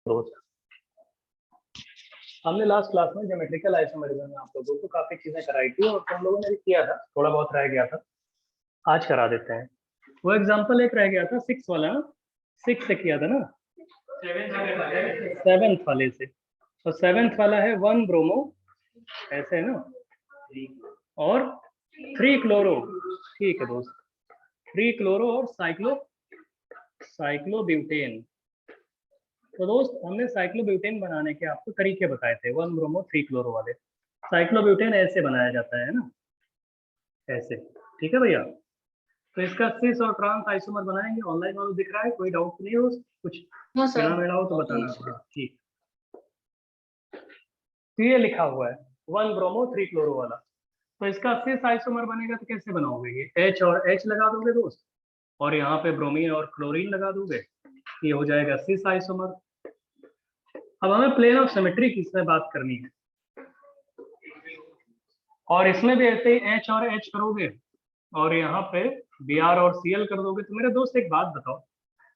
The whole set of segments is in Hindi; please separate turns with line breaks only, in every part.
दोस्त, हमने लास्ट क्लास में ज्योमेट्रिकल आइसोमेरिज्म में आप लोगों को काफी चीजें कराई थी और तुम लोगों ने भी किया था, थोड़ा बहुत रह गया था। आज करा देते हैं। वो एग्जांपल एक रह गया था 6 वाला ना, 6 से किया था ना, 7th वाले से। तो 7th वाला है 1 ब्रोमो, ऐसे है ना, और 3 क्लोरो। ठीक है दोस्त, 3 क्लोरो और साइक्लोब्यूटेन। तो दोस्त हमने साइक्लोब्यूटेन बनाने के आपको तरीके बताए थे, 1 ब्रोमो 3 क्लोरो वाले। साइक्लोब्यूटेन ऐसे बनाया जाता है ना, ऐसे। ठीक है भैया, तो इसका सिस और ट्रांस आइसोमर बनाएंगे। ऑनलाइन वालों दिख रहा है, कोई डाउट नहीं हो, कुछ टेढ़ा मेढ़ा हो तो बताना। ठीक, तो ये लिखा हुआ है 1 ब्रोमो 3 क्लोरो वाला। तो इसका सिस आइसोमर बनेगा तो कैसे बनाओगे? ये H और H लगा दोगे दोस्त, और यहाँ पे ब्रोमीन और क्लोरीन लगा दोगे, ये हो जाएगा सिस आइसोमर। अब हमें प्लेन ऑफ सिमेट्री की इसमें बात करनी है, और इसमें भी ऐसे ही H और H करोगे और यहाँ पे Br और Cl कर दोगे। तो मेरे दोस्त एक बात बताओ,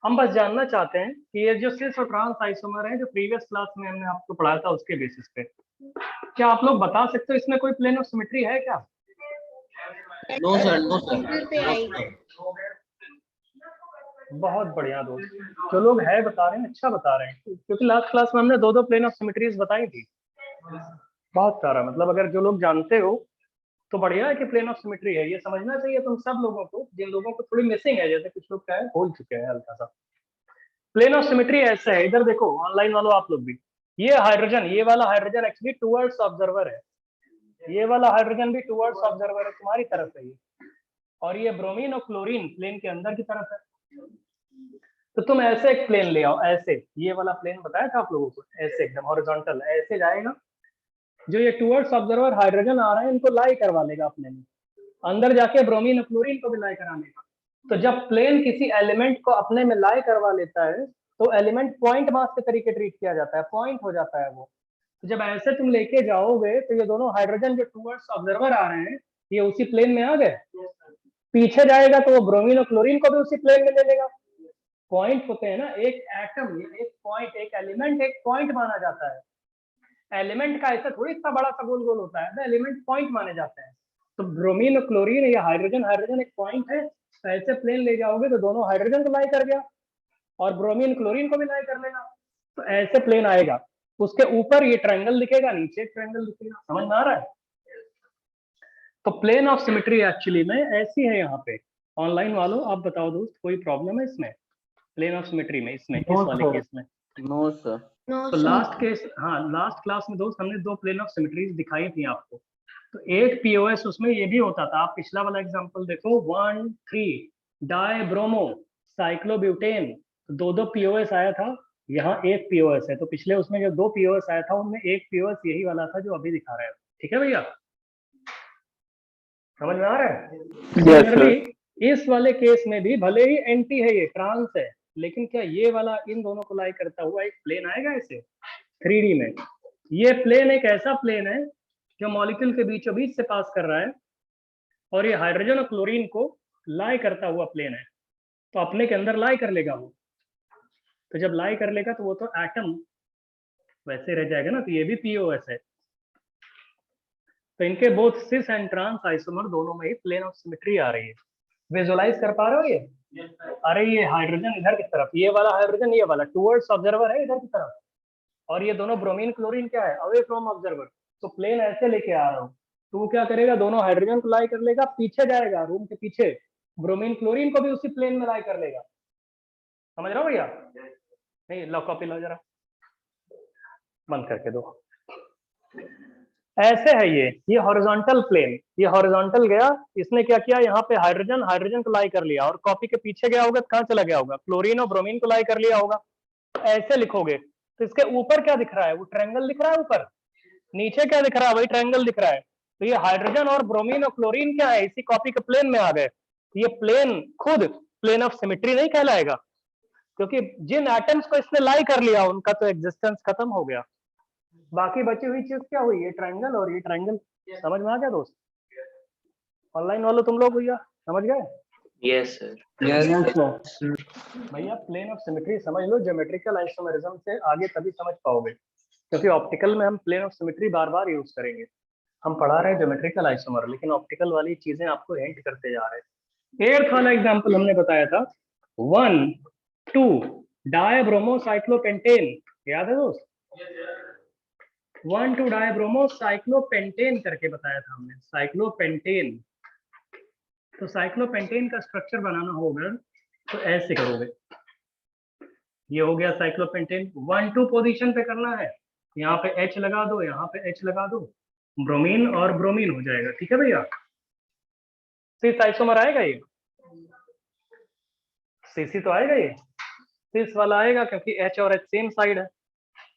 हम बस जानना चाहते हैं कि ये जो सिस और ट्रांस आइसोमर है, जो प्रीवियस क्लास में हमने आपको पढ़ाया था उसके बेसिस पे, क्या आप लोग बता सकते हो इसमें कोई प्लेन ऑफ सिमेट्री है क्या?
No sir, no sir.
बहुत बढ़िया दोस्त, जो लोग है बता रहे हैं, अच्छा बता रहे हैं, क्योंकि लास्ट क्लास में हमने 2 प्लेन ऑफ सिमेट्रीज बताई थी। बहुत सारा, मतलब अगर जो लोग जानते हो तो बढ़िया है कि प्लेन ऑफ सिमेट्री है, ये समझना चाहिए तुम सब लोगों को, जिन लोगों को थोड़ी मिसिंग है, जैसे कुछ लोग क्या है भूल चुके हैं हल्का सा। प्लेन ऑफ सिमेट्री ऐसा है, इधर देखो ऑनलाइन वालों आप लोग भी, ये हाइड्रोजन, ये वाला हाइड्रोजन एक्चुअली टुवर्ड्स ऑब्जर्वर है, ये वाला हाइड्रोजन भी टुवर्ड्स ऑब्जर्वर है, तुम्हारी तरफ है ये, और ये ब्रोमीन और क्लोरीन प्लेन के अंदर की तरफ है। तो तुम ऐसे एक प्लेन ले आओ, ऐसे, ये वाला प्लेन बताया था आप लोगों को, ऐसे एकदम हॉरिजॉन्टल ऐसे जाएगा, जो ये टुवर्ड्स ऑब्जर्वर हाइड्रोजन आ रहे हैं इनको लाई करवा लेगा अपने में, अंदर जाके ब्रोमीन और क्लोरीन को भी लाई कराने का। तो जब प्लेन किसी एलिमेंट को अपने में लाई करवा लेता है तो एलिमेंट पॉइंट मास के तरीके ट्रीट किया जाता है, पॉइंट हो जाता है वो। तो जब ऐसे तुम लेके जाओगे तो ये दोनों हाइड्रोजन जो टुवर्ड्स ऑब्जर्वर आ रहे हैं, ये उसी प्लेन में आ गए। पीछे जाएगा तो वो ब्रोमीन और क्लोरीन को भी उसी प्लेन में ले लेगा। पॉइंट होते हैं ना, एक एटम, एक पॉइंट, एक एलिमेंट एक पॉइंट माना जाता है। एलिमेंट का ऐसा थोड़ी इतना बड़ा सा गोल गोल होता है, एलिमेंट पॉइंट माने जाते हैं। तो ब्रोमीन और क्लोरीन या हाइड्रोजन, हाइड्रोजन एक पॉइंट है, तो ऐसे प्लेन ले जाओगे तो दोनों हाइड्रोजन को लाई कर गया और ब्रोमीन क्लोरीन को भी लाई कर लेगा। तो ऐसे प्लेन आएगा, उसके ऊपर ये ट्रायंगल दिखेगा, नीचे ट्रायंगल दिखेगा। समझ में आ रहा है? तो प्लेन ऑफ सिमेट्री एक्चुअली में ऐसी है यहाँ पे। ऑनलाइन वालों आप बताओ दोस्त, कोई प्रॉब्लम है इसमें प्लेन ऑफ सिमेट्री में, इसमें इस वाले केस में?
No sir.
तो लास्ट केस, हाँ लास्ट क्लास में दोस्त हमने 2 प्लेन ऑफ सिमेट्रीज दिखाई थी आपको। तो एक पीओएस उसमें ये भी होता था, आप पिछला वाला एग्जांपल देखो, 1 3 डाई ब्रोमो साइक्लोब्यूटेन, 2 पीओएस आया था, यहाँ एक पीओएस है। तो पिछले उसमें जो 2 पीओएस आया था उनमें एक पीओएस यही वाला था जो अभी दिखा रहा है। ठीक है भैया, समझ में आ रहा है? सिमिलरली इस वाले केस में भी भले ही एंटी है, ये ट्रांस है, लेकिन क्या ये वाला इन दोनों को लाई करता हुआ एक प्लेन आएगा ऐसे 3D में? ये प्लेन एक ऐसा प्लेन है जो मॉलिक्यूल के बीचों बीच से पास कर रहा है, और ये हाइड्रोजन और क्लोरीन को लाई करता हुआ प्लेन है, तो अपने के अंदर लाई कर लेगा वो। तो जब लाई कर लेगा तो वो तो एटम वैसे रह जाएगा ना, तो ये भी पीओएस है। तो इनके both cis and trans isomer दोनों में ही प्लेन ऑफ सिमेट्री आ रही है। विजुअलाइज कर पा रहे हो ये? अरे ये हाइड्रोजन इधर की तरफ, ये वाला हाइड्रोजन ये वाला टुवर्ड्स ऑब्जर्वर है इधर की तरफ, और ये दोनों ब्रोमीन क्लोरीन क्या है, अवे फ्रॉम ऑब्जर्वर। तो प्लेन ऐसे लेके आ रहा हूँ, तो वो क्या करेगा, दोनों हाइड्रोजन को लाई कर लेगा, पीछे जाएगा रूम के पीछे, ब्रोमीन क्लोरीन को भी उसी प्लेन में लाई कर लेगा। समझ रहा हो भैया? नहीं, लो कॉपी लो जरा, बंद करके दो। ऐसे है ये हॉरिजॉन्टल प्लेन, ये हॉरिजॉन्टल गया, इसने क्या किया, यहाँ पे हाइड्रोजन हाइड्रोजन को लाई कर लिया, और कॉपी के पीछे गया होगा, कहाँ चला गया होगा, क्लोरीन और ब्रोमीन को लाई कर लिया होगा। ऐसे लिखोगे तो इसके ऊपर क्या दिख रहा है, वो ट्रायंगल दिख रहा है ऊपर, नीचे क्या दिख रहा है, वही ट्रायंगल दिख रहा है। तो ये हाइड्रोजन और ब्रोमीन और क्लोरीन क्या है, इसी कॉपी के प्लेन में आ गए। ये प्लेन खुद प्लेन ऑफ सिमेट्री नहीं कहलाएगा, क्योंकि जिन एटम्स को इसने लाई कर लिया उनका तो एग्जिस्टेंस खत्म हो गया, बाकी बची हुई चीज क्या हुई, ये ट्रायंगल और ये ट्रायंगल। समझ में आ गया दोस्त? ऑनलाइन वालों तुम लोग भैया समझ गए?
Yes, sir.
Yes,
भैया प्लेन ऑफ सिमेट्री समझ लो, ज्योमेट्रिकल आइसोमेरिज्म से आगे तभी समझ पाओगे, क्योंकि ऑप्टिकल में हम प्लेन ऑफ सिमेट्री बार बार यूज करेंगे। हम पढ़ा रहे हैं ज्योमेट्रिकल आइसोमर, लेकिन ऑप्टिकल वाली चीजें आपको हिंट करते जा रहे हैं। 8th वाला एग्जांपल हमने बताया था 1,2 डायब्रोमोसाइक्लोपेंटेन, याद है दोस्त? 1,2 डायब्रोमोसाइक्लोपेंटेन करके बताया था हमने, साइक्लोपेंटेन। तो साइक्लोपेंटेन का स्ट्रक्चर बनाना होगा तो ऐसे करोगे, ये हो गया साइक्लोपेंटेन। 1,2 पोजीशन पे करना है, यहाँ पे H लगा दो, यहाँ पे H लगा दो, ब्रोमीन और ब्रोमीन हो जाएगा। ठीक है भैया, सिस आइसोमर आएगा ये, सीसी तो आएगा ये, सिस वाला आएगा क्योंकि H और H सेम साइड है।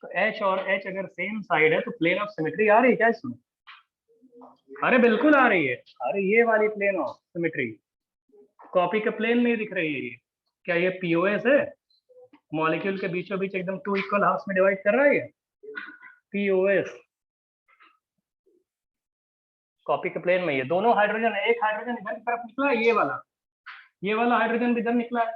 तो H और H अगर सेम साइड है तो प्लेन ऑफ सिमेट्री आ रही है क्या इसमें? अरे बिल्कुल आ रही है। अरे ये वाली प्लेन ऑफ सिमेट्री कॉपी के प्लेन में ही दिख रही है ये। क्या ये POS है? मॉलिक्यूल के बीचों बीच एकदम 2 इक्वल हाफ्स में डिवाइड कर रहा है ये POS, कॉपी के प्लेन में। ये दोनों हाइड्रोजन है, एक हाइड्रोजन इधर की तरफ निकला है, ये वाला हाइड्रोजन भी इधर निकला है।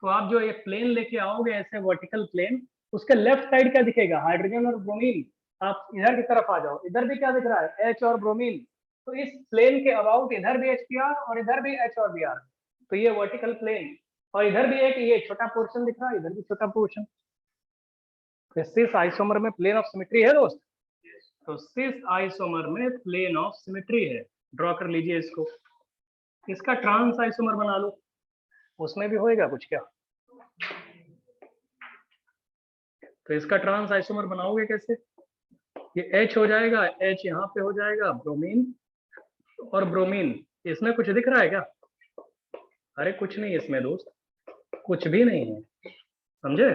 तो आप जो एक प्लेन लेके आओगे ऐसे वर्टिकल प्लेन, उसके लेफ्ट साइड क्या दिखेगा? हाइड्रोजन और ब्रोमीन। आप इधर की तरफ आ जाओ, इधर भी क्या दिख रहा है? H और ब्रोमीन। तो इस प्लेन के अबाउट इधर भी HBr और इधर भी H और Br, तो ये वर्टिकल प्लेन। और इधर भी एक ये छोटा पोर्शन दिख रहा है, इधर भी छोटा पोर्शन। सिस आइसोमर में प्लेन ऑफ सिमेट्री है दोस्त। तो सिस आइसोमर में प्लेन ऑफ सिमेट्री है, ड्रॉ कर लीजिए इसको। इसका ट्रांस आइसोमर बना लो, उसमें भी होएगा कुछ क्या? तो इसका ट्रांस आइसोमर बनाओगे कैसे? ये H हो जाएगा, H यहाँ पे हो जाएगा, ब्रोमीन और ब्रोमीन। इसमें कुछ दिख रहा है क्या? अरे कुछ नहीं इसमें दोस्त, कुछ भी नहीं है, समझे?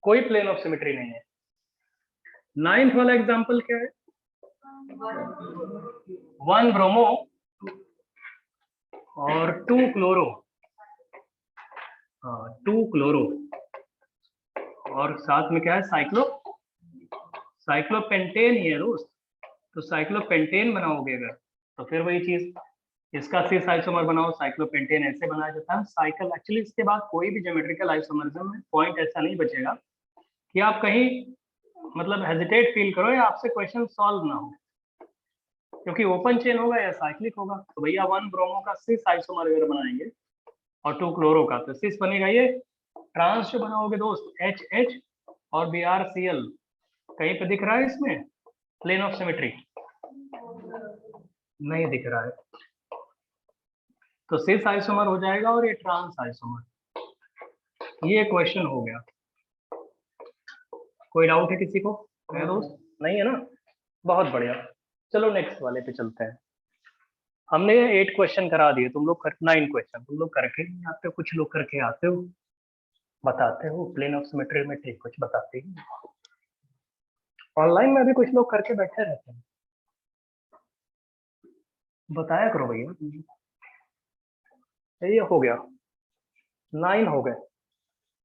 कोई प्लेन ऑफ सिमेट्री नहीं है। 9th वाला एग्जांपल क्या है? 1 ब्रोमो और 2 क्लोरो, हाँ 2 क्लोरो, और साथ में क्या है? साइक्लोपेंटेन ही है दोस्त। तो साइक्लोपेंटेन बनाओगे अगर, तो फिर वही चीज, इसका सिस आइसोमर बनाओ, साइक्लोपेंटेन ऐसे बनाया जाता है साइकिल। एक्चुअली इसके बाद कोई भी ज्योमेट्रिकल आइसोमरिज्म में पॉइंट ऐसा नहीं बचेगा कि आप कहीं मतलब हेजिटेट फील करो या आपसे क्वेश्चन सॉल्व ना हो, क्योंकि ओपन चेन होगा या साइक्लिक होगा। तो भैया 1 ब्रोमो का सिस आइसोमर अगर बनाएंगे और 2 क्लोरो का, तो सिस बनेगा ये। ट्रांस जो बनाओगे दोस्त, HH और BrCl, कहीं पे दिख रहा है इसमें प्लेन ऑफ सिमेट्री? नहीं दिख रहा है। तो सिस आइसोमर हो जाएगा और ये ट्रांस आइसोमर। ये क्वेश्चन हो गया। कोई डाउट है किसी को? है दोस्त? नहीं है ना? बहुत बढ़िया। चलो नेक्स्ट वाले पे चलते हैं। हमने 8 क्वेश्चन करा दिए, तुम लोग 9 क्वेश्चन तुम लोग करके नहीं आते हो, कुछ लोग करके आते हो, बताते हो प्लेन ऑफ सिमेट्री में ठीक कुछ बताते ही। ऑनलाइन में भी कुछ लोग करके बैठे रहते हैं, बताया करो भैया। ये हो गया, 9 हो गए।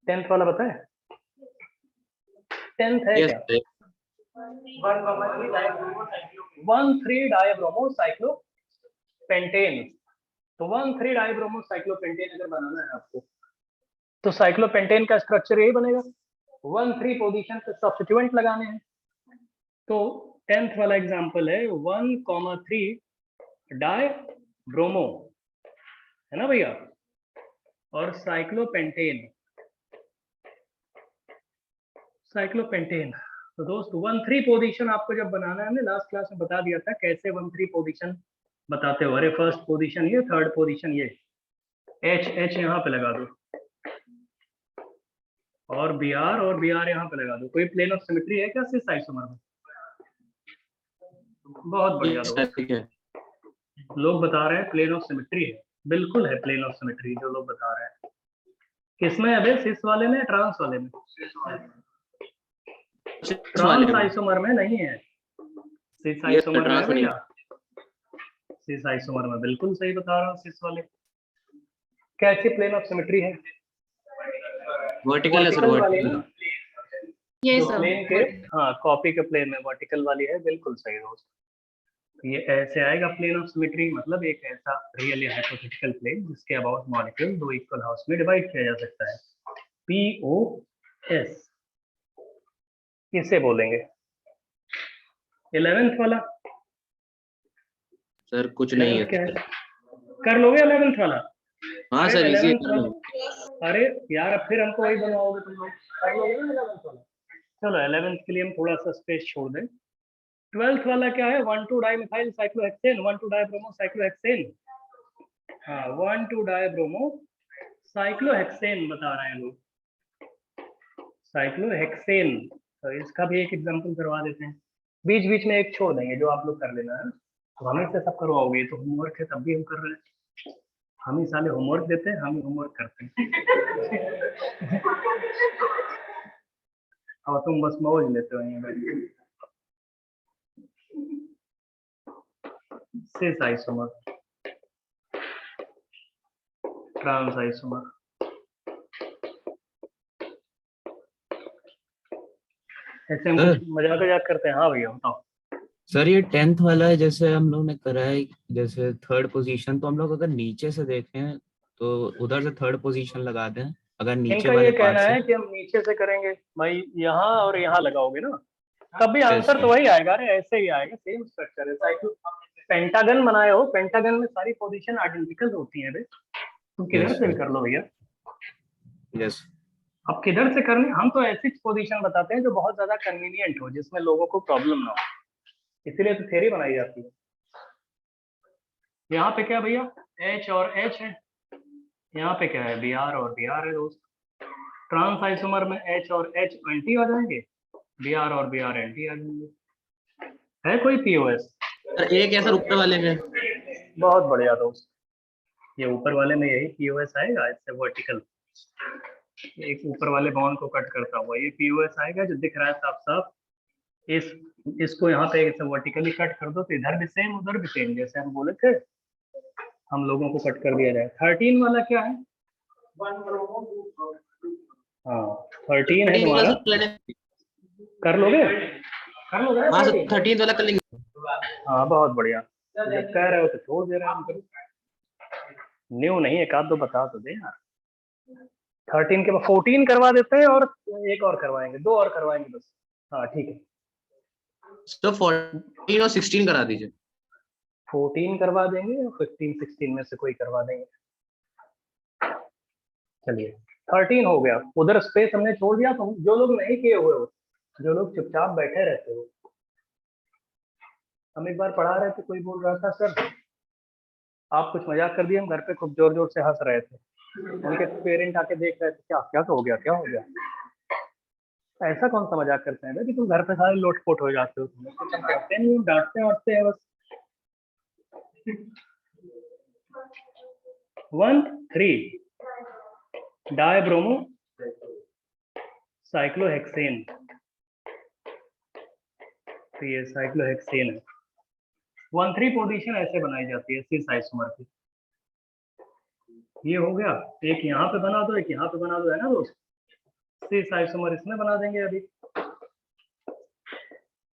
10th वाला बताए? 10th है
Yes,
क्या?
sir.
1,3 डायब्रोमोसाइक्लोपेंटेन। तो 1,3 डायब्रोमोसाइक्लोपेंटेन अगर बनाना है आपको, तो साइक्लोपेंटेन का स्ट्रक्चर यही बनेगा। 1,3 पोजीशन पे सब्स्टिट्यूएंट लगाने हैं। तो 10th वाला एग्जांपल है 1,3 डायब्रोमो, है ना भैया, और साइक्लोपेंटेन। तो दोस्त 1,3 पोजीशन आपको जब बनाना है, हमने लास्ट क्लास में बता दिया था कैसे 1,3 पोजीशन बताते हो। अरे फर्स्ट पोजीशन ये, थर्ड पोजीशन ये, H यहाँ पे लगा दो, और Br यहाँ पे लगा दो। कोई प्लेन ऑफ सिमेट्री है क्या सिस आइसोमर में? बहुत बढ़िया
Yes,
दोस्त,
sir. ठीक है।
लोग बता रहे हैं प्लेन ऑफ सिमेट्री है। बिल्कुल है प्लेन ऑफ सिमेट्री जो लोग बता रहे हैं। किसमें है बे? सिस वाले में, ट्रांस वाले में? ट्रांस आइसोमर में नहीं है, सिस आइसोमर में है भैया। सिस आइसोमर में बिल्कुल सही बता रहा हूँ। सिस वाले कैसी प्लेन ऑफ सिमेट्री है?
वर्टिकल है सर,
वाली ना?
वर्टिकल।
जो प्लेन के, हाँ कॉपी के प्लेन में वर्टिकल वाली है, बिल्कुल सही दोस्त। ये ऐसे आएगा प्लेन ऑफ सिमेट्री, मतलब एक ऐसा रियल या हाइपोथेटिकल प्लेन जिसके अबाउट मॉलिक्यूल दो इक्वल हाउस में डिवाइड किया जा सकता है। POS किसे बोलेंगे? 11th वाला
सर कुछ नहीं
11th क्या
है
है? कर लोगे 11th वाला?
हाँ
अरे
सर इजी
11th वाला, अरे यार अब फिर हमको वही बनवाओगे तुम लोग, कर लोगे ना 11th वाला? चलो 11th के लिए हम थोड़ा सा स्पेस छोड़ दें। 12th वाला क्या है? 1,2 डाइमिथाइल साइक्लोहेक्सेन, 1,2 डाइब्रोमो साइक्लोहेक्सेन। हाँ 1,2 डाइब्रोमो साइक्लोहेक्सेन बता रहे हैं लोग, साइक्लोहेक्सेन। तो इसका भी एक एग्जांपल करवा देते हैं, बीच बीच में एक छोड़ देंगे जो आप लोग कर लेना है। तो हमें से सब करवाओगे, तो होमवर्क है तब भी हम कर रहे हैं। हम ही साले होमवर्क देते हैं, हम ही होमवर्क करते हैं। और तुम बस मौज लेते हो यहीं बैठ के। सिस आइसोमर, ट्रांस आइसोमर, ऐसे हम कुछ मजाक मजाक करते हैं। हाँ भैया बताओ।
सर ये 10th वाला है, जैसे हम लोग ने करा है, जैसे थर्ड पोजीशन, तो हम लोग अगर नीचे से देखें तो उधर से थर्ड पोजीशन लगा दें, अगर नीचे
इनका ये
वाले
कहना
पार्ट से।
है कि हम नीचे से करेंगे भाई, यहाँ और यहाँ लगाओगे ना तब भी आंसर
सर
तो वही आएगा। अरे ऐसे ही आएगा, सेम स्ट्रक्चर है। साइक्लो पेंटागन बनाए हो, पेंटागन में सारी पोजीशन आइडेंटिकल होती है। तुम किधर
यस
से भी
सर,
कर लो भैया।
यस
अब किधर से करने, हम तो ऐसी पोजीशन बताते हैं जो बहुत ज्यादा कन्वीनियंट हो, जिसमें लोगों को प्रॉब्लम ना हो, इसीलिए तो थ्योरी बनाई जाती है। यहाँ पे क्या भैया, H और H है, यहाँ पे क्या है, Br और Br है दोस्त। ट्रांस आइसोमर में H और H एंटी आ जाएंगे, Br और Br एंटी आ जाएंगे। है कोई POS?
सर एक है सर ऊपर वाले में।
बहुत बढ़िया दोस्त, ये ऊपर वाले में यही POS आएगा, इससे वर्टिकल एक ऊपर वाले बॉन्ड को कट करता हुआ ये POS आएगा जो दिख रहा है साफ साफ। इस इसको यहाँ पे ऐसे वर्टिकली कट कर दो तो इधर भी सेम उधर भी सेम, जैसे हम बोले थे हम लोगों को कट कर दिया जाए। 13 वाला क्या है? हाँ 13 है
13 वाला
तुम्हारा,
सर प्लेन है।
कर लोगे? कर लोगे
हाँ सर
13?
13 वाला कर लेंगे।
हाँ बहुत बढ़िया, जब कह रहे हो तो छोड़ दे रहे हैं। न्यू नहीं, एक आध दो बता तो दे यार। 13 के बाद 14 करवा देते हैं, और एक और करवाएंगे, दो और करवाएंगे बस। हाँ ठीक है,
तो 14 और 16 करा दीजिए।
14 करवा देंगे और 15 16 में से कोई करवा देंगे। चलिए 13 हो गया, उधर स्पेस हमने छोड़ दिया। तो जो लोग नहीं किए हुए हो, जो लोग चुपचाप बैठे रहते हो, हम एक बार पढ़ा रहे थे, कोई बोल रहा था सर आप कुछ मजाक कर दिए, हम घर पे खूब जोर जोर से हंस रहे थे। उनके पेरेंट आके देख रहे थे, क्या क्या हो गया, क्या हो गया? ऐसा कौन सा मजाक करते हैं कि तुम घर पे सारे लोटपोट हो जाते हो? तुम कुछ हम करते नहीं, डांटते वाटते हैं बस। 1,3 डायब्रोमो साइक्लोहेक्सेन, तो ये साइक्लोहेक्सेन है। 1,3 पोजीशन ऐसे बनाई जाती है सिस आइसोमर की। ये हो गया, एक यहाँ पे बना दो, एक यहाँ पे बना दो, है ना दोस्त? सिस आइसोमर इसमें बना देंगे अभी।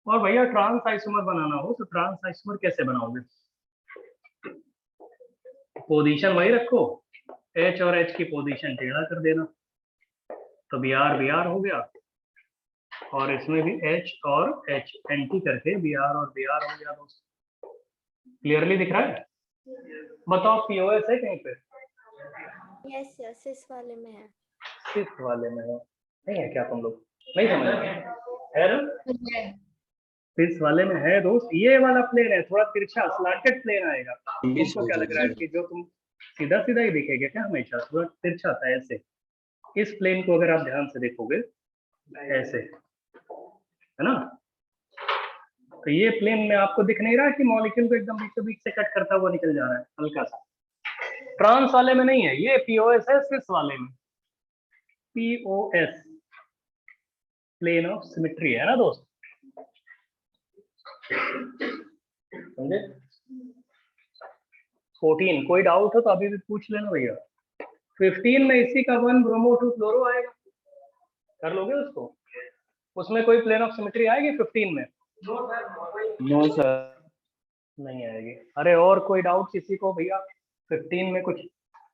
और भैया ट्रांस आइसोमर बनाना हो तो ट्रांस आइसोमर कैसे बनाओगे? पोजीशन वही रखो, H और H की पोजीशन टेढ़ा कर देना, तो Br हो गया, और इसमें भी H और H एंटी करके Br और Br हो गया दोस्त। क्लियरली दिख रहा है? बताओ POS है कहीं पे?
यस यस इस वाले में है।
सिस वाले में है, नहीं है क्या तुम लोग? नहीं समझ रहे है ना? सिस वाले में है दोस्त, ये वाला प्लेन है, थोड़ा तिरछा स्लैंटेड प्लेन आएगा। तुमको क्या लग रहा है कि जो तुम सीधा सीधा ही दिखेगा क्या? हमेशा थोड़ा तिरछा था ऐसे। इस प्लेन को अगर आप ध्यान से देखोगे ऐसे, है ना? तो ये प्लेन में आपको दिख नहीं रहा है कि मॉलिक्यूल को एकदम बीचों बीच से कट करता हुआ निकल जा रहा है हल्का सा? ट्रांस वाले में नहीं है, ये POS है सिस वाले में। POS प्लेन ऑफ सिमेट्री है ना दोस्त, समझे? 14 कोई डाउट हो तो अभी भी पूछ लेना भैया। 15 में इसी का 1 ब्रोमो 2 फ्लोरो आएगा, कर लोगे उसको? उसमें कोई प्लेन ऑफ सिमेट्री आएगी 15 में?
No sir.
नहीं आएगी। अरे और कोई डाउट किसी को भैया? 15 में कुछ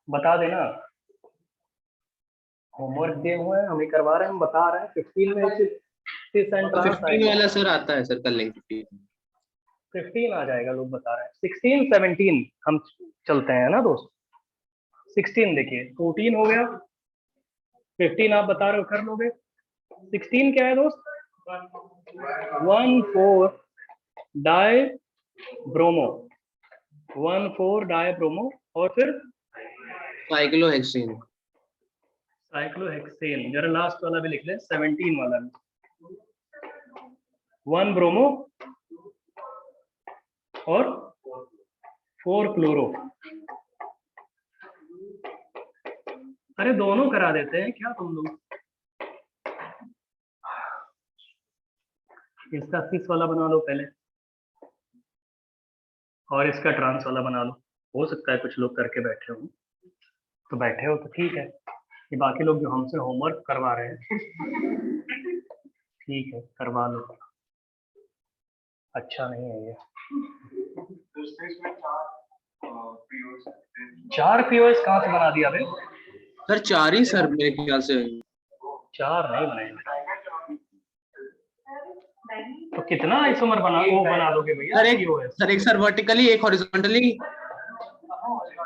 बता देना। होमवर्क दिए हुए हैं, हम ही करवा रहे हैं, हम बता रहे हैं। 15 में सिस एंड ट्रांस
15 वाला सर आता है सर, कर लेंगे 15।
15 आ जाएगा, लोग बता रहे हैं। 16 17 हम चलते हैं ना दोस्त। 16 देखिए, 14 हो गया, 15 आप बता रहे हो कर लोगे। 16 क्या है दोस्त? 1,4 डाई ब्रोमो, 1,4 डाई ब्रोमो, और फिर
साइक्लोहेक्सेन।
साइक्लोहेक्सेन। जरा लास्ट वाला भी लिख ले, 17 वाला भी। 1 ब्रोमो और 4 क्लोरो। अरे दोनों करा देते हैं क्या तुम लोग? इसका सिस वाला बना लो पहले, और इसका ट्रांस वाला बना लो। हो सकता है कुछ लोग करके बैठे हो, तो बैठे हो तो ठीक है। ये बाकी लोग जो हमसे होमवर्क करवा रहे हैं, ठीक है करवा लो। अच्छा नहीं है ये। 4 पीओएस कहाँ से बना दिया बे?
सर 4 ही सर मेरे ख्याल से।
4 नहीं बनाएंगे तो कितना आइसोमर बना दोगे भैया? POS?
सर एक सर वर्टिकली, एक हॉरिजॉन्टली,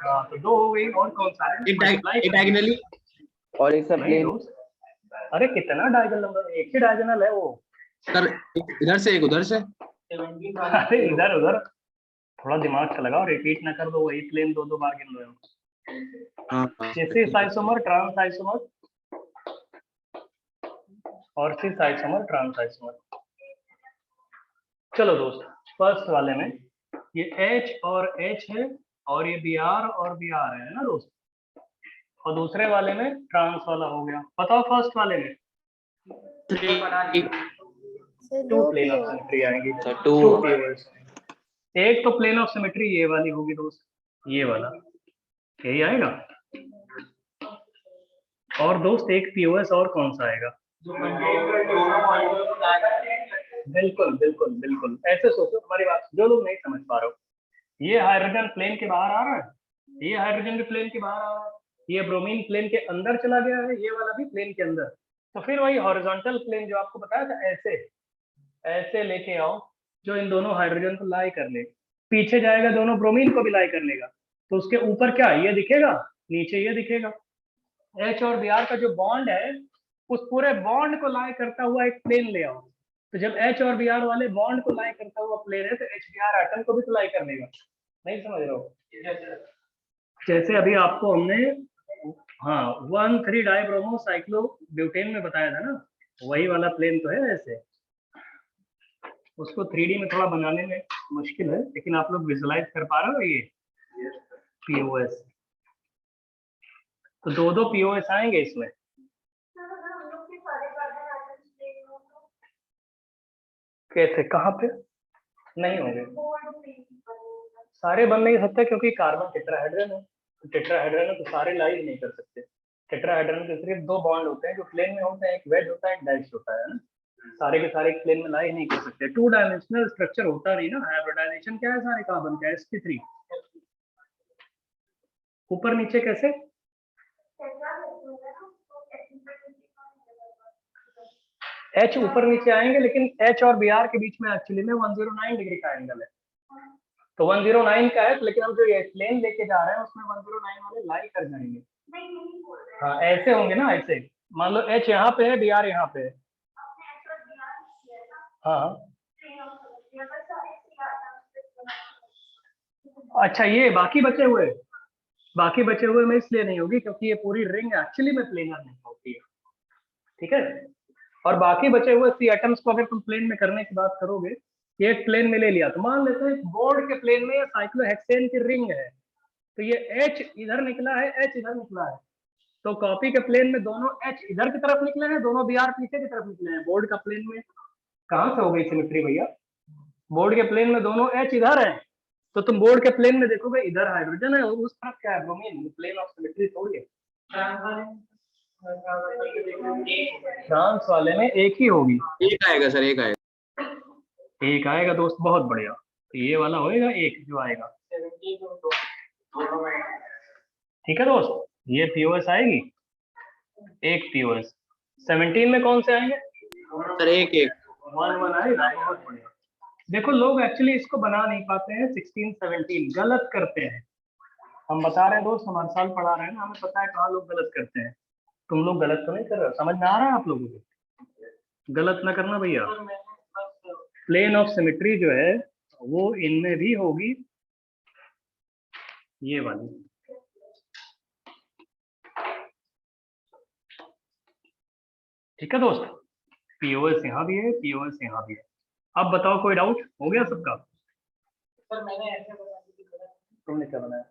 हाँ तो 2 हो गई। और कौन सा है?
एक डायगोनली,
और एक सब
नहीं दोस्त, अरे कितना डायगोनल नंबर? एक ही डायगोनल है वो
सर। इधर से एक, उधर से।
अरे इधर उधर थोड़ा दिमाग चलाओ, रिपीट ना कर दो वही प्लेन 2-2 बार गिन रहे हो।
हाँ
सिस आइसोमर, ट्रांस आइसोमर और सिस आइसोमर, ट्रांस आइसोमर। चलो दोस्त, फर्स्ट वाले में ये H और H है, और ये Br और Br है ना दोस्त। और दूसरे वाले में ट्रांस वाला हो गया। बताओ फर्स्ट वाले में
3
सर
2
दो
प्लेन ऑफ
POS।
सिमेट्री आएंगी।
सर
2
2।
POS। एक तो प्लेन ऑफ सिमेट्री ये वाली होगी दोस्त, ये वाला, यही आएगा। और दोस्त एक POS और कौन सा आएगा? बिल्कुल बिल्कुल बिल्कुल, ऐसे सोचो। हमारी बात जो लोग नहीं समझ पा रहे हो, ये हाइड्रोजन प्लेन के बाहर आ रहा है, ये हाइड्रोजन के प्लेन के बाहर आ रहा है, ये ब्रोमीन प्लेन के अंदर चला गया है, ये वाला भी प्लेन के अंदर। तो फिर वही हॉरिजॉन्टल प्लेन जो आपको बताया था, ऐसे ऐसे लेके आओ जो इन दोनों हाइड्रोजन को लाई कर ले। पीछे जाएगा, दोनों ब्रोमीन को भी लाई कर लेगा, तो उसके ऊपर क्या ये दिखेगा, नीचे ये दिखेगा। H और Br का जो बॉन्ड है, उस पूरे बॉन्ड को लाई करता हुआ एक प्लेन ले आओ। तो जब H और Br वाले बॉन्ड को लाई करता हुआ प्लेन है, तो HBr एटम को भी तो लाई कर लेगा। नहीं समझ रहे हो? जैसे अभी आपको हमने 1,3 डाइब्रोमो साइक्लो ब्यूटेन में बताया था ना, वही वाला प्लेन तो है ऐसे। उसको 3D में थोड़ा बनाने में मुश्किल है, लेकिन आप लोग विजुलाइज कर पा रहे हो ये POS। तो 2-2 POS आएंगे इसमें। कैसे, कहाँ पे? नहीं होंगे, सारे बन नहीं सकते क्योंकि कार्बन टेट्राहेड्रन है। टेट्राहेड्रन है तो सारे लाइव नहीं कर सकते। टेट्राहेड्रन के सिर्फ 2 बॉन्ड होते हैं जो प्लेन में होते हैं, एक वेज होता है, एक डैश होता है ना। सारे के सारे प्लेन में लाई नहीं कर सकते। 2 डायमेंशनल स्ट्रक्चर होता नहीं ना। हाइब्रिडाइजेशन क्या है सारे कार्बन का? sp3। ऊपर नीचे कैसे? H ऊपर नीचे आएंगे, लेकिन H और Br के बीच में एक्चुअली में 109 डिग्री का एंगल है। तो 109 का है, लेकिन हम जो ये प्लेन लेके जा रहे हैं उसमें 109 वाले लाई कर जाएंगे। हाँ ऐसे होंगे ना, ऐसे मान लो H यहाँ पे है, Br यहाँ पे है। हाँ अच्छा, ये बाकी बचे हुए में इसलिए नहीं होगी क्योंकि ये पूरी रिंग एक्चुअली में प्लेनर नहीं होती है, ठीक है। और बाकी बचे हुए सी एटम्स को अगर तुम प्लेन में करने की बात करोगे, ये एक प्लेन में ले लिया, तो मान लेते हैं बोर्ड के प्लेन में साइक्लोहेक्सेन की रिंग है, तो ये H इधर निकला है, H इधर निकला है, तो कॉपी के प्लेन में दोनों H इधर की तरफ निकले हैं, दोनों Br पीछे की तरफ निकले हैं। बोर्ड का प्लेन में कहाँ से हो गई सिमेट्री भैया? बोर्ड के प्लेन में दोनों H इधर है, तो तुम बोर्ड के प्लेन में देखोगे इधर हाइड्रोजन है और उस तरफ क्या है? ब्रोमीन। प्लेन ऑफ सिमेट्री थोड़ी है। ट्रांस वाले में एक ही होगी।
एक आएगा सर, एक आएगा।
एक आएगा दोस्त, बहुत बढ़िया। तो ये वाला होएगा एक जो आएगा, ठीक है दोस्त, ये पीओएस आएगी, एक पीओएस। 17 में कौन से आएंगे?
सर एक एक
1 आएगा, बहुत बढ़िया। देखो लोग एक्चुअली इसको बना नहीं पाते हैं, 16 17 गलत करते हैं। हम बता रहे हैं दोस्त, हम हर साल पढ़ा रहे हैं ना, हमें पता है कहाँ लोग गलत करते हैं। तुम लोग गलत तो नहीं कर रहे हो, समझ में आ रहा है आप लोगों को? गलत ना करना भैया। प्लेन ऑफ सिमेट्री जो है वो इनमें भी होगी, ये वाली। ठीक है दोस्त, पीओएस यहाँ भी है, पीओएस यहाँ भी है। अब बताओ कोई डाउट हो गया सबका?
सर मैंने ऐसे बना दी,
तुमने क्या बनाया?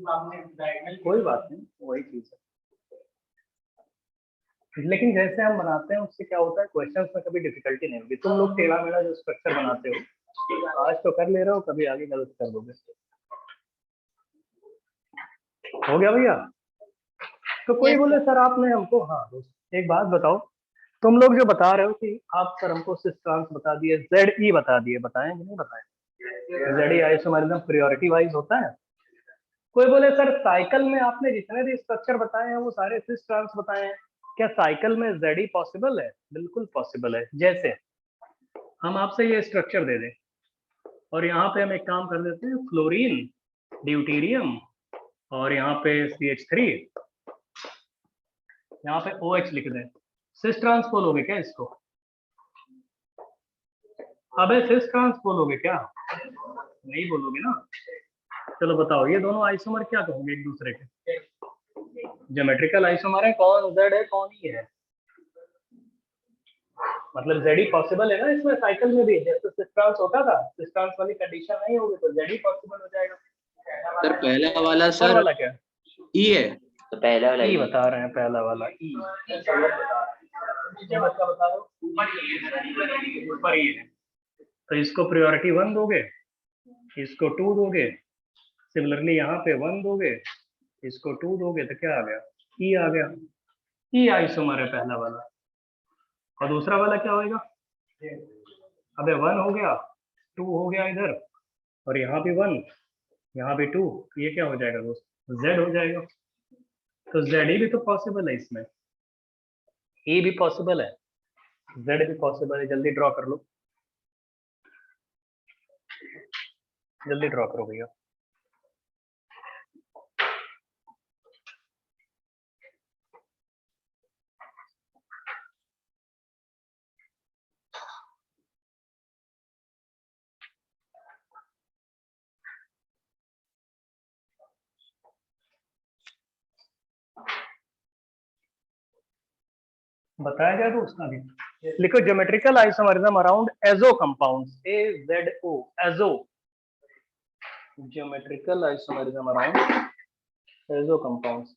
आपने डायगोनल
कोई बात नहीं, वही चीज है। लेकिन जैसे हम बनाते हैं उससे क्या होता है, क्वेश्चंस में कभी डिफिकल्टी नहीं होगी। तुम लोग टेढ़ा मेढ़ा जो स्ट्रक्चर बनाते हो, आज तो कर ले रहे हो, कभी आगे गलत कर दोगे। हो गया भैया? तो कोई
Yes,
बोले सर आपने हमको, हाँ दोस्त एक बात बताओ, तुम लोग जो बता रहे हो कि आप सर हमको सिस ट्रांस बता दिए, जेड ई बता दिए, बताएं कि नहीं बताएं? जेड ई आइसोमरिज्म प्रायोरिटी वाइज होता है। कोई बोले सर साइकिल में आपने जितने भी स्ट्रक्चर बताए हैं वो सारे सिस ट्रांस बताए हैं, क्या साइकिल में जेड ई पॉसिबल है? बिल्कुल पॉसिबल है। जैसे हम आपसे ये स्ट्रक्चर दे दें और यहाँ पे हम एक काम कर देते हैं, फ्लोरीन, ड्यूटीरियम और यहाँ पे CH3, यहाँ पे OH लिख दें, सिस ट्रांस बोलोगे क्या इसको? अबे सिस ट्रांस बोलोगे क्या? नहीं बोलोगे ना। चलो बताओ, ये दोनों आइसोमर क्या कहोगे एक दूसरे के? ज्योमेट्रिकल आइसोमर है, कौन जेड है कौन ई है? मतलब जेड ई पॉसिबल है ना इसमें, साइकिल में भी जैसे सिस ट्रांस होता था, सिस ट्रांस वाली कंडीशन नहीं होगी तो जेड ई पॉसिबल हो जाएगा।
सर पहला वाला
और
सर
वाला क्या?
ई है।
तो पहला वाला
ई बता रहे हैं, पहला वाला ई बता दो, ऊपर ई है, तो इसको प्रायोरिटी 1 दोगे, इसको 2 दोगे, सिमिलरली यहाँ पे 1 दोगे, इसको 2 दोगे, तो क्या आ गया? ई आ गया। ई आइसोमर है पहला वाला। और दूसरा वाला क्या होएगा? अबे 1 हो गया, 2 हो गया इधर, और यहाँ भी 1, यहाँ भी 2, ये क्या हो जाएगा दोस्त? जेड हो जाएगा। तो जेड ई भी तो पॉसिबल है इसमें, ई भी पॉसिबल है, जेड भी पॉसिबल है। जल्दी ड्रॉ कर लो, जल्दी ड्रॉ करो भैया। बताया जाए तो उसका भी लिखो, geometrical isomerism around azo compounds, AZO, azo, geometrical isomerism around azo compounds.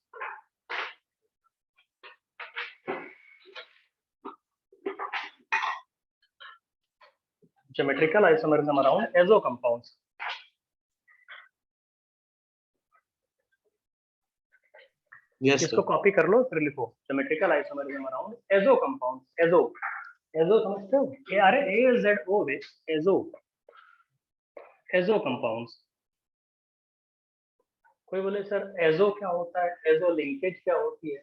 Geometrical isomerism around azo compounds.
Yes
इसको कॉपी कर लो, फिर लिखो geometrical isomerism around azo compounds. Azo, azo समझते हो? ये अरे AZO बे, एजो, एजो कंपाउंड्स। कोई बोले सर एजो क्या होता है, एजो लिंकेज क्या होती है?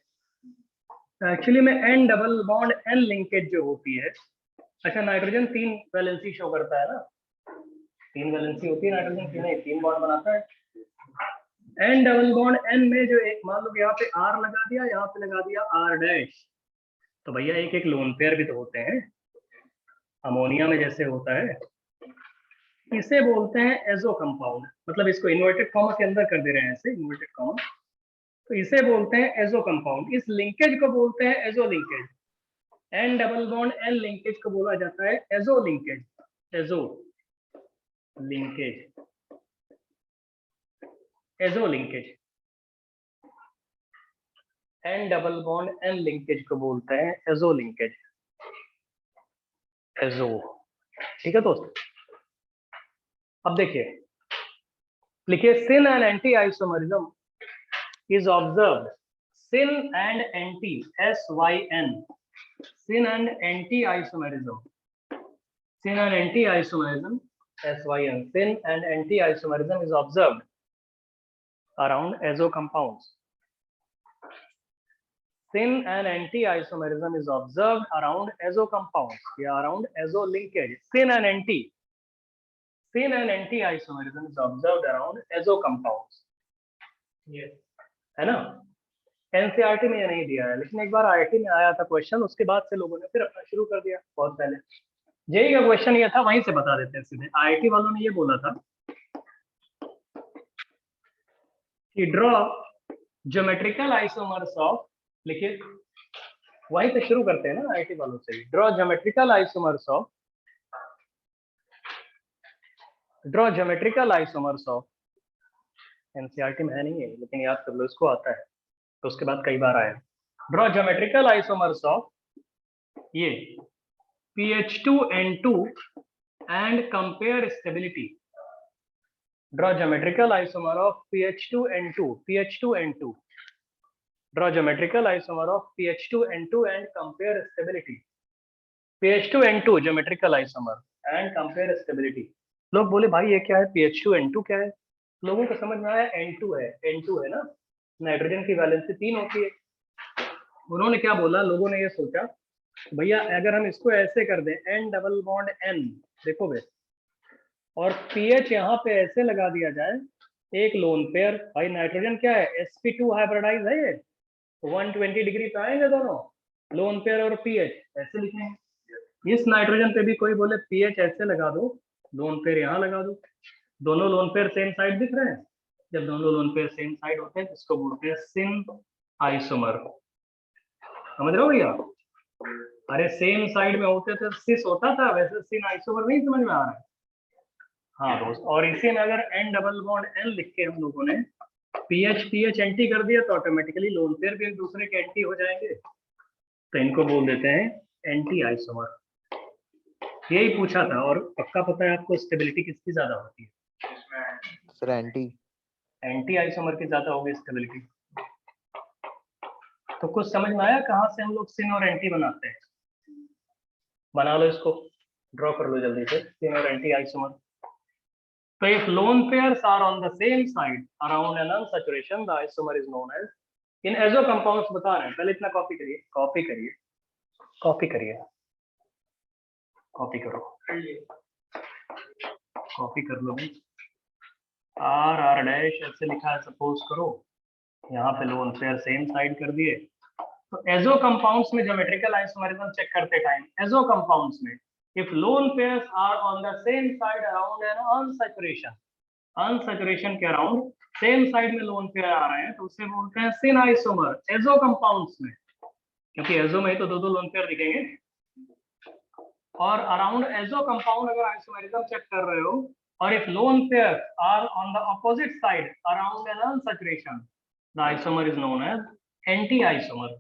एक्चुअली में N double bond N linkage जो होती है, अच्छा नाइट्रोजन 3 वैलेंसी शो करता है ना, 3 वैलेंसी होती है नाइट्रोजन की, नहीं 3 बॉन्ड बनाता है। N डबल बॉन्ड N में जो एक, मान लो यहाँ पे R लगा दिया, यहाँ पे लगा दिया R डैश, तो भैया एक एक लोन पेयर भी तो होते हैं, अमोनिया में जैसे होता है। इसे बोलते हैं एजो कंपाउंड, मतलब इसको इन्वर्टेड कॉमा के अंदर कर दे रहे हैं ऐसे, इन्वर्टेड कॉमा, तो इसे बोलते हैं एजो कंपाउंड। इस लिंकेज को बोलते हैं azo linkage. N double bond N linkage को बोला जाता है azo linkage, azo linkage, azo linkage. N double bond N linkage को बोलते हैं एजो लिंकेज, एजो। ठीक है दोस्त, अब देखिए, लिखिए syn and anti isomerism is observed, sin and anti, SYN, sin and anti isomerism, Syn and anti-isomerism, SYN, syn and anti-isomerism is observed around azo compounds. Syn and anti-isomerism is observed around azo compounds, yeah, around azo linkage. Syn and anti-isomerism is observed around azo compounds.
Yes.
है ना? एनसीईआरटी में ये नहीं दिया है, लेकिन एक बार आईआईटी में आया था क्वेश्चन, उसके बाद से लोगों ने फिर अपना शुरू कर दिया बहुत पहले। जेई का क्वेश्चन ये था, वहीं से बता देते हैं सीधे। आईआईटी वालों ने ये बोला था कि ड्रॉ ज्योमेट्रिकल आइसोमर्स ऑफ, लिखिए वहीं से शुरू करते हैं ना आईआईटी वालों से। Draw geometrical isomers of NCERT में है नहीं है, लेकिन याद कर लो, इसको आता है तो उसके बाद कई बार आया। ड्रॉ ज्योमेट्रिकल आइसोमर्स ऑफ ये PH2N2 and compare stability. Draw geometrical isomer of PH2N2. Draw geometrical isomer of PH2N2 and compare stability. PH2N2 geometrical isomer and compare stability. लोग बोले भाई ये क्या है, PH2N2 क्या है? लोगों को समझ में आया N2 है ना, नाइट्रोजन की वैलेंसी 3 होती है। उन्होंने क्या बोला, लोगों ने ये सोचा भैया अगर हम इसको ऐसे कर दें N डबल बॉन्ड N, देखोगे, और पीएच यहाँ पे ऐसे लगा दिया जाए, एक लोन पेयर, भाई नाइट्रोजन क्या है, sp2 हाइब्रिडाइज है, ये 120 डिग्री पे आएंगे दोनों, लोन पेयर और पीएच ऐसे लिखेंगे। इस नाइट्रोजन पे भी कोई बोले पीएच ऐसे लगा दो, लोन पेयर यहाँ लगा दो, दोनों लोन पेयर सेम साइड दिख रहे हैं। जब दोनों लोन पेयर सेम साइड होते हैं तो इसको बोलते हैं सिन आइसोमर। समझ रहे हो भैया? अरे सेम साइड में होते थे सिस होता था, वैसे सिन आइसोमर नहीं समझ में आ रहा है? हाँ दोस्त, और इसी में अगर N डबल बॉन्ड N लिख के हम लोगों ने PH एंटी कर दिया तो ऑटोमेटिकली लोन पेयर भी एक दूसरे के एंटी हो जाएंगे, तो इनको बोल देते हैं एंटी आइसोमर। यही पूछा था। और पक्का पता है आपको स्टेबिलिटी किसकी ज्यादा होती है?
सर
एंटी आइसोमर की ज्यादा होगी स्टेबिलिटी। तो कुछ समझ में आया कहाँ से हम लोग सिन और एंटी बनाते हैं? बना लो, इसको ड्रॉ कर लो जल्दी से, सिन और anti isomer. So if lone pairs are on the same side around an unsaturation, the isomer is known as, in azo compounds बता रहे हैं, पहले इतना कॉपी करिए, कॉपी करो, कॉपी कर लो। R डैश ऐसे लिखा है, सपोज करो यहाँ पे लोन पेयर सेम साइड कर दिए। तो एजो कंपाउंड्स में ज्योमेट्रिकल आइसोमरिज्म चेक करते टाइम, एजो कंपाउंड्स में if lone pairs are on the same side around an unsaturation के अराउंड सेम साइड में लोन पेयर आ रहे हैं तो उसे बोलते हैं सिन आइसोमर। एजो कंपाउंड्स में, क्योंकि एजो में ही तो दो लोन पेयर दिखेंगे, और अराउंड एजो कंपाउंड अगर आइसोमरिज्म चेक कर रहे हो, और if lone pairs are on the opposite side around an unsaturation, the isomer is known as anti-isomer।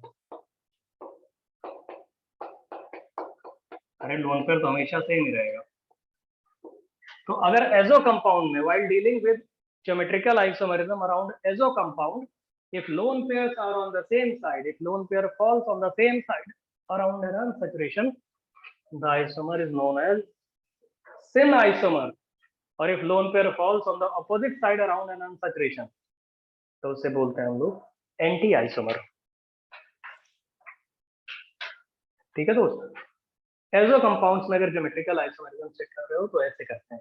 अरे लोन पेयर तो हमेशा सेम ही रहेगा। तो अगर एजो कंपाउंड में, while dealing with geometrical isomerism around azo compound, if lone pairs are on the same side, if lone pair falls on the same side around an unsaturation, the isomer is known as syn isomer। और if lone pair falls on the opposite side around an unsaturation, तो उसे बोलते हैं हम लोग एंटी आइसोमर। ठीक है दोस्त? एजो कंपाउंड्स में अगर ज्योमेट्रिकल आइसोमरिज्म चेक कर रहे हो तो ऐसे करते हैं।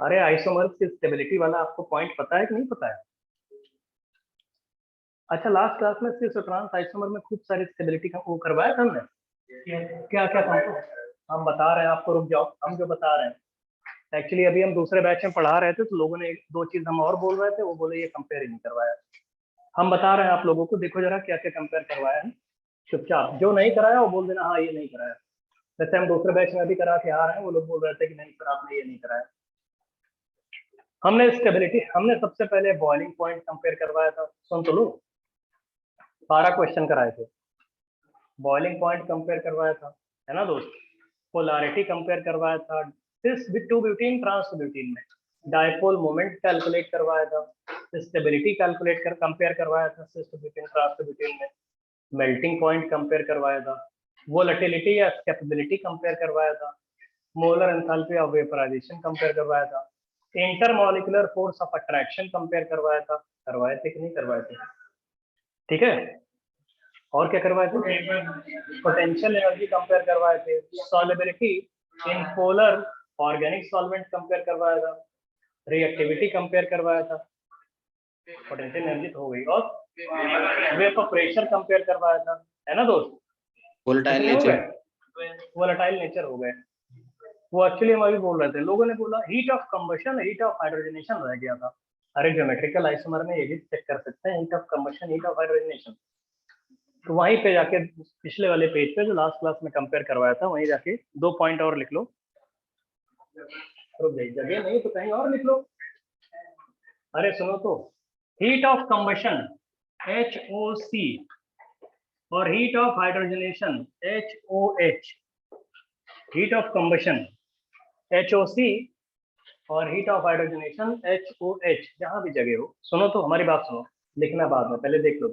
अरे आइसोमर्स की स्टेबिलिटी वाला आपको पॉइंट पता है कि नहीं पता है? अच्छा, लास्ट क्लास में सिस और ट्रांस आइसोमर में खूब सारी स्टेबिलिटी का वो करवाया था हमने। क्या क्या हम बता रहे हैं आपको, रुक जाओ, हम जो बता रहे हैं एक्चुअली अभी हम दूसरे बैच में पढ़ा रहे थे, तो लोगों ने एक दो चीज हम और बोल रहे थे, वो बोले ये कंपेयर ही नहीं करवाया। हम बता रहे हैं आप लोगों को, देखो जरा क्या क्या कंपेयर करवाया है, चुपचाप। जो नहीं कराया वो बोल देना हाँ ये नहीं कराया। जैसे हम दूसरे बैच में भी करा के आ रहे हैं, वो लोग बोल रहे थे कि नहीं सर आपने ये नहीं कराया। हमने स्टेबिलिटी, हमने सबसे पहले बॉइलिंग पॉइंट कंपेयर करवाया था, सुन तो लो, 12 क्वेश्चन कराए थे। बॉइलिंग पॉइंट कंपेयर करवाया था, है ना दोस्त? पोलैरिटी कंपेयर करवाया था, cis with 2 butene trans butene में डायपोल मोमेंट कैलकुलेट करवाया था, स्टेबिलिटी कैलकुलेट कर कंपेयर करवाया था सिस ब्यूटीन ट्रांस ब्यूटीन में, मेल्टिंग पॉइंट कंपेयर करवाया था, वोलेटिलिटी या स्टेबिलिटी कंपेयर करवाया था, molar enthalpy of vaporisation compare करवाया था, intermolecular force of attraction compare करवाया था, करवाए थे कि नहीं करवाए थे? ठीक है, और क्या करवाए थे? पोटेंशियल एनर्जी कंपेयर करवाए थे, solubility in polar organic solvent compare करवाया था, रिएक्टिविटी कंपेयर करवाया था, पोटेंशियल एनर्जी तो हो गई, और वेपर प्रेशर कंपेयर करवाया था, है ना दोस्त?
वोलेटाइल
कितने हो
नेचर,
गए? वोलेटाइल नेचर हो गए। वो एक्चुअली हम अभी बोल रहे थे, लोगों ने बोला heat of combustion, heat of hydrogenation रह गया था। अरे ज्योमेट्रिकल आइसोमर में ये भी चेक कर सकते हैं, heat of combustion, heat of hydrogenation. तो वहीं पे जाके पिछले वाले पेज पे जो लास्ट क्लास में कंपेयर करवाया था, वहीं जाके 2 पॉइंट और लिख लो। तो जगह नहीं तो कहीं और लिख लो। अरे सुनो तो, हीट ऑफ कंबशन HOC और heat of hydrogenation HOH, heat of combustion HOC और हीट ऑफ हाइड्रोजनेशन HOH, जहां भी जगह हो। सुनो तो, हमारी बात सुनो, लिखना बाद में, पहले देख लो।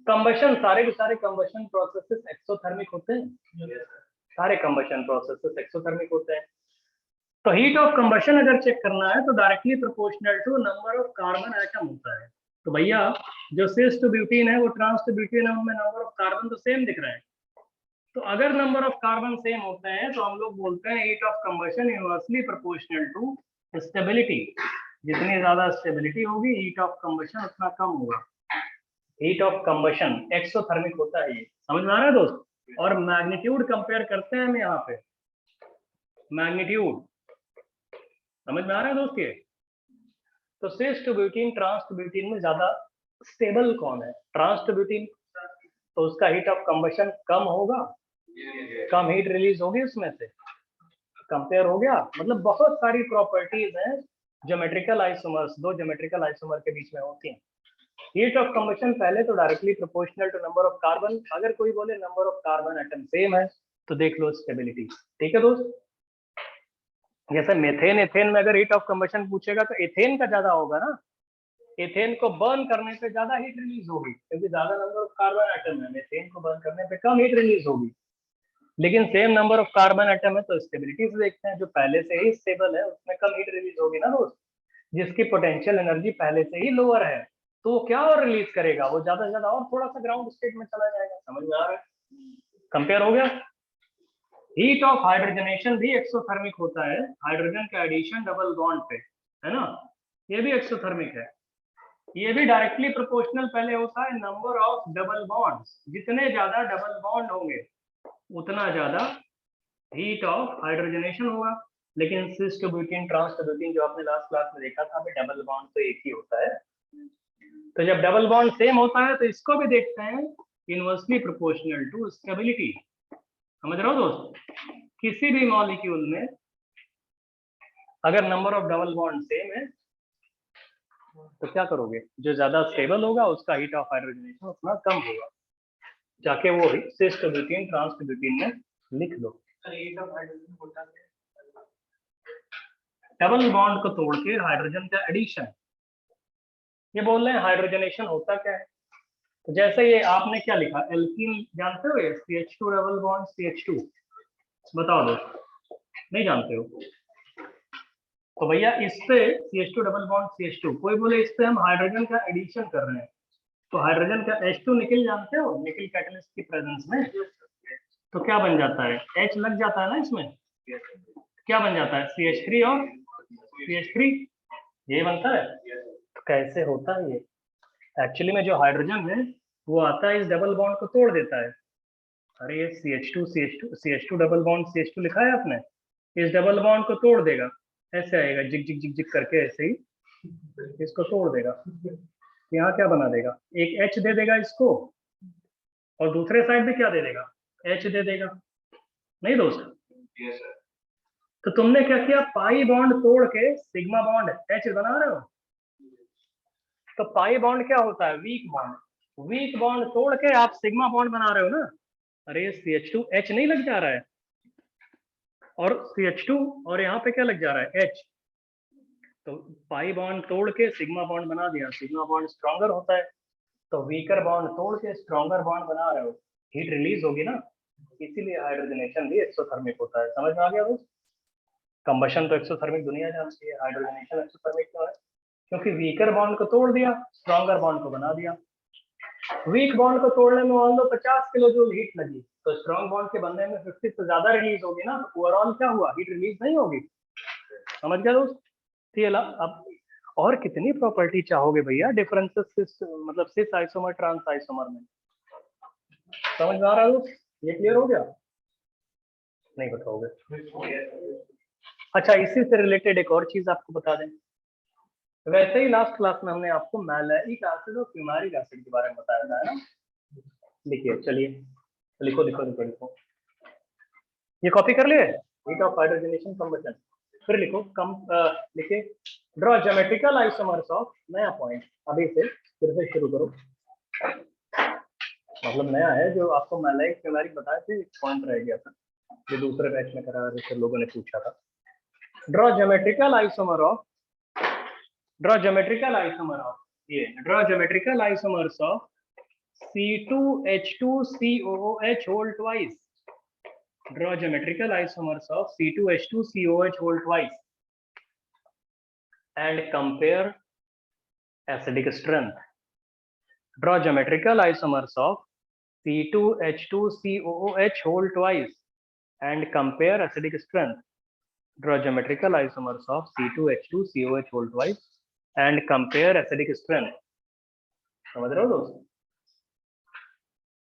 कंबशन, सारे के सारे कंबशन प्रोसेसेस एक्सोथर्मिक होते हैं, सारे कंबशन प्रोसेसेस एक्सोथर्मिक होते हैं। तो हीट ऑफ कंबशन अगर चेक करना है तो directly proportional to number of carbon atom होता है। तो भैया जो सिस टू ब्यूटीन है वो ट्रांस टू ब्यूटीन है, उनमें नंबर ऑफ कार्बन तो सेम दिख रहे हैं। तो अगर नंबर ऑफ कार्बन सेम होते हैं तो हम लोग बोलते हैं heat of combustion inversely proportional to stability. जितनी ज्यादा स्टेबिलिटी होगी हीट ऑफ कंबशन उतना कम होगा। हीट ऑफ कंबशन एक्सोथर्मिक होता है, ये समझ में आ रहा है दोस्त? और मैग्नीट्यूड कंपेयर करते हैं हम यहाँ पे, मैग्नीट्यूड समझ में आ रहा है दोस्त? ये तो cis two butene trans two butene में ज्यादा स्टेबल कौन है? Trans two butene. तो उसका हीट ऑफ कंबशन कम होगा, कम हीट रिलीज होगी उसमें से, कंपेयर हो गया। मतलब बहुत सारी प्रॉपर्टीज हैं ज्योमेट्रिकल आइसोमर्स, दो ज्योमेट्रिकल आइसोमर के बीच में होती हैं। हीट ऑफ कंबशन पहले तो directly proportional to number of carbon. अगर कोई बोले number of carbon atom same है तो देख लो स्टेबिलिटी। ठीक है दोस्त? जैसे मेथेन एथेन में अगर हीट ऑफ कंबशन पूछेगा तो एथेन का ज्यादा होगा ना, एथेन को बर्न करने पे ज्यादा हीट रिलीज होगी क्योंकि ज्यादा नंबर ऑफ कार्बन एटम है। मेथेन को बर्न करने पे कम हीट रिलीज होगी। लेकिन same number of carbon atom है तो स्टेबिलिटी से देखते हैं, जो पहले से ही स्टेबल है उसमें कम हीट रिलीज होगी ना दोस्त। जिसकी पोटेंशियल एनर्जी पहले से ही लोअर है तो वो क्या और रिलीज करेगा? वो ज्यादा से ज्यादा और थोड़ा सा ग्राउंड स्टेट में चला जाएगा। समझ में आ रहा है? कंपेयर हो गया। हीट ऑफ हाइड्रोजनेशन भी एक्सोथर्मिक होता है, हाइड्रोजन का एडिशन डबल बॉन्ड पे, है ना, ये भी एक्सोथर्मिक है। ये भी डायरेक्टली प्रोपोर्शनल पहले होता है नंबर ऑफ डबल बॉन्ड्स। जितने ज्यादा डबल बॉन्ड होंगे उतना ज्यादा हीट ऑफ हाइड्रोजनेशन होगा। लेकिन cis two butene trans two butene जो आपने लास्ट क्लास में देखा था, डबल बॉन्ड तो एक ही होता है। तो जब डबल बॉन्ड सेम होता है तो इसको भी देखते हैं इनवर्सली प्रोपोर्शनल टू स्टेबिलिटी। समझ रहे हो दोस्त? किसी भी मॉलिक्यूल में अगर number of double bond same है तो क्या करोगे? जो ज्यादा स्टेबल होगा उसका हीट ऑफ हाइड्रोजनेशन उतना कम होगा। जाके वो cis two butene trans two butene में लिख दो। डबल बॉन्ड को तोड़ के हाइड्रोजन का एडिशन, ये बोल रहे हैं हाइड्रोजनेशन होता क्या है। तो जैसे ये आपने क्या लिखा, एल्कीन जानते हो, ये CH2 डबल बॉन्ड CH2, बताओ दोस्त, नहीं जानते हो? तो भैया इस पे CH2 डबल बॉन्ड CH2, कोई बोले इस पे हम हाइड्रोजन का एडिशन कर रहे हैं तो हाइड्रोजन का H2 निकल, जानते हो, निकल कैटलिस्ट की प्रेजेंस में तो क्या बन जाता है? H लग जाता है ना इसमें, क्या बन जाता है? CH3 और CH3, ये बनता है। तो कैसे होता है ये? एक्चुअली में जो हाइड्रोजन है वो आता है इस डबल बॉन्ड को तोड़ देता है। अरे ये CH2 डबल बॉन्ड CH2 लिखा है आपने, इस डबल बॉन्ड को तोड़ देगा, ऐसे आएगा जिग जिग जिग जिग करके, ऐसे ही इसको तोड़ देगा। यहाँ क्या बना देगा? एक H दे देगा इसको और दूसरे साइड भी क्या दे देगा? H दे देगा। नहीं दोस्त? तो तुमने क्या किया, पाई बॉन्ड तोड़ के सिग्मा बॉन्ड H बना रहे हो। तो पाई बॉन्ड क्या होता है? Weak bond. वीक बॉन्ड तोड़ के आप सिग्मा बॉन्ड बना रहे हो ना। अरे CH2 H नहीं लग जा रहा है और CH2 और यहाँ पे क्या लग जा रहा है? H। तो पाई बॉन्ड तोड़ के सिग्मा बॉन्ड बना दिया, सिग्मा बॉन्ड स्ट्रॉन्गर होता है। तो वीकर बॉन्ड तोड़ के स्ट्रॉन्गर बॉन्ड बना रहे हो, हीट रिलीज होगी ना, इसीलिए हाइड्रोजनेशन भी एक्सोथर्मिक होता है। समझ में आ गया दोस्त? कंबशन तो एक्सोथर्मिक दुनिया जानती है, हाइड्रोजनेशन एक्सोथर्मिक क्यों है? क्योंकि वीकर बॉन्ड को तोड़ दिया, स्ट्रॉन्गर बॉन्ड को बना दिया। वीक बॉन्ड को तोड़ने में मान लो 50 किलो जूल हीट लगी, तो स्ट्रॉन्ग बॉन्ड के बनने में 50 से ज्यादा रिलीज होगी ना, तो ओवरऑल क्या हुआ, हीट रिलीज नहीं होगी। समझ गए दोस्त? अब और कितनी प्रॉपर्टी चाहोगे भैया डिफरेंसेस मतलब सिस आइसोमर ट्रांस आइसोमर में? समझ में आ रहा है दोस्त? ये क्लियर हो गया? नहीं बताओगे? अच्छा, इसी से रिलेटेड एक और चीज आपको बता दें। वैसे ही लास्ट क्लास में हमने आपको मैलेइक एसिड और फ्यूमेरिक एसिड के बारे में बताया था, है ना? लिखिए, चलिए लिखो लिखो लिखो लिखो। ये कॉपी कर लिए, हीट ऑफ हाइड्रोजनेशन कंबशन। फिर लिखो लिखिए ड्रॉ ज्योमेट्रिकल आइसोमर्स ऑफ, नया पॉइंट अभी से फिर से शुरू करो, मतलब नया है जो आपको मैलेइक फ्यूमेरिक बताए थे, पॉइंट रह गया था, ये दूसरे बैच में करा रहे थे, लोगों ने पूछा था। Draw geometrical isomer of, draw geometrical isomer of, ये draw geometrical isomers of C2H2COOH whole twice, draw geometrical isomers of C2H2COOH whole twice and compare acidic strength. Draw geometrical isomers of C2H2COOH whole twice and compare acidic strength. Draw geometrical isomers of C2H2COH whole twice and compare acidic strength. समझ रहे हो दोस्त?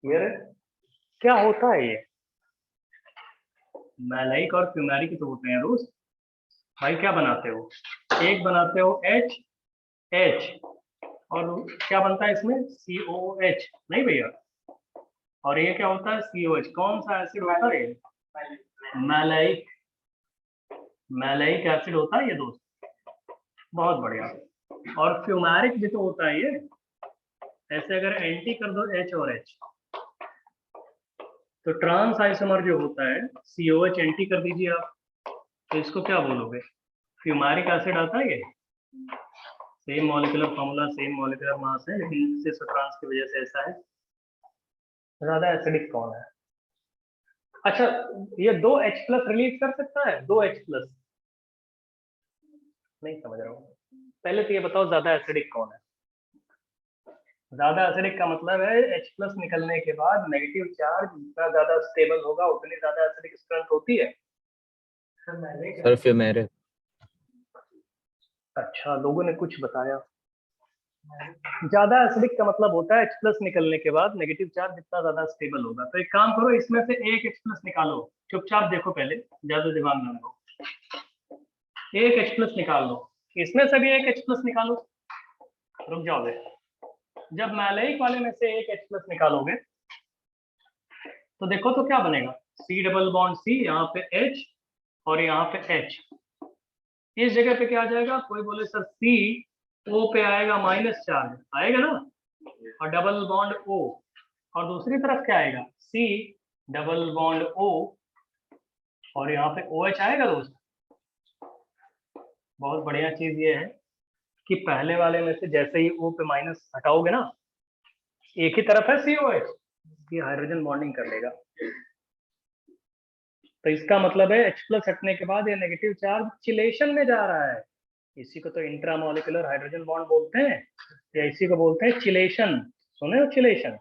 क्लियर है? क्या होता है ये? मैलेइक और फ्यूमेरिक तो होते हैं दोस्त। भाई क्या बनाते हो? एक बनाते हो H और क्या बनता है इसमें? COOH, नहीं भैया? और ये क्या होता है? COH। कौन सा एसिड होता है? मैलेइक एसिड होता है ये दोस्त। बहुत बढ़िया। और फ्यूमेरिक भी तो होता है ये। ऐसे अगर एंटी कर दो H और H, तो ट्रांस आइसोमर जो होता है COH एंटी कर दीजिए आप, तो इसको क्या बोलोगे? फ्यूमेरिक एसिड आता है ये। Same molecular formula, same molecular mass है, लेकिन सिस और ट्रांस की वजह से ऐसा है। ज्यादा एसिडिक कौन है? अच्छा, ये 2H+ रिलीज कर सकता है? 2H+? नहीं समझ रहा हूँ। पहले तो ये बताओ ज्यादा एसिडिक कौन है? ज्यादा एसिडिक का मतलब है H+ निकलने के बाद नेगेटिव चार्ज जितना ज्यादा स्टेबल होगा उतनी ज्यादा एसिडिक स्ट्रेंथ होती है।
Sir fumaric.
अच्छा, लोगों ने कुछ बताया। ज्यादा एसिडिक का मतलब होता है H+ निकलने के बाद नेगेटिव चार्ज जितना ज्यादा स्टेबल होगा। तो एक काम करो, इसमें से एक H+ निकालो, चुपचाप देखो, पहले ज्यादा दिमाग ना लगाओ। एक H+ निकाल लो, इसमें से भी एक H+ निकालो। रुक जाओगे। जब मैलेइक वाले में से एक H+ निकालोगे तो देखो तो क्या बनेगा? C डबल बॉन्ड C, यहाँ पे H और यहाँ पे H। इस जगह पे क्या आ जाएगा? कोई बोले सर C O पे आएगा माइनस चार्ज, आएगा ना, और डबल बॉन्ड O, और दूसरी तरफ क्या आएगा? C डबल बॉन्ड O और यहाँ पे OH आएगा दोस्त। बहुत बढ़िया चीज ये है कि पहले वाले में से जैसे ही O पे माइनस हटाओगे ना, एक ही तरफ है COH, ये हाइड्रोजन बॉन्डिंग कर लेगा। तो इसका मतलब है H+ हटने के बाद ये नेगेटिव चार्ज चिलेशन में जा रहा है। इसी को तो इंट्रामोलिकुलर हाइड्रोजन बॉन्ड बोलते हैं, या इसी को बोलते हैं चिलेशन। सुने हो चिलेशन?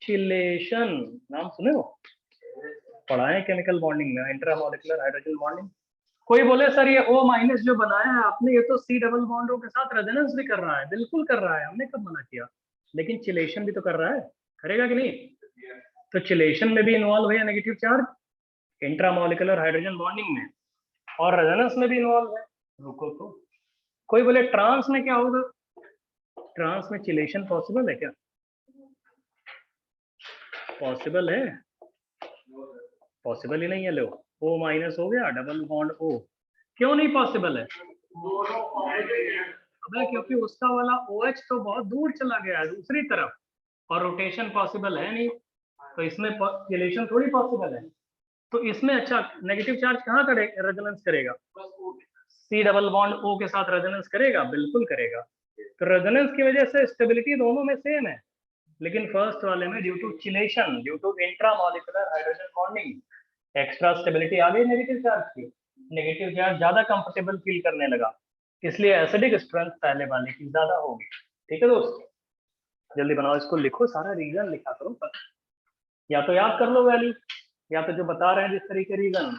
चिलेशन नाम सुने हो? पढ़ा है केमिकल बॉन्डिंग में, इंट्रामोलिकुलर हाइड्रोजन बॉन्डिंग। कोई बोले सर ये O- जो बनाया है आपने, ये तो C डबल बॉन्ड O के साथ रेजोनेंस भी कर रहा है। बिल्कुल कर रहा है, हमने कब मना किया? लेकिन चिलेशन भी तो कर रहा है, करेगा कि नहीं? तो चिलेशन में भी इन्वॉल्व है negative charge intramolecular hydrogen bonding में, और रेजोनेंस में भी इन्वॉल्व है। रुको तो, कोई बोले ट्रांस में क्या होगा? ट्रांस में चिलेशन पॉसिबल है क्या? पॉसिबल है? पॉसिबल ही नहीं है। लो O- हो गया, डबल बॉन्ड O। क्यों नहीं पॉसिबल है? अबे क्योंकि उसका वाला OH तो बहुत दूर चला गया है दूसरी तरफ, और रोटेशन पॉसिबल है नहीं, तो इसमें चिलेशन थोड़ी पॉसिबल है। तो इसमें अच्छा नेगेटिव चार्ज कहाँ करे रेजोनेंस करेगा? C डबल बॉन्ड O के साथ रेजोनेंस करेगा, बिल्कुल करेगा। तो रेजोनेंस की वजह से स्टेबिलिटी दोनों में सेम है, लेकिन फर्स्ट वाले में due to chelation, due to intramolecular hydrogen bonding, extra stability आ गई नेगेटिव चार्ज की। नेगेटिव चार्ज ज्यादा कंफर्टेबल फील करने लगा, इसलिए एसिडिक स्ट्रेंथ पहले वाले की ज्यादा होगी। ठीक है दोस्त, जल्दी बनाओ इसको, लिखो, सारा रीजन लिखा करो, या तो याद कर लो वैल्यू, या तो जो बता रहे हैं जिस तरीके रीजन,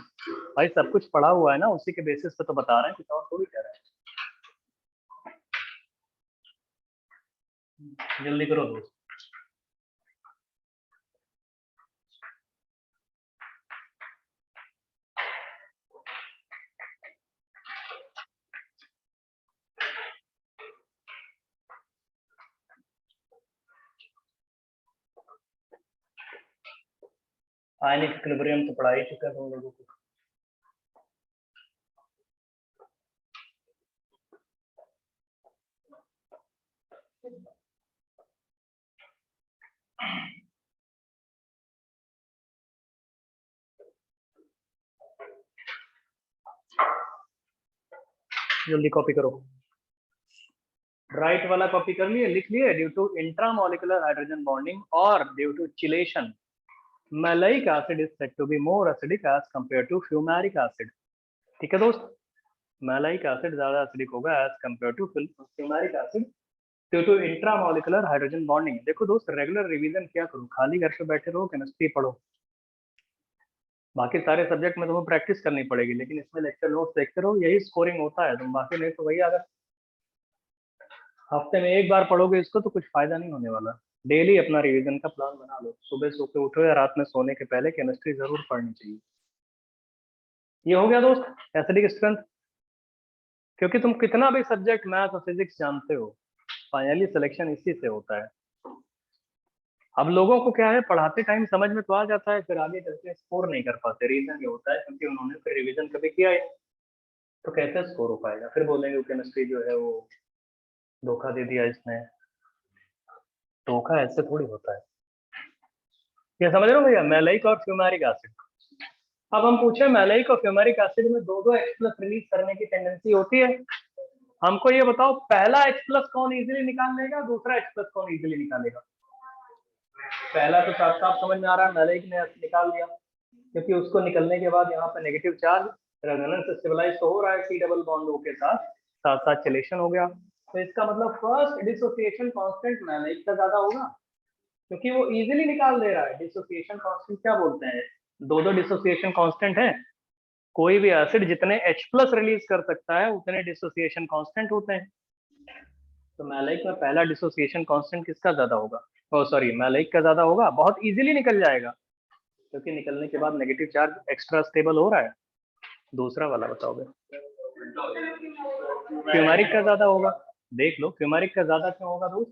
भाई सब कुछ पढ़ा हुआ है ना, उसी के बेसिस पे तो बता रहे हैं, कुछ और थोड़ी कह रहे हैं। जल्दी करो दोस्त। आयनिक इक्विलिब्रियम तो पढ़ा ही चुका है तुम लोगों को। जल्दी कॉपी करो, राइट वाला कॉपी कर लिए, लिख लिए, due to intramolecular hydrogen bonding और due to chelation maleic acid is said to be more acidic as compare to fumaric acid. ठीक है दोस्त, मैलाइक एसिड ज्यादा एसिडिक होगा as compare to fumaric acid due to intramolecular hydrogen bonding. देखो दोस्त, रेगुलर रिवीजन क्या करो, खाली घर पे बैठे रहो, केमिस्ट्री पढ़ो, बाकी सारे सब्जेक्ट में तुम्हें प्रैक्टिस करनी पड़ेगी, लेकिन इसमें लेक्चर नोट्स देखते रहो, यही स्कोरिंग होता है। तुम बाकी नहीं तो भैया अगर हफ्ते में एक बार पढ़ोगे इसको तो कुछ फायदा नहीं होने वाला। डेली अपना रिवीजन का प्लान बना लो, सुबह सो के उठो या रात में सोने के पहले केमिस्ट्री जरूर पढ़नी चाहिए। ये हो गया दोस्त एसिडिक स्ट्रेंथ। क्योंकि तुम कितना भी सब्जेक्ट मैथ और फिजिक्स जानते हो, फाइनली सिलेक्शन इसी से होता है। अब लोगों को क्या है, पढ़ाते टाइम समझ में तो आ जाता है, फिर आगे चल के स्कोर नहीं कर पाते। रीजन ये होता है क्योंकि उन्होंने फिर रिवीजन कभी किया है, तो कैसे स्कोर हो पाएगा। फिर बोलेंगे केमिस्ट्री जो है वो धोखा दे दिया इसने। धोखा ऐसे थोड़ी होता है, ये समझ रहे हो भैया। मैलाइक और फ्यूमेरिक एसिड, अब हम पूछे मैलाइक और फ्यूमेरिक एसिड में दो दो H+ रिलीज करने की टेंडेंसी होती है। हमको ये बताओ, पहला H+ कौन इजीली निकाल लेगा, दूसरा H+ कौन इजीली निकालेगा। पहला तो साफ साफ समझ में आ रहा है, मैलाइक ने निकाल दिया, क्योंकि उसको निकलने के बाद यहाँ पे नेगेटिव चार्ज रेजोनेंस स्टेबलाइज तो हो रहा है C डबल बॉन्ड O के साथ, साथ साथ चिलेशन हो गया। तो इसका मतलब फर्स्ट डिसोसिएशन कांस्टेंट मैलाइक का ज्यादा होगा, क्योंकि वो इजीली निकाल दे रहा है। डिसोसिएशन कांस्टेंट क्या बोलते हैं, दो दो डिसोसिएशन कांस्टेंट है। कोई भी एसिड जितने H+ रिलीज कर सकता है उतने डिसोसिएशन कांस्टेंट होते हैं। तो मैलाइक में पहला डिसोसिएशन कांस्टेंट किसका ज्यादा होगा, ओ सॉरी मैलाइक का ज्यादा होगा, बहुत इजीली निकल जाएगा, क्योंकि निकलने के बाद नेगेटिव चार्ज एक्स्ट्रा स्टेबल हो रहा है। दूसरा वाला बताओगे, फ्यूमेरिक का ज्यादा होगा। देख लो फ्यूमेरिक का ज्यादा क्यों होगा दोस्त,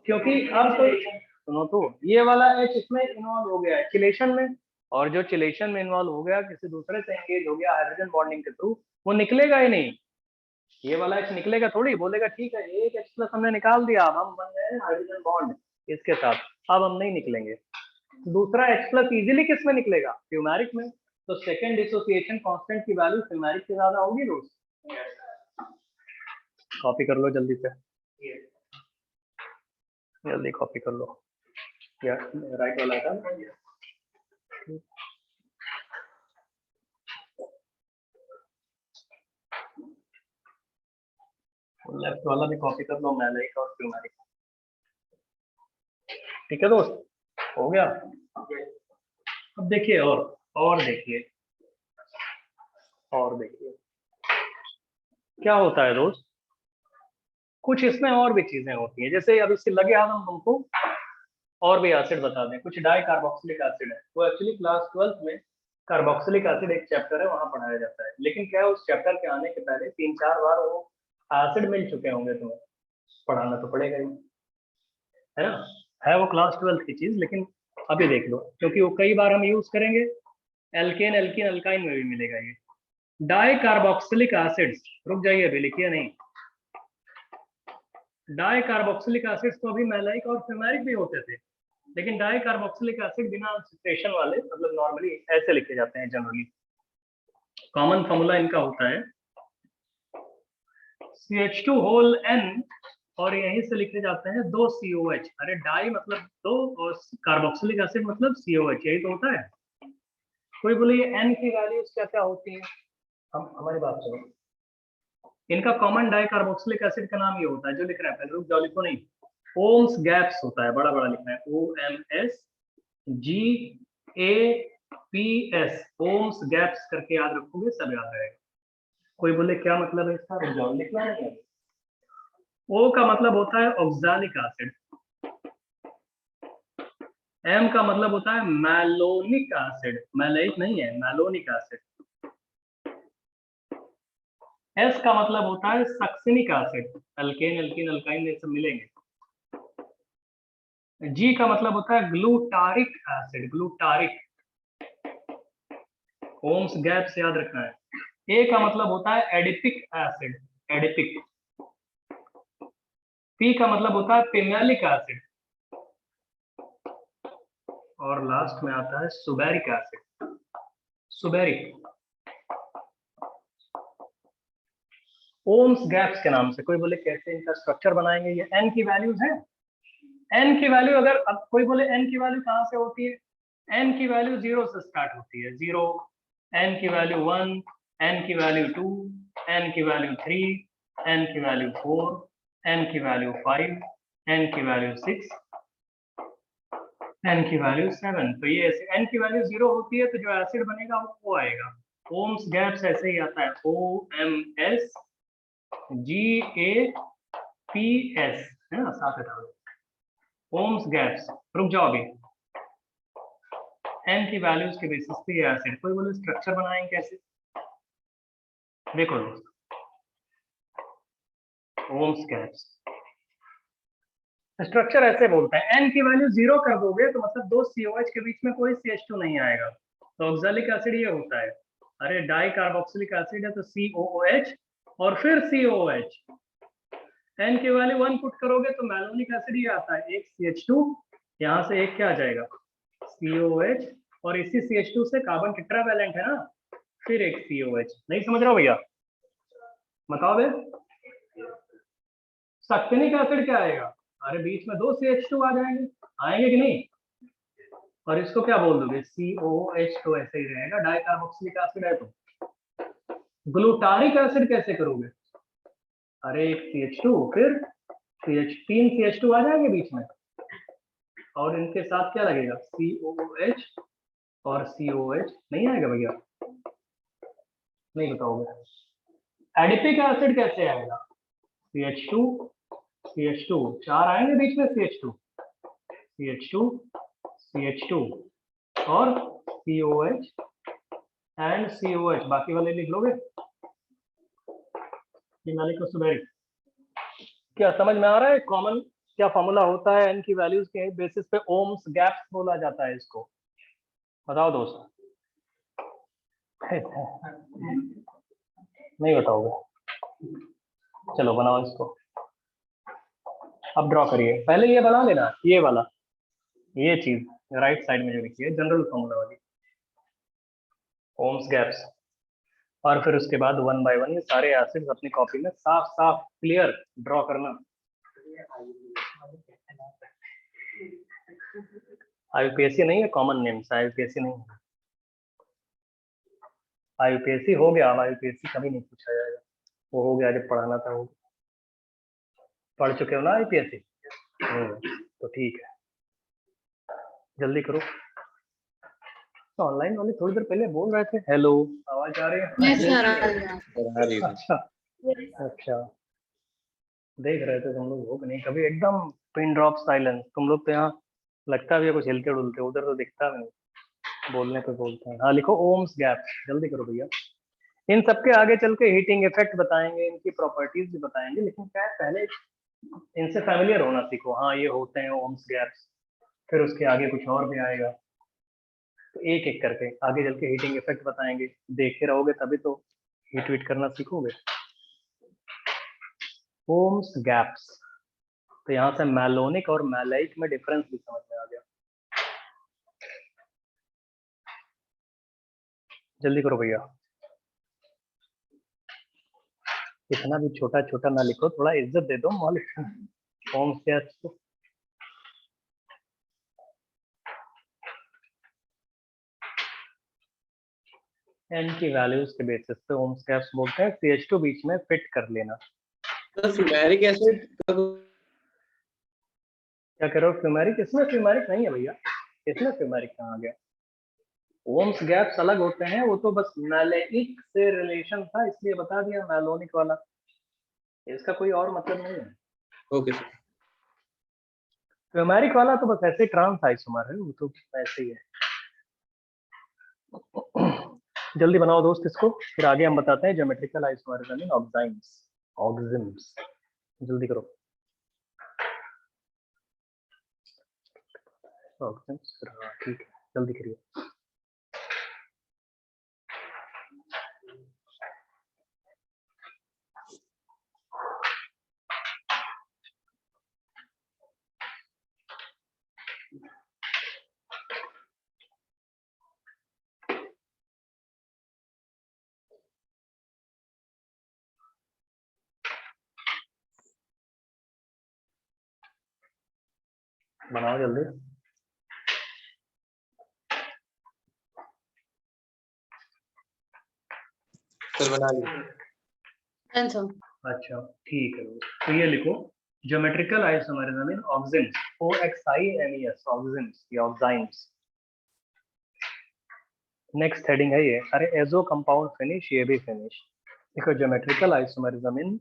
क्योंकि अब तो सुनो तो, ये वाला H इसमें इन्वॉल्व हो गया है चिलेशन में, और जो चिलेशन में इन्वॉल्व हो गया, किसी दूसरे से एंगेज हो गया हाइड्रोजन बॉन्डिंग के थ्रू, वो निकलेगा ही नहीं। ये वाला H निकलेगा थोड़ी, बोलेगा ठीक है एक H+ हमने निकाल दिया, अब हम बन गए हाइड्रोजन बॉन्ड इसके साथ, अब हम नहीं निकलेंगे। दूसरा H+ इजीली किस में निकलेगा, फ्यूमेरिक में। तो सेकंड डिसोसिएशन कांस्टेंट की वैल्यू फ्यूमेरिक से ज्यादा होगी दोस्त। कॉपी कर लो जल्दी से, जल्दी कॉपी कर लो, या राइट वाला था, लेफ्ट वाला भी कॉपी कर लो, मैलाइक और फ्यूमेरिक। ठीक है दोस्त, हो गया। अब देखिए और देखिए, और देखिए क्या होता है दोस्त, कुछ इसमें और भी चीजें होती हैं। जैसे अब इससे लगे हाथ हम तुमको और भी एसिड बता दें, कुछ डाई कार्बोक्सिलिक एसिड है, वो एक्चुअली क्लास 12th में कार्बोक्सिलिक एसिड एक चैप्टर है, वहां पढ़ाया जाता है। लेकिन क्या है, उस चैप्टर के आने के पहले 3-4 बार वो एसिड मिल चुके होंगे, तुम्हें पढ़ाना तो पड़ेगा ही, है ना। है वो क्लास 12th की चीज, लेकिन अभी देख लो, क्योंकि वो कई बार हम यूज करेंगे। एल्केन एल्कीन अल्काइन में भी मिलेगा ये डाई कार्बोक्सिलिक एसिड्स। रुक जाइए, अभी लिखिए नहीं। डाई कार्बोक्सिलिक एसिड्स तो अभी मैलाइक और फ्यूमेरिक भी होते थे, लेकिन डाई कार्बोक्सिलिक एसिड बिना सिट्रेशन वाले, मतलब नॉर्मली ऐसे लिखे जाते हैं जनरली। कॉमन फॉर्मूला इनका होता है CH2 होल N, और यहीं से लिखे जाते हैं 2 COH। अरे डाई मतलब 2 और कार्बोक्सिलिक एसिड मतलब COH, यही तो होता है। कोई बोले ये N की वैल्यूज क्या क्या होती हैं, हम हमारी बात सुनो, इनका कॉमन डाइकार्बोक्सिलिक एसिड का नाम ये होता है जो लिख रहा है, पहले रुक जाओ, लिखो नहीं, ओम्स गैप्स होता है, बड़ा बड़ा लिखना है, OMSGAPS, ओम्स गैप्स करके याद रखोगे, सब याद रहेगा। कोई बोले क्या मतलब है इसका, रुक जाओ, लिखना नहीं है। O का मतलब होता है ऑक्सैलिक एसिड, M का मतलब होता है मैलोनिक एसिड, मैलेइक नहीं है, मैलोनिक एसिड। S का मतलब होता है succinic acid, alkane alkene alkyne ये सब मिलेंगे। G का मतलब होता है ग्लूटारिक एसिड, ग्लूटारिक, ओम्स गैप से याद रखना है। A का मतलब होता है एडिपिक एसिड, एडिपिक। P का मतलब होता है पिनेलिक एसिड, और लास्ट में आता है सुबेरिक एसिड, सुबेरिक। ओम्स गैप्स के नाम से, कोई बोले कैसे इनका स्ट्रक्चर बनाएंगे, ये n की वैल्यूज है। n की वैल्यू अगर, अब कोई बोले n की वैल्यू कहाँ से होती है, n की वैल्यू 0 से स्टार्ट होती है, 0, n की वैल्यू 1, n की वैल्यू 2, n की वैल्यू 3, n की वैल्यू 4, n की वैल्यू 5, n की वैल्यू 6, n की वैल्यू 7। तो ये ऐसे n की वैल्यू 0 होती है तो जो एसिड बनेगा वो आएगा। ओम्स गैप्स ऐसे ही आता है, OMSGAPS, है ना, साथ है। ओम्स गैप्स, रुक जाओ अभी, n की वैल्यूज के बेसिस पे ये एसिड, कोई बोले स्ट्रक्चर बनाएंगे कैसे, देखो दोस्तों, ओम्स गैप्स स्ट्रक्चर ऐसे बोलते हैं, n की वैल्यू 0 कर दोगे तो मतलब दो COH के बीच में कोई CH2 नहीं आएगा, तो ऑक्सैलिक एसिड ये होता है। अरे डाई कार्बोक्सिलिक एसिड है तो COOH और फिर COOH, n की वैल्यू 1 पुट करोगे तो मैलोनिक एसिड ये आता है, एक CH2, यहाँ से एक क्या आ जाएगा, COH, और इसी CH2 से कार्बन टेट्रावैलेंट है ना, फिर एक COH। नहीं समझ रहा हो भैया, बताओ बे, सक्सेनिक एसिड क्या आएगा, अरे बीच में दो CH2 आ जाएंगे, आएंगे कि नहीं, और इसको क्या बोल दोगे, COOH, तो ऐसे ही रहेगा, डाई कार्बोक्सिलिक एसिड है तो। ग्लूटारिक एसिड कैसे करोगे, अरे एक CH2 फिर तीन CH2 आ जाएंगे बीच में, और इनके साथ क्या लगेगा, COOH और COH, नहीं आएगा भैया, नहीं बताओगे। एडिपिक एसिड कैसे आएगा, CH2 CH2, चार आएंगे बीच में, CH2 CH2 CH2 और COH एंड COH, बाकी वाले लिख लोगे, सुबेरिक। क्या समझ में आ रहा है, कॉमन क्या फॉर्मूला होता है, n की वैल्यूज के बेसिस पे ओम्स गैप्स बोला जाता है इसको, बताओ दोस्त, नहीं बताओगे, चलो बनाओ इसको, अब ड्रॉ करिए, पहले ये बना लेना, ये वाला, ये चीज राइट साइड में जो लिखी है जनरल फॉर्मूला वाली, ओम्स गैप्स, और फिर उसके बाद 1 बाय 1 ये सारे एसिड्स अपनी कॉपी में साफ साफ क्लियर ड्रॉ करना। IUPAC नहीं है, कॉमन नेम से IUPAC नहीं है, IUPAC हो गया, अब IUPAC कभी नहीं पूछा जाएगा, वो हो गया जब पढ़ाना था, वो पढ़ चुके हो ना IUPAC, तो ठीक है, जल्दी करो। तो ऑनलाइन वाले थोड़ी देर पहले बोल रहे थे हेलो, आवाज आ रही है, अच्छा अच्छा, देख रहे थे तुम लोग हो कि नहीं, कभी एकदम पिन ड्रॉप साइलेंस, तुम लोग तो यहाँ लगता भी है कुछ हिलते डुलते, उधर तो दिखता भी नहीं, बोलने पे बोलते हैं। हाँ लिखो ओम्स गैप, जल्दी करो भैया। इन सबके आगे चल के हीटिंग इफेक्ट बताएंगे, इनकी प्रॉपर्टीज भी बताएंगे, लेकिन क्या है पहले इनसे फैमिलियर होना सीखो, हाँ ये होते हैं ओम्स गैप्स, फिर उसके आगे कुछ और भी आएगा, तो एक एक करके आगे चल के हीटिंग इफेक्ट बताएंगे, देखे रहोगे तभी तो हीट वीट करना सीखोगे। ओम्स गैप्स, तो यहाँ से मैलोनिक और मैलाइक में डिफरेंस भी समझ में आ गया, जल्दी करो भैया, इतना भी छोटा छोटा ना लिखो, थोड़ा इज्जत दे दो मौलिक ओम्स गैप्स को। n की वैल्यूज के बेसिस पे ओम्स गैप्स बोलते हैं। CH2 बीच में फिट कर लेना।
सर फ्यूमेरिक एसिड
क्या कह रहे हो? फ्यूमेरिक? इसमें फ्यूमेरिक नहीं है भैया, इसमें फ्यूमेरिक कहाँ आ गया? ओम्स गैप्स अलग होते हैं, वो तो बस मैलेइक से रिलेशन था इसलिए बता दिया, मैलोनिक वाला, इसका कोई और मतलब नहीं है।
Okay sir.
फ्यूमेरिक वाला तो बस ऐसे ट्रांस आइसोमर है, वो तो ऐसे ही है। जल्दी बनाओ दोस्त इसको, फिर आगे हम बताते हैं ज्योमेट्रिकल आइसोमरिज्म इन ऑक्साइम्स। ऑक्सिम्स जल्दी करो। ऑक्सिम्स, हाँ ठीक है, जल्दी करिए। बनाओ जल्दी।
सर बना लिया।
अच्छा ठीक है, तो ये लिखो ज्योमेट्रिकल आइसोमरिज्म इन ऑक्सिम्स, OXIMES, ऑक्सिम्स या ऑक्साइम्स। नेक्स्ट हेडिंग है ये, अरे एजो कंपाउंड फिनिश, ये भी फिनिश। देखो ज्योमेट्रिकल आइसोमरिज्म इन,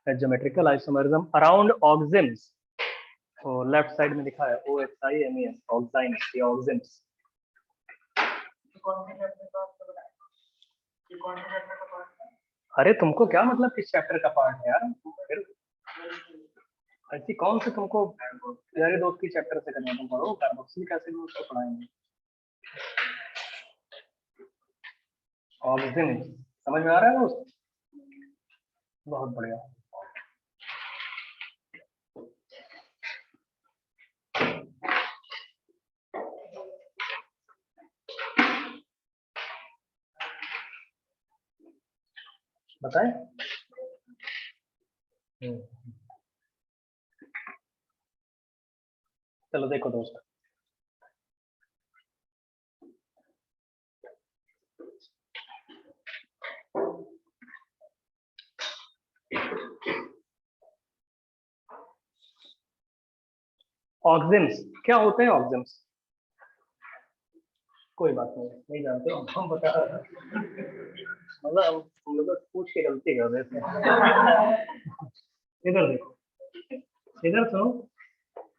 ज्योमेट्रिकल आइसोमरिज्म अराउंड ऑक्सिम्स, तो लेफ्ट साइड में लिखा है OXIMES, ऑक्साइम्स या ऑक्सिम्स।
कौन से चैप्टर का आपको बताया? ये कौन से चैप्टर का पार्ट है?
अरे तुमको क्या मतलब किस चैप्टर का पार्ट है यार? फिर ऐसी कौन से तुमको प्यारे दोस्त की चैप्टर से करना, तुम पढ़ो कार्बोक्सिलिक एसिड में उसको पढ़ाएंगे। ऑक्सिम्स समझ में आ रहा है दोस्त? बहुत बढ़िया। बताएं? चलो देखो दोस्त, ऑक्सिम्स क्या होते हैं? ऑक्सिम्स कोई बात नहीं, नहीं जानते हो, हम बता रहे हैं। मतलब हम लोग पूछ के गलती कर देते हैं। इधर देखो, इधर सुनो,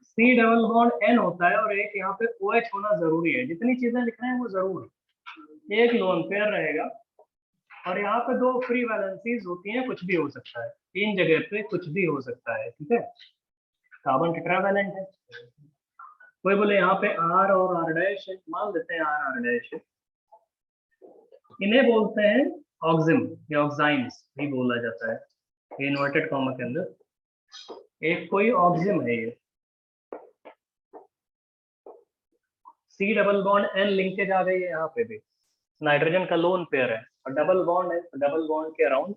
C डबल बॉन्ड N होता है और एक यहाँ पे OH होना जरूरी है। जितनी चीजें लिख रहे हैं वो जरूर है। एक लोन पेयर रहेगा और यहाँ पे दो फ्री वैलेंसीज होती हैं, कुछ भी हो सकता है, तीन जगह पे कुछ भी हो सकता है, ठीक है। कार्बन टेट्रावैलेंट है, कोई बोले यहाँ पे R और R डैश है, मान लेते हैं R R डैश है, इन्हें बोलते हैं ऑक्सिम या ऑक्साइम्स भी बोला जाता है इन्वर्टेड कॉमा के अंदर। एक कोई ऑक्सिम है ये, C double bond N linkage आ गई है यहाँ पे भी, नाइट्रोजन का लोन पेयर है और डबल बॉन्ड है, तो डबल बॉन्ड के अराउंड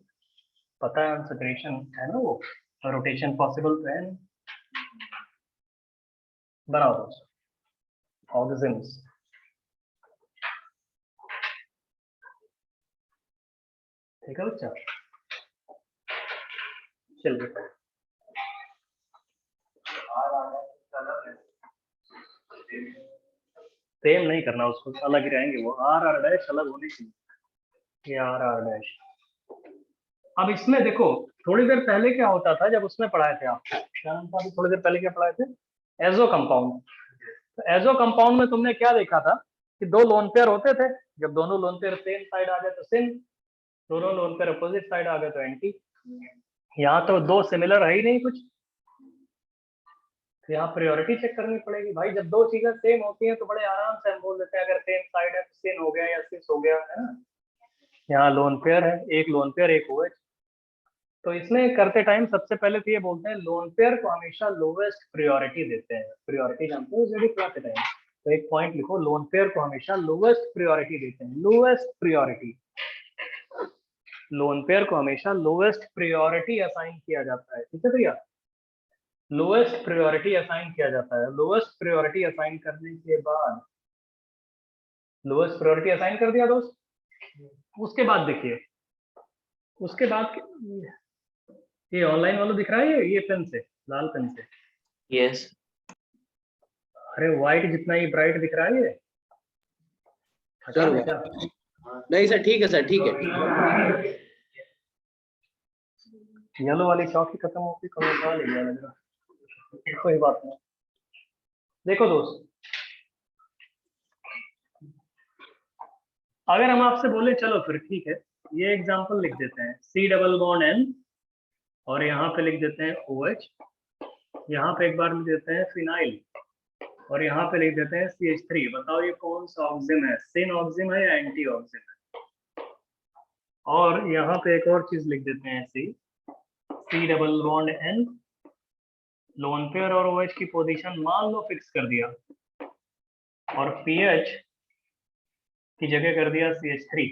पता है अनसेपरेशन है ना, वो रोटेशन पॉसिबल तो है नहीं। बराबर ऑक्सिम्स। ठीक है बच्चा, चलिए सेम नहीं करना उसको, अलग ही रहेंगे वो, R R डैश अलग होनी चाहिए, ये R R डैश। अब इसमें देखो थोड़ी देर पहले क्या होता था जब उसमें पढ़ाए थे आप, क्या नाम था अभी थोड़ी देर पहले क्या पढ़ाए थे? Azo compound. तो एजो कंपाउंड में तुमने क्या देखा था कि दो लोन पेयर होते थे, जब दोनों लोन पेयर सेम साइड आ गए तो सिन, दोनों लोन पेयर अपोजिट साइड आ गए तो एंटी। यहाँ तो दो सिमिलर है ही नहीं कुछ, तो यहाँ प्रायोरिटी चेक करनी पड़ेगी भाई। जब दो चीजें सेम होती हैं तो बड़े आराम से हम बोल देते हैं अगर सेम साइड है तो सिन हो गया या सिस हो गया, है ना। यहाँ लोन पेयर है, एक लोन पेयर एक OH। तो इसमें करते टाइम सबसे पहले तो ये बोलते हैं लोन पेयर को हमेशा लोवेस्ट प्रायोरिटी देते हैं। प्रायोरिटी जानते हो जेडी क्लास के टाइम, तो एक पॉइंट लिखो, लोन पेयर को हमेशा लोवेस्ट प्रायोरिटी देते हैं, लोवेस्ट प्रायोरिटी। लोन पेयर को हमेशा लोवेस्ट प्रायोरिटी असाइन किया जाता है, ठीक है भैया। लोवेस्ट प्रायोरिटी असाइन किया जाता है। लोवेस्ट प्रायोरिटी असाइन करने के बाद, लोवेस्ट प्रायोरिटी असाइन कर दिया दोस्त, उसके बाद देखिए, उसके बाद ये ऑनलाइन वाला दिख रहा है ये पेन से, लाल पेन से।
यस
अरे व्हाइट जितना ही ब्राइट दिख रहा है ये। हटा दें क्या?
नहीं सर, ठीक है सर, ठीक है।
येलो वाली चौक ही खत्म होती कौन सा ले गया लग रहा। कोई बात नहीं। देखो दोस्त, अगर हम आपसे बोले चलो फिर ठीक है, ये एग्जांपल लिख देते हैं, C डबल बॉन्ड N और यहाँ पे लिख देते हैं OH, यहाँ पे एक बार लिख देते हैं फिनाइल और यहाँ पे लिख देते हैं CH3। बताओ ये कौन सा ऑक्सिजन है, सिन ऑक्सिजन है या एंटी ऑक्सिजन है? और यहाँ पे एक और चीज लिख देते हैं C double bond N, lone pair और OH की पोजीशन मान लो फिक्स कर दिया और pH की जगह कर दिया CH3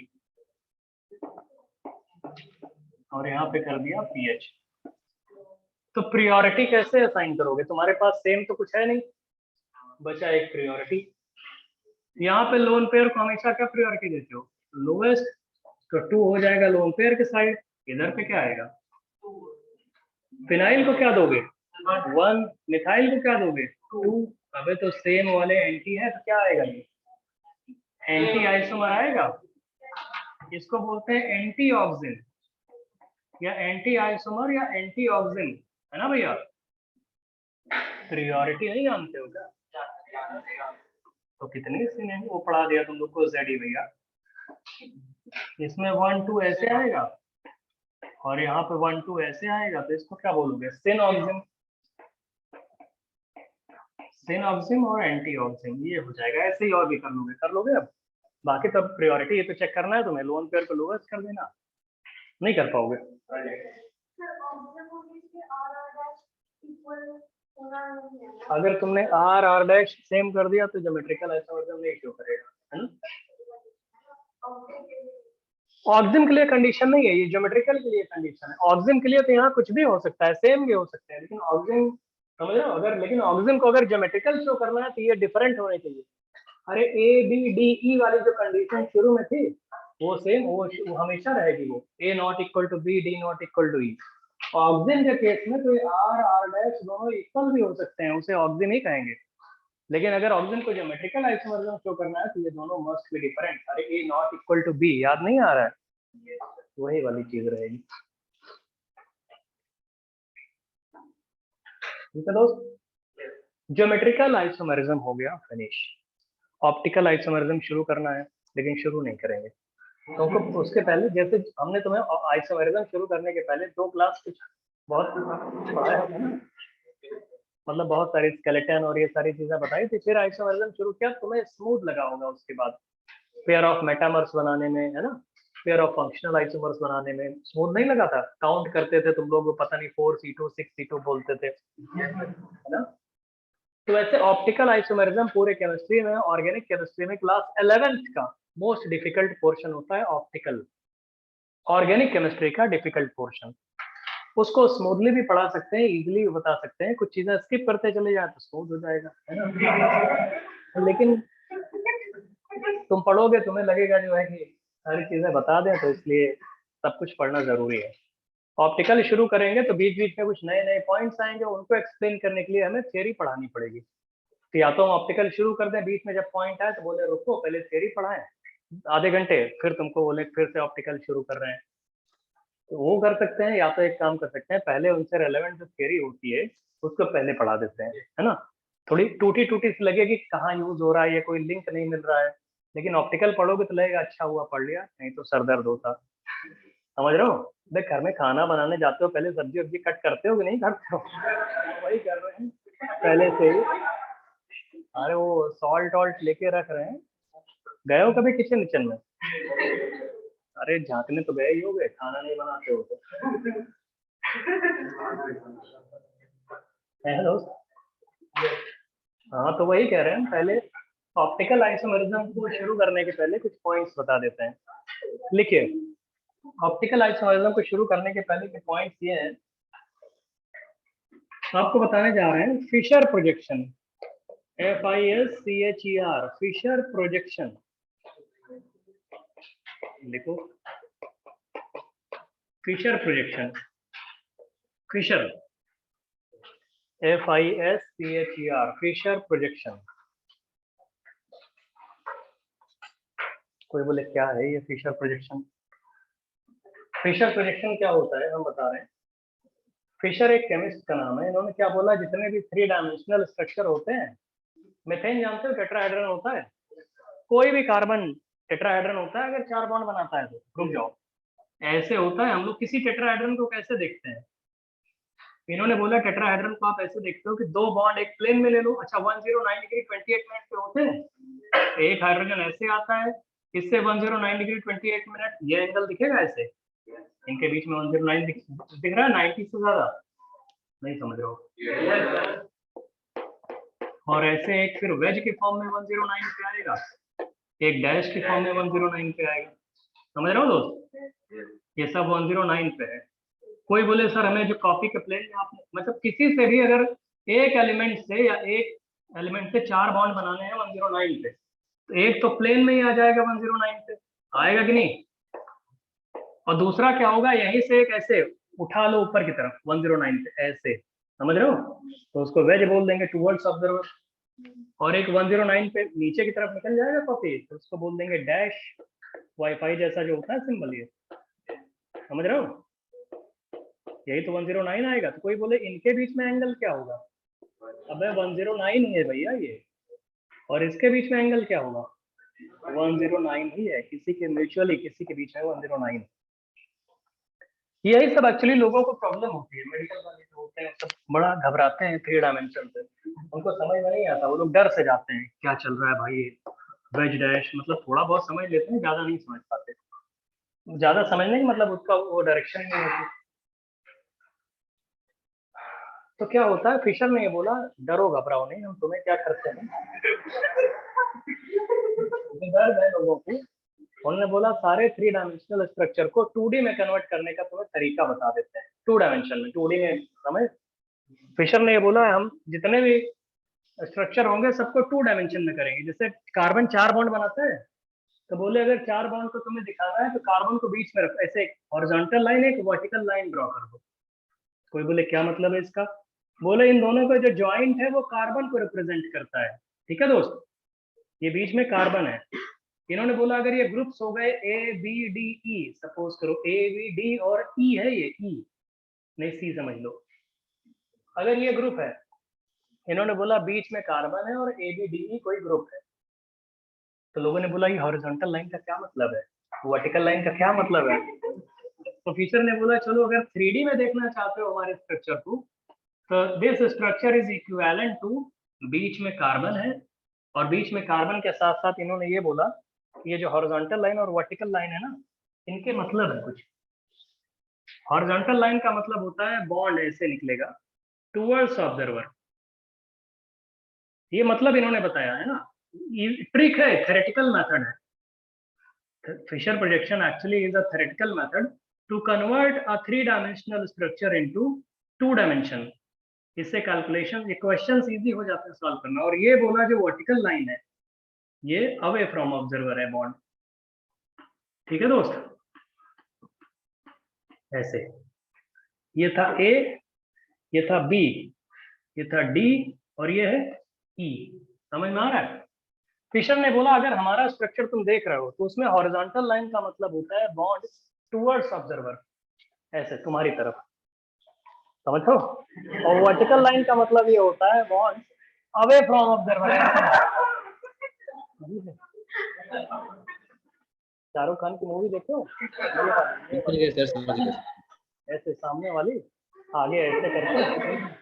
और यहाँ पे कर दिया pH। तो प्रियोरिटी कैसे असाइन करोगे? तुम्हारे पास सेम तो कुछ है नहीं, बचा एक प्रियोरिटी। यहाँ पे लोन पेयर को हमेशा क्या प्रियोरिटी देते हो? लोवेस्ट, तो 2 हो जाएगा लोन पेयर के साइड। इधर पे क्या आएगा? फिनाइल को क्या दोगे? 1। मिथाइल को क्या दोगे? 2। अबे तो सेम वाले एंटी है तो क्या आएगा? ये एंटी आइसोमर आएगा। इसको बोलते हैं एंटी ऑक्सिन या एंटी आइसोमर या एंटी ऑक्सिन, है ना भैया? प्रियोरिटी नहीं जानते हो क्या? तो कितने सीने वो पढ़ा दिया तुम लोग को जेडी भैया। इसमें 1 2 ऐसे आएगा और यहाँ पे 1 2 ऐसे आएगा, तो इसको क्या बोलोगे? सिन ऑक्सिन। सिन ऑक्सिन और एंटी ऑक्सिन ये हो जाएगा। ऐसे ही और भी कर लोगे अब। बाकी तब प्रियोरिटी ये तो चेक करना है तुम्हें, लोन पेयर को लोवेस्ट कर देना, नहीं कर पाओगे। अगर तुमने आर आर डैश सेम कर दिया तो ज्योमेट्रिकल आइसोमरिज्म नहीं शो करेगा, है ना? ऑक्सिन के लिए कंडीशन नहीं है, ये ज्योमेट्रिकल के लिए कंडीशन है। ऑक्सिन के लिए तो यहाँ कुछ भी हो सकता है, सेम भी हो सकते हैं, लेकिन ऑक्सिन समझ रहे हो? अगर लेकिन ऑक्सिन को अगर ज्योमेट्रिकल शो करना है तो ये डिफरेंट होने चाहिए। अरे A B D E वाली जो कंडीशन शुरू में थी वो सेम, वो हमेशा रहेगी। वो A not equal to B, D not equal to E। Oxime के केस में तो आर आर डैश दोनों इक्वल भी हो सकते हैं, उसे ऑक्सिन ही कहेंगे। लेकिन अगर ऑक्सिन को ज्योमेट्रिकल आइसोमरिज्म शो करना है तो ये दोनों मस्ट बी डिफरेंट। अरे A not equal to B याद नहीं आ रहा है? वही वाली चीज रहेगी। ठीक है दोस्त, ज्योमेट्रिकल आइसोमरिज्म हो गया फिनिश। ऑप्टिकल आइसोमरिज्म शुरू करना है, लेकिन शुरू नहीं करेंगे क्योंकि तो उसके पहले जैसे हमने तुम्हें आइसोमरिज्म शुरू करने के पहले 2 क्लास कुछ बहुत पढ़ाया होगा ना, मतलब बहुत सारी स्केलेटन और ये सारी चीजें बताई थी। फिर आइसोमरिज्म शुरू किया, तुम्हें स्मूथ लगा होगा उसके बाद पेयर ऑफ मेटामर्स बनाने में, है ना? पेयर ऑफ फंक्शनल आइसोमर्स बनाने में स्मूथ नहीं लगा था? काउंट करते थे तुम लोग, पता नहीं 4C2 6C2 बोलते थे, है ना? तो वैसे ऑप्टिकल आइसोमरिज्म पूरे केमिस्ट्री में, ऑर्गेनिक केमिस्ट्री में क्लास 11th का मोस्ट डिफिकल्ट पोर्शन होता है ऑप्टिकल। ऑर्गेनिक केमिस्ट्री का डिफिकल्ट पोर्शन, उसको स्मूथली भी पढ़ा सकते हैं, इजीली बता सकते हैं, कुछ चीजें स्किप करते चले जाए तो स्मूथ हो जाएगा, है ना? लेकिन तुम पढ़ोगे तुम्हें लगेगा जो है कि सारी चीजें बता दें, तो इसलिए सब कुछ पढ़ना जरूरी है। ऑप्टिकल शुरू करेंगे तो बीच बीच में कुछ नए नए पॉइंट्स आएंगे, उनको एक्सप्लेन करने के लिए हमें थ्योरी पढ़ानी पड़ेगी। तो या तो हम ऑप्टिकल शुरू कर दें, बीच में जब पॉइंट आए तो बोले रुको पहले थ्योरी पढ़ाएं आधे घंटे, फिर तुमको बोले फिर से ऑप्टिकल शुरू कर रहे हैं, तो वो कर सकते हैं। या तो एक काम कर सकते हैं, पहले उनसे रेलेवेंट जो थ्योरी होती है उसको पहले पढ़ा देते हैं, है ना? थोड़ी टूटी टूटी सी लगेगी, कहाँ यूज हो रहा है, ये कोई लिंक नहीं मिल रहा है, लेकिन ऑप्टिकल पढ़ोगे तो लगेगा अच्छा हुआ पढ़ लिया, नहीं तो सर दर्द होता। समझ रहे हो? देख घर में खाना बनाने जाते हो, पहले सब्जी वब्जी कट करते हो कि नहीं करते हो? वही कर रहे हैं पहले से ही। अरे वो सॉल्ट वॉल्ट लेके रख रहे हैं। गए हो कभी किचन किचन में? अरे झांकने तो गए ही हो गए, खाना नहीं बनाते हो तो। है दोस्त? हाँ तो वही कह रहे हैं, पहले ऑप्टिकल आइसोमरिज्म को शुरू करने के पहले कुछ पॉइंट्स बता देते हैं। लिखिए, ऑप्टिकल आइसोमरिज्म को शुरू करने के पहले के पॉइंट्स ये हैं, आपको बताने जा रहे हैं। Fischer projection, FISCHER, Fischer projection. लिखो Fischer projection, Fischer FISCHER, Fischer projection. कोई बोले क्या है ये फिशर प्रोजेक्शन? फिशर प्रोजेक्शन क्या होता है हम बता रहे हैं। फिशर एक केमिस्ट का नाम है। इन्होंने क्या बोला, जितने भी 3 डायमेंशनल स्ट्रक्चर होते हैं, मीथेन जानते हो टेट्राहेड्रन होता है, कोई भी कार्बन टेट्राहेड्रन होता है अगर 4 बॉन्ड बनाता है तो। रुक जाओ, ऐसे होता है। हम लोग किसी टेट्राहेड्रन को कैसे देखते हैं? इन्होंने बोला टेट्राहेड्रन को आप ऐसे देखते हो कि 2 बॉन्ड एक प्लेन में ले लो। अच्छा 109 डिग्री 28 मिनट पे होते हैं। एक हाइड्रोजन ऐसे आता है, इससे 109 डिग्री 28 मिनट, ये एंगल दिखेगा ऐसे, इनके बीच में 109 दिख रहा है, 90 से ज्यादा नहीं समझ रहे हो। और ऐसे एक फिर वेज के फॉर्म में 109 पे आएगा, एक डैश के फॉर्म में 109 पे आएगा। समझ रहे हो दोस्त? ये सब 109 पे है। कोई बोले सर हमें जो कॉपी के प्लेन में आपने मतलब किसी से भी अगर एक एलिमेंट से या एक एलिमेंट से 4 बॉन्ड बनाने हैं 109 पे, तो एक तो प्लेन में ही आ जाएगा 109 पे, आएगा कि नहीं? और दूसरा क्या होगा, यहीं से एक ऐसे उठा लो ऊपर की तरफ 109 पे ऐसे, समझ रहे हो? तो उसको वेज बोल देंगे टुवर्ड्स ऑब्जर्वर। और एक 109 पे नीचे की तरफ निकल जाएगा कॉपी, तो उसको बोल देंगे डैश, वाईफाई जैसा जो होता है सिंबल, ये समझ रहे हो? यही तो 109 आएगा। तो कोई बोले इनके बीच में एंगल क्या होगा? अबे 109 ही है भैया ये, और इसके बीच में एंगल क्या होगा? 109 ही है, किसी के म्यूचुअली किसी के बीच में 109। यही सब एक्चुअली लोगों को प्रॉब्लम होती है। मेडिकल वाले जो होते हैं सब बड़ा घबराते हैं 3 डायमेंशन से, उनको समझ में नहीं आता, वो लोग डर से जाते हैं क्या चल रहा है भाई, वेज डैश, मतलब थोड़ा बहुत समझ लेते हैं, ज्यादा नहीं समझ पाते। ज्यादा समझने की मतलब उसका वो डायरेक्शन नहीं होती। तो क्या होता है, फिशर ने ये बोला डरो घबराओ नहीं, हम तुम्हें क्या करते हैं, डर है लोगों को। उन्होंने बोला सारे 3 डायमेंशनल स्ट्रक्चर को 2D में कन्वर्ट करने का तुम्हें तरीका बता देते हैं। 2 डायमेंशन में, 2D में समझ। फिशर ने ये बोला हम जितने भी स्ट्रक्चर होंगे सबको 2 डायमेंशन में करेंगे। जैसे कार्बन 4 बॉन्ड बनाता है, तो बोले अगर 4 बॉन्ड को तुम्हें दिखाना है तो कार्बन को बीच में रखो, ऐसे हॉरिजॉन्टल लाइन एक वर्टिकल लाइन ड्रॉ कर दो। कोई बोले क्या मतलब है इसका? बोले इन दोनों का जो ज्वाइंट है वो कार्बन को रिप्रेजेंट करता है। ठीक है दोस्त, ये बीच में कार्बन है। इन्होंने बोला अगर ये ग्रुप्स हो गए A B D E, suppose करो A B D और E है, ये E नहीं C समझ लो, अगर ये ग्रुप है, इन्होंने बोला बीच में कार्बन है और A B D E कोई ग्रुप है, तो लोगों ने बोला ये हॉरिजॉन्टल लाइन का क्या मतलब है, वर्टिकल लाइन का क्या मतलब है? तो फिशर ने बोला चलो अगर 3D में देखना चाहते हो हमारे स्ट्रक्चर को, तो this structure is equivalent to, बीच में कार्बन है और बीच में कार्बन के साथ साथ इन्होंने ये बोला ये जो हॉरिजॉन्टल लाइन और वर्टिकल लाइन है ना, इनके मतलब है कुछ। हॉरिजॉन्टल लाइन का मतलब होता है बॉन्ड ऐसे निकलेगा टुवर्ड्स ऑब्जर्वर, ये मतलब इन्होंने बताया है ना। ये ट्रिक है, थ्योरेटिकल मेथड है। Fisher projection actually is a theoretical method to convert a 3-dimensional structure into 2 dimension। इससे कैलकुलेशन, ये क्वेश्चंस इजी हो जाते हैं सॉल्व करना। और ये बोला जो वर्टिकल लाइन है ये अवे फ्रॉम ऑब्जर्वर है बॉन्ड। ठीक है दोस्त, ऐसे ये था A, ये था B, ये था D और ये है E। समझ में आ रहा है? फिशर ने बोला अगर हमारा स्ट्रक्चर तुम देख रहे हो तो उसमें हॉरिजॉन्टल लाइन का मतलब होता है बॉन्ड टुवर्ड्स ऑब्जर्वर, ऐसे तुम्हारी तरफ, समझो। और वर्टिकल लाइन का मतलब ये होता है bond away from observer. Shahrukh Khan की मूवी देखो,
समझ गए सर, समझ गए।
ऐसे सामने वाली, आगे ऐसे करके।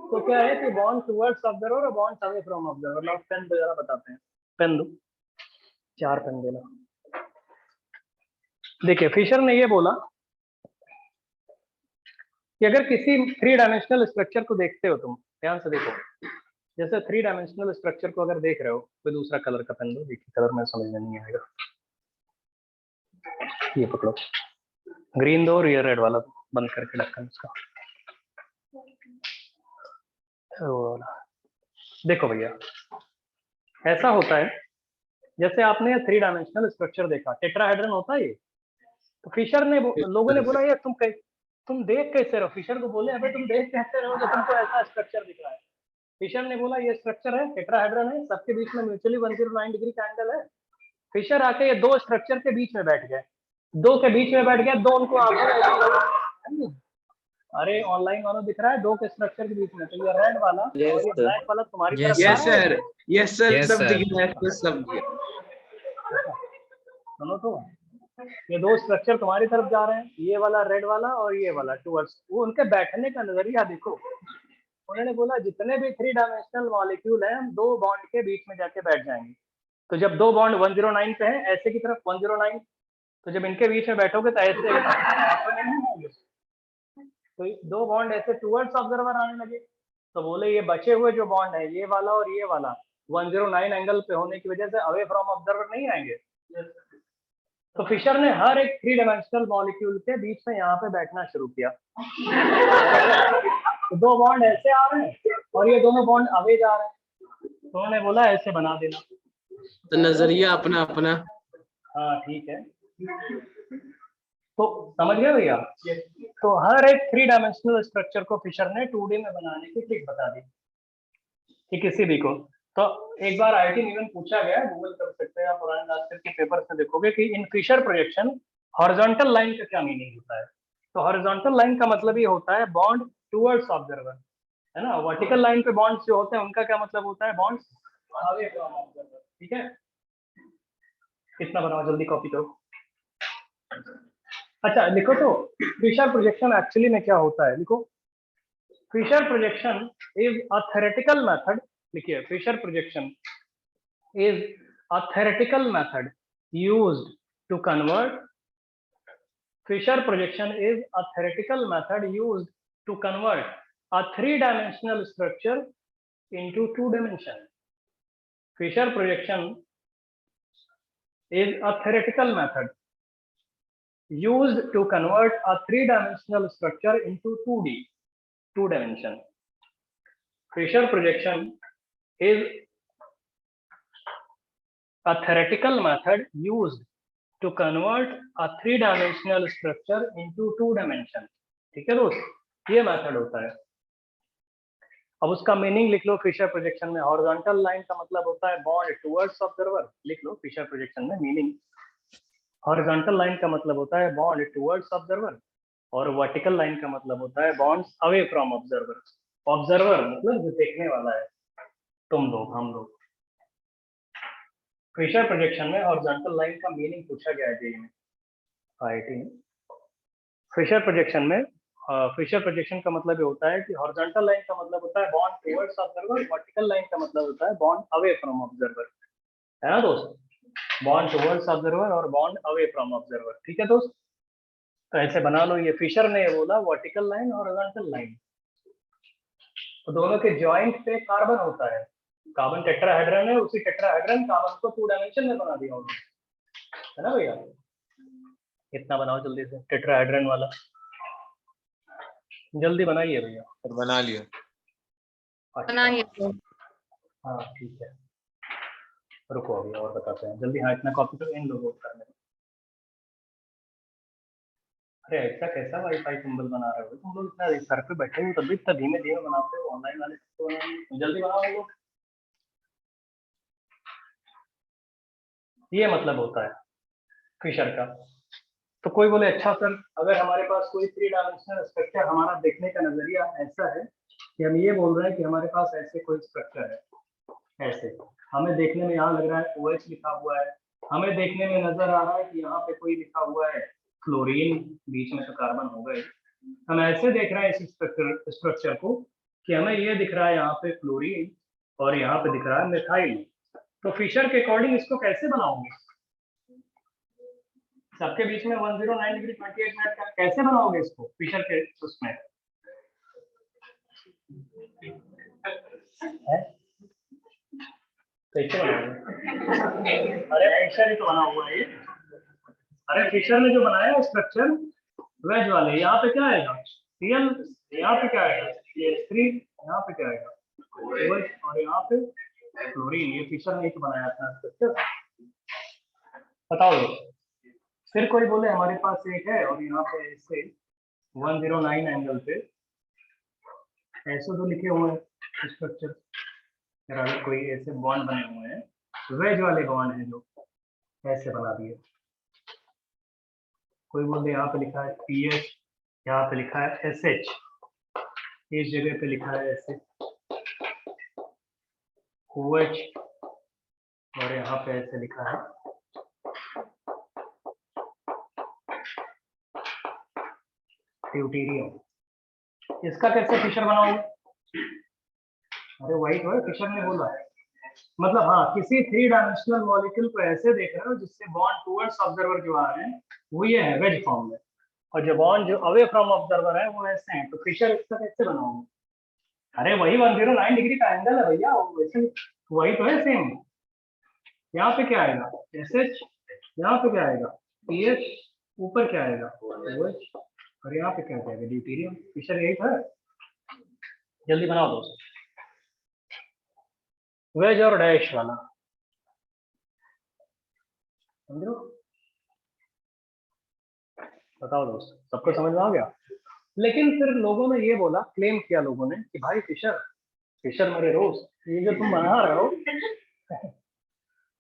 तो क्या है कि बॉन्ड टुवर्ड्स ऑब्जर्वर और बॉन्ड अवे फ्रॉम ऑब्जर्वर। ना पेन दो जरा बताते हैं, पेन दो, 4 पेन देना। देखिए फिशर ने ये बोला कि अगर किसी 3 डायमेंशनल स्ट्रक्चर को देखते हो, तुम ध्यान से देखो, जैसे 3 डायमेंशनल स्ट्रक्चर को अगर देख रहे हो, कोई दूसरा कलर का पेन दो, देखिए कलर में समझ में नहीं आएगा, ये पकड़ो, ग्रीन दो और ये रेड वाला दो, बंद करके ढक्कन इसका। देखो भैया ऐसा होता है, जैसे आपने 3 डायमेंशनल स्ट्रक्चर देखा, टेट्राहेड्रन होता है ये। तो फिशर ने लोगों ने बोला, ये तुम देख कैसे रहो, फिशर को बोले अबे तुम देख कैसे रहो जब तुमको ऐसा स्ट्रक्चर दिख रहा है। फिशर ने बोला ये स्ट्रक्चर है, टेट्राहेड्रन है, सबके बीच में म्यूचुअली 109 डिग्री का एंगल है। फिशर आके ये 2 स्ट्रक्चर के बीच में बैठ गए, 2 के बीच में बैठ गया, 2 उनको आंखों, अरे ऑनलाइन वालों दिख रहा है 2 के स्ट्रक्चर के बीच में, तो ये रेड वाला और ये ब्लैक वाला तुम्हारी तरफ आ
यस
रहा है।
सर, यस सर,
Yes,
सब
sir.
दिख रहा है, सब दिख रहा है।
सुनो तो, ये 2 स्ट्रक्चर तुम्हारी तरफ जा रहे हैं, ये वाला रेड वाला और ये वाला टुवर्ड्स, वो उनके बैठने का नजरिया देखो। उन्होंने बोला जितने भी 3 डायमेंशनल मॉलिक्यूल हैं, हम 2 बॉन्ड के बीच में जाके बैठ जाएंगे। तो जब 2 बॉन्ड 109 पे हैं, ऐसे की तरफ 109, तो जब इनके बीच में बैठोगे तो ऐसे, तो 2 बॉन्ड ऐसे टुवर्ड्स ऑब्जर्वर आने लगे। तो बोले ये बचे हुए जो बॉन्ड है, ये वाला और ये वाला, 109 एंगल पे होने की वजह से अवे फ्रॉम ऑब्जर्वर नहीं आएंगे। तो फिशर ने हर एक 3 डायमेंशनल मॉलिक्यूल के बीच में यहाँ पे बैठना शुरू किया। तो 2 बॉन्ड ऐसे आ रहे हैं और ये दोनों बॉन्ड अवे जा रहे हैं, तो उन्होंने बोला ऐसे बना देना।
तो नजरिया अपना अपना।
हाँ ठीक है, तो समझ गए भैया। तो हर एक 3 डायमेंशनल स्ट्रक्चर को फिशर ने 2D में बनाने की ट्रिक बता दी कि किसी भी को। तो एक बार आईआईटी नीवन पूछा गया, गूगल कर सकते हैं आप, पुराने लास्ट के पेपर से देखोगे कि इन फिशर प्रोजेक्शन हॉरिजॉन्टल लाइन का क्या मीनिंग होता है। तो हॉरिजॉन्टल लाइन का मतलब ये होता है बॉन्ड टुवर्ड्स ऑब्जर्वर, है ना। वर्टिकल लाइन पे बॉन्ड्स जो होते हैं उनका क्या मतलब होता है, बॉन्ड्स अवे फ्रॉम ऑब्जर्वर। ठीक है, कितना बनाओ, जल्दी कॉपी करो। अच्छा लिखो, तो फिशर प्रोजेक्शन एक्चुअली में क्या होता है, लिखो। Fischer projection is a theoretical method, लिखिए, Fischer projection is a theoretical method used to convert, Fischer projection is a theoretical method used to convert a 3-dimensional structure into 2 dimension. Fisher projection is a theoretical method used to convert a 3-dimensional structure into 2 dimension. Fisher projection is a theoretical method used to convert a 3-dimensional structure into 2 dimension. ठीक है दोस्त, ये मेथड होता है। अब उसका मीनिंग लिख लो फिशर प्रोजेक्शन में। हॉरिजॉन्टल लाइन का मतलब होता है बॉन्ड टुवर्ड्स ऑब्जर्वर, लिख लो फिशर प्रोजेक्शन में मीनिंग। हॉरिजॉन्टल लाइन का मतलब होता है बॉन्ड टुवर्ड्स ऑब्जर्वर, और वर्टिकल लाइन का मतलब होता है bonds away from observer. Observer मतलब जो देखने वाला है, तुम लोग, हम लोग। फिशर प्रोजेक्शन में हॉरिजॉन्टल लाइन का मीनिंग पूछा गया है जेईई में, आईआईटी में। फिशर प्रोजेक्शन में फिशर प्रोजेक्शन का मतलब ये होता है कि हॉरिजॉन्टल लाइन का मतलब होता है bond towards observer, vertical line का मतलब होता है बॉन्ड अवे फ्रॉम ऑब्जर्वर, है ना दोस्त। बॉन्ड टुवर्ड्स ऑब्जर्वर और बॉन्ड अवे फ्रॉम ऑब्जर्वर, ठीक है दोस्त। तो ऐसे बना लो, ये फिशर ने बोला वर्टिकल लाइन और हॉरिजॉन्टल लाइन, तो दोनों के जॉइंट पे कार्बन होता है। कार्बन टेट्राहेड्रन है, उसी टेट्राहेड्रन कार्बन को 2 डायमेंशन में बना दिया उन्होंने, है ना भैया। इतना बनाओ जल्दी से टेट्राहेड्रन वाला, जल्दी बनाइए भैया।
बना लिया।
अच्छा, हाँ ठीक है, रुको अभी और बताते हैं जल्दी। हाँ इतना कॉपी तो इन लोगों को करने दो। अरे ऐसा कैसा वाईफाई सिंबल बना रहे हो तुम लोग, इतना सर पे बैठे हो तब भी इतना धीमे धीमे बनाते हो। ऑनलाइन वाले तो जल्दी बनाओ लोग। ये मतलब होता है फिशर का। तो कोई बोले अच्छा सर, अगर हमारे पास कोई 3 डायमेंशनल स्ट्रक्चर, हमारा देखने का नजरिया ऐसा है कि हम ये बोल रहे हैं कि हमारे पास ऐसे कोई स्ट्रक्चर है, ऐसे हमें देखने में यहाँ लग रहा है OH लिखा हुआ है, हमें देखने में नजर आ रहा है कि यहाँ पे कोई लिखा हुआ है क्लोरीन, बीच में तो कार्बन हो गए। हम ऐसे देख रहे हैं इस स्ट्रक्चर को कि हमें ये दिख रहा है यहाँ पे क्लोरीन और यहाँ पे दिख रहा है मिथाइल। तो फिशर के अकॉर्डिंग इसको कैसे बनाओगे, सबके बीच में 109 डिग्री 28 मिनट का कैसे बनाओगे इसको फिशर के उसमें है? कैसे बनाओगे? अरे फिशर ही तो बना हुआ है ये। अरे फिशर ने जो बनाया है स्ट्रक्चर वेज वाले, यहाँ पे क्या आएगा Cl, यहाँ पे क्या आएगा CH3, यहाँ पे क्या आएगा OH, और यहाँ पे क्लोरीन। ये फिशर ने तो बनाया था स्ट्रक्चर। बताओ दोस्त। फिर कोई बोले हमारे पास एक है और यहाँ पे ऐसे 109 एंगल पे ऐसे तो लिखे हुए हैं स्ट्रक्चर, अगर कोई ऐसे बॉन्ड बने हुए हैं, वेज वाले बॉन्ड हैं जो ऐसे बना दिए। कोई बोले यहाँ पे लिखा है PH, यहाँ पे लिखा है SH, इस जगह पे लिखा है ऐसे OH, और यहाँ पे ऐसे लिखा है ड्यूटेरियम। इसका कैसे फिशर बनाओगे? अरे वही तो है, फिशर ने बोला है। मतलब हाँ, किसी 3 डायमेंशनल मॉलिक्यूल को ऐसे देख रहे हो जिससे बॉन्ड टुवर्ड्स ऑब्जर्वर जो आ रहे हैं वो ये है वेज फॉर्म में, और जो बॉन्ड जो अवे फ्रॉम ऑब्जर्वर है वो ऐसे हैं, तो फिशर इसका कैसे बनाओगे? अरे वही 109 डिग्री का एंगल है भैया, वैसे वही तो है सेम। यहाँ पे क्या आएगा SH, यहाँ पे क्या आएगा PH, ऊपर क्या आएगा OH, और यहाँ पे क्या आएगा ड्यूटेरियम। फिशर यही था। जल्दी बनाओ दोस्त, वेज और डैश वाला, समझो? बताओ दोस्त, सबको समझ में आ गया? लेकिन फिर लोगों ने ये बोला, क्लेम किया लोगों ने कि भाई फिशर मेरे दोस्त, ये जो तुम बना रहे हो